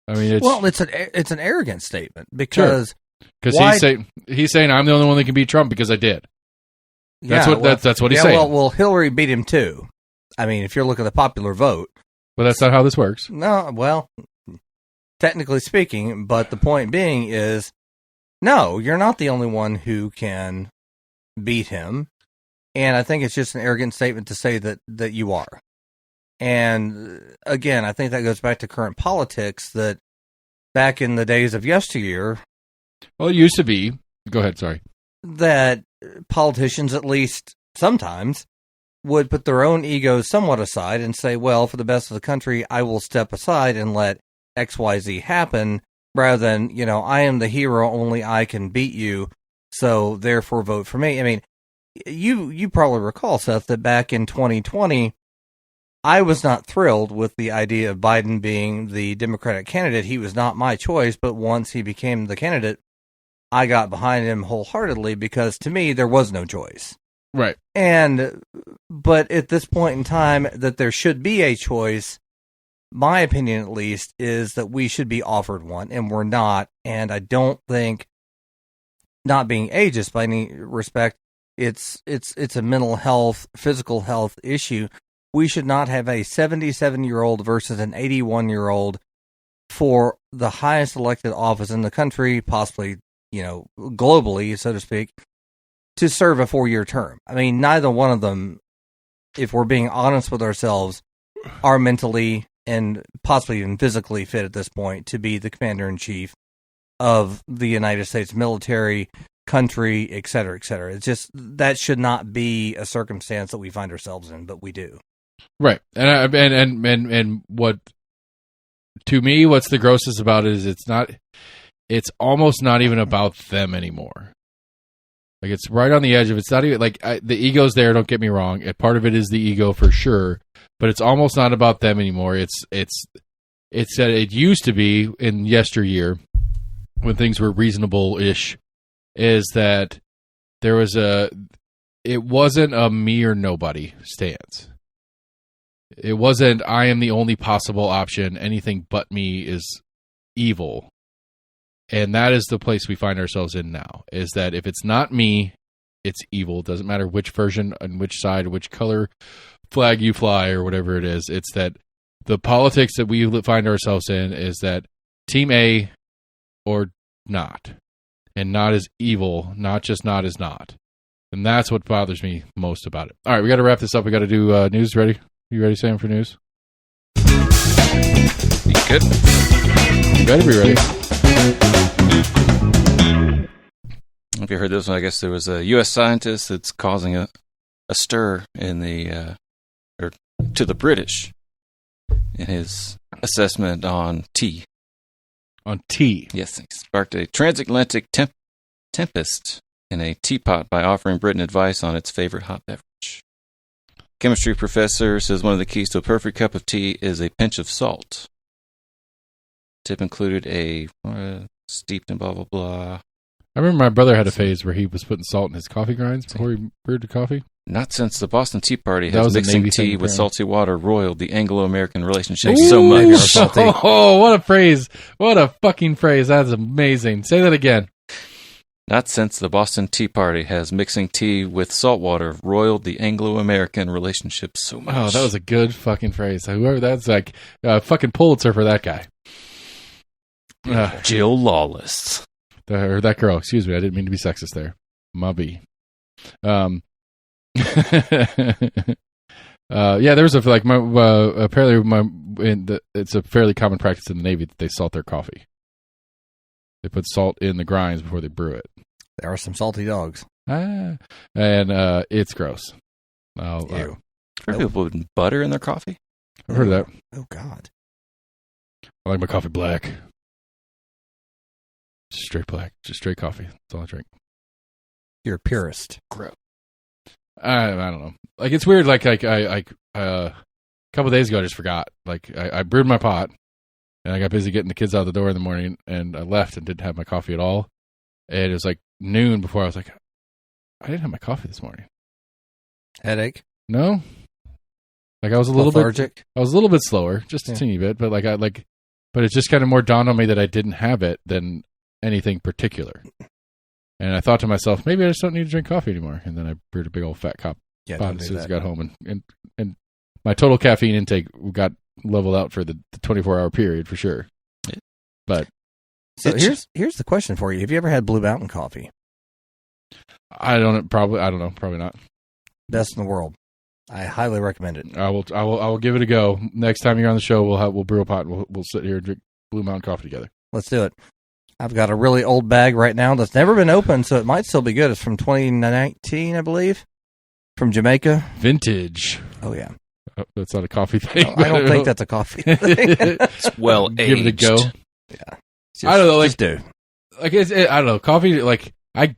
I mean, it's an arrogant statement, because he's saying I'm the only one that can beat Trump because I did. That's what he's saying. Well, Hillary beat him too. I mean, if you're looking at the popular vote. But that's not how this works. No, well, technically speaking, but the point being is, no, you're not the only one who can beat him. And I think it's just an arrogant statement to say that you are. And again, I think that goes back to current politics, that back in the days of yesteryear. Well, it used to be. Go ahead, sorry. That politicians, at least sometimes, would put their own egos somewhat aside and say, well, for the best of the country, I will step aside and let XYZ happen, rather than, I am the hero, only I can beat you, so therefore vote for me. I mean, you probably recall, Seth, that back in 2020, I was not thrilled with the idea of Biden being the Democratic candidate. He was not my choice, but once he became the candidate, I got behind him wholeheartedly, because to me, there was no choice. Right. But at this point in time, that there should be a choice, my opinion at least, is that we should be offered one, and we're not. And I don't think, not being ageist by any respect, It's a mental health, physical health issue. We should not have a 77-year-old versus an 81-year-old for the highest elected office in the country, possibly, globally, so to speak, to serve a 4-year term. I mean, neither one of them, if we're being honest with ourselves, are mentally and possibly even physically fit at this point to be the commander-in-chief of the United States military, country, et cetera, et cetera. It's just, that should not be a circumstance that we find ourselves in, but we do. Right. And what, to me, what's the grossest about it is it's almost not even about them anymore. Like, it's right on the edge of, it's not even, like, the ego's there, don't get me wrong. Part of it is the ego for sure, but it's almost not about them anymore. It's that it used to be in yesteryear, when things were reasonable-ish, is that it wasn't a me or nobody stance. It wasn't, I am the only possible option, anything but me is evil. And that is the place we find ourselves in now, is that if it's not me, it's evil. It doesn't matter which version and which side, which color flag you fly or whatever it is. It's that the politics that we find ourselves in is that team A or not. And not is evil, not just not is not. And that's what bothers me most about it. All right, we got to wrap this up. We got to do news. Ready? You ready, Sam, for news? You good? You better be ready. Have you heard this one? I guess there was a U.S. scientist that's causing a stir in to the British in his assessment on tea. On tea? Yes, he sparked a transatlantic tempest in a teapot by offering Britain advice on its favorite hot beverage. Chemistry professor says one of the keys to a perfect cup of tea is a pinch of salt. Tip included a steeped and blah, blah, blah. I remember my brother had a phase where he was putting salt in his coffee grinds before he brewed the coffee. Not since the Boston Tea Party has mixing tea with salty water roiled the Anglo-American relationship Ooh, so much. Oh, what a phrase. What a fucking phrase. That's amazing. Say that again. Not since the Boston Tea Party has mixing tea with salt water roiled the Anglo-American relationship so much. Oh, that was a good fucking phrase. Whoever that's like, fucking Pulitzer for that guy. Jill Lawless. Or that girl. Excuse me. I didn't mean to be sexist there. Mubby. Yeah, there was it's a fairly common practice in the Navy that they salt their coffee. They put salt in the grinds before they brew it. There are some salty dogs. And it's gross. Ew. Are people putting butter in their coffee? I've heard of that. Oh, God. I like my coffee black. Just straight black. Just straight coffee. That's all I drink. You're a purist. Gross. I don't know. Like, it's weird. Like a couple of days ago, I just forgot. Like, I brewed my pot, and I got busy getting the kids out the door in the morning, and I left and didn't have my coffee at all. And it was like noon before I was like, I didn't have my coffee this morning. Headache? No. Like, I was a little lethargic. I was a little bit slower, just a teeny bit, but but it's just kind of more dawned on me that I didn't have it than anything particular. And I thought to myself, maybe I just don't need to drink coffee anymore. And then I brewed a big old fat pot as soon as I got home. And my total caffeine intake got leveled out for the 24-hour period for sure. But so here's the question for you. Have you ever had Blue Mountain coffee? I don't know. Probably not. Best in the world. I highly recommend it. I will give it a go. Next time you're on the show, we'll brew a pot and we'll sit here and drink Blue Mountain coffee together. Let's do it. I've got a really old bag right now that's never been opened, so it might still be good. It's from 2019, I believe, from Jamaica. Vintage. Oh, yeah. Oh, that's not a coffee thing. No, I don't think that's a coffee thing. It's well aged. Give it a go. Yeah. I don't know. Like, just do. Like I don't know. Coffee. Like I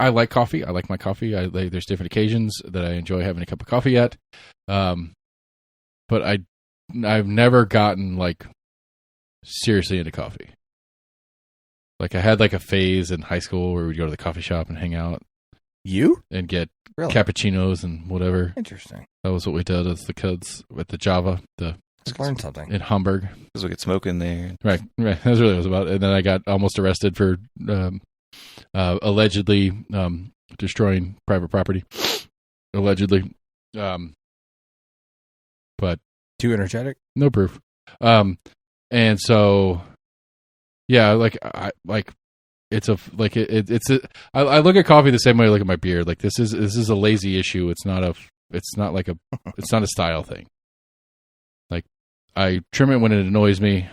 like coffee. I like my coffee. There's different occasions that I enjoy having a cup of coffee at. But I've never gotten like seriously into coffee. Like, I had like a phase in high school where we'd go to the coffee shop and hang out. You? And get really? Cappuccinos and whatever. Interesting. That was what we did as the kids with the Java. Just learned something. In Hamburg. Because we could smoke in there. Right. That's really what it was about. And then I got almost arrested for allegedly destroying private property, allegedly. But too energetic. No proof. And so, yeah, I look at coffee the same way I look at my beard. Like this is a lazy issue. It's not a style thing. Like I trim it when it annoys me,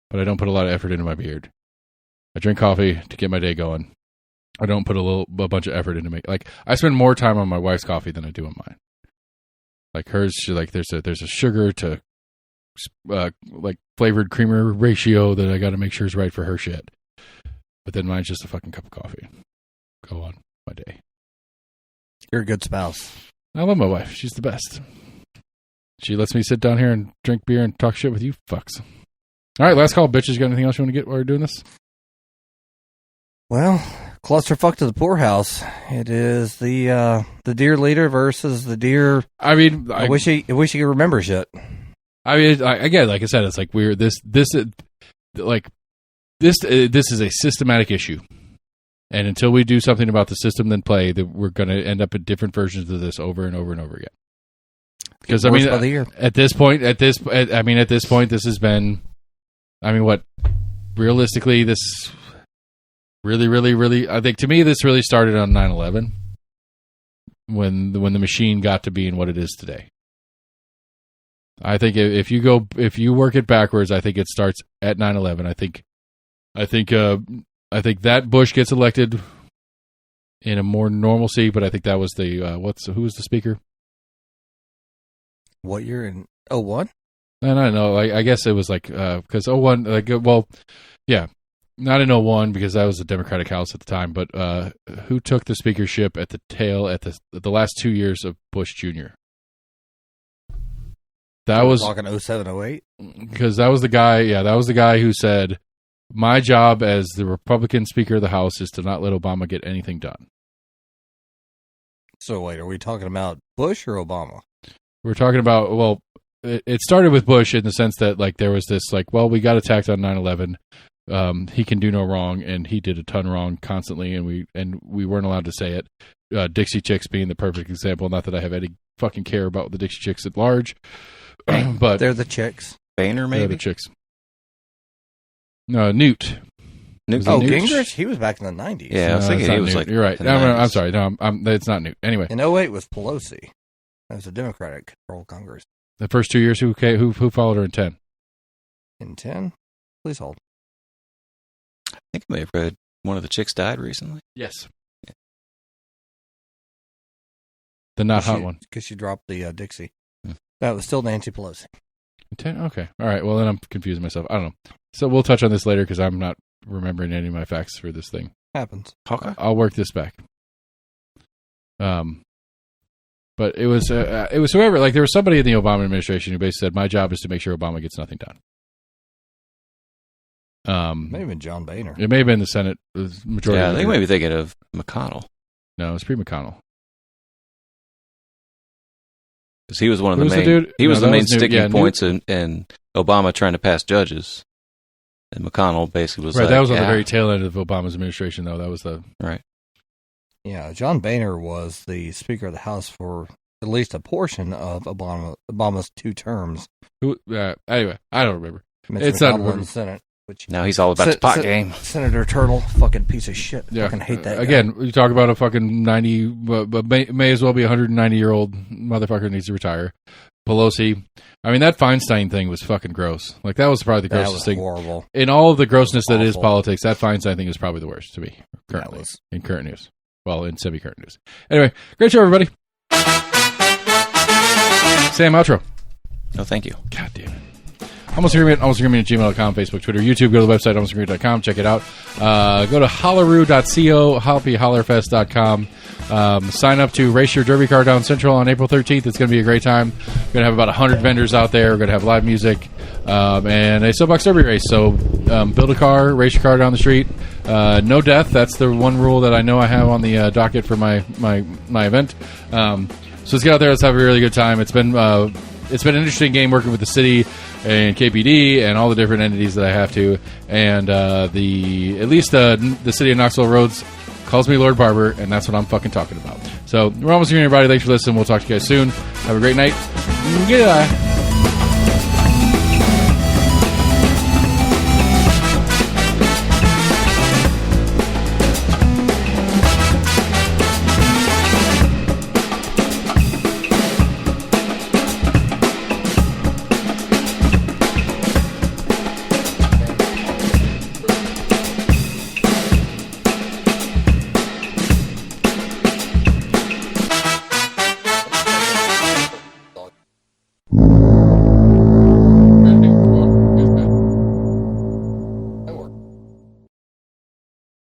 but I don't put a lot of effort into my beard. I drink coffee to get my day going. I don't put a bunch of effort into like I spend more time on my wife's coffee than I do on mine. Like hers, there's a sugar to like flavored creamer ratio that I got to make sure is right for her shit. But then mine's just a fucking cup of coffee. Go on my day. You're a good spouse. I love my wife. She's the best. She lets me sit down here and drink beer and talk shit with you fucks. All right, last call, bitches. Got anything else you want to get while we're doing this? Well, clusterfuck to the poorhouse. It is the dear leader versus the dear. I mean, I wish he could remember shit. I mean, again, like I said, it's like this is a systematic issue, and until we do something about the system, then play, that we're going to end up at different versions of this over and over and over again. Because I mean, at this point, this has been. I mean, what? Realistically, this really, I think to me, this really started on 9/11 when the machine got to being what it is today. I think if you work it backwards, I think it starts at 9/11. I think that Bush gets elected in a more normalcy, but I think that was the who was the speaker? What year in 01? And I know, I guess it was like because 01, yeah, not in 01 because that was the Democratic House at the time. But who took the speakership at the last 2 years of Bush Jr.? That was talking 07, 08? Because that was the guy. Yeah, that was the guy who said, "My job as the Republican Speaker of the House is to not let Obama get anything done." So wait, are we talking about Bush or Obama? We're talking about, well, it started with Bush in the sense that like there was this like, well, we got attacked on 9/11. He can do no wrong, and he did a ton wrong constantly, and we weren't allowed to say it. Dixie Chicks being the perfect example. Not that I have any fucking care about the Dixie Chicks at large, but they're the chicks. Boehner, maybe? They're the chicks. No, Newt. Gingrich? He was back in the 90s. Yeah, I was thinking he was Newt. like... You're right. I'm sorry. No, it's not Newt. Anyway. In 08 was Pelosi. That was a Democratic-controlled Congress. The first 2 years, who followed her in 10? In 10? Please hold. I think I may have read one of the chicks died recently. Yes. Yeah. The not hot one. Because she dropped the Dixie. That was still Nancy Pelosi. 10? Okay. All right. Well, then I'm confusing myself. I don't know. So we'll touch on this later because I'm not remembering any of my facts for this thing. Happens. Okay. I'll work this back. But it was whoever, like there was somebody in the Obama administration who basically said, my job is to make sure Obama gets nothing done. May have been John Boehner. It may have been the Senate majority. Yeah, I think you may be thinking of McConnell. No, it's pre-McConnell. Because he was one of the main. He was the main sticking points in Obama trying to pass judges, and McConnell basically was right. That was on the very tail end of Obama's administration, though. That was the right. Yeah, John Boehner was the Speaker of the House for at least a portion of Obama's 2 terms. Anyway, I don't remember. It's not in the Senate. Now he's all about the pot game. Senator Turtle, fucking piece of shit. Yeah. Fucking hate that Again, you talk about a fucking 90, but may as well be 190-year-old motherfucker needs to retire. Pelosi. I mean, that Feinstein thing was fucking gross. Like, that was probably the grossest thing. Horrible. In all of the grossness that is politics, that Feinstein thing is probably the worst to me, currently, in current news. Well, in semi-current news. Anyway, great show, everybody. Sam, outro. No, thank you. God damn it. Almost Agreement at gmail.com, Facebook, Twitter, YouTube. Go to the website, almostagreement.com. Check it out. Go to hollaroo.co, happyhollerfest.com. Sign up to Race Your Derby Car Down Central on April 13th. It's going to be a great time. We're going to have about 100 vendors out there. We're going to have live music and a soapbox derby race. So build a car, race your car down the street. No death. That's the one rule that I know I have on the docket for my event. So let's get out there. Let's have a really good time. It's been an interesting game working with the city and KPD and all the different entities that I have to, and at least the city of Knoxville Roads calls me Lord Barber, and that's what I'm fucking talking about. So we're almost here, everybody. Thanks for listening. We'll talk to you guys soon. Have a great night. Goodbye.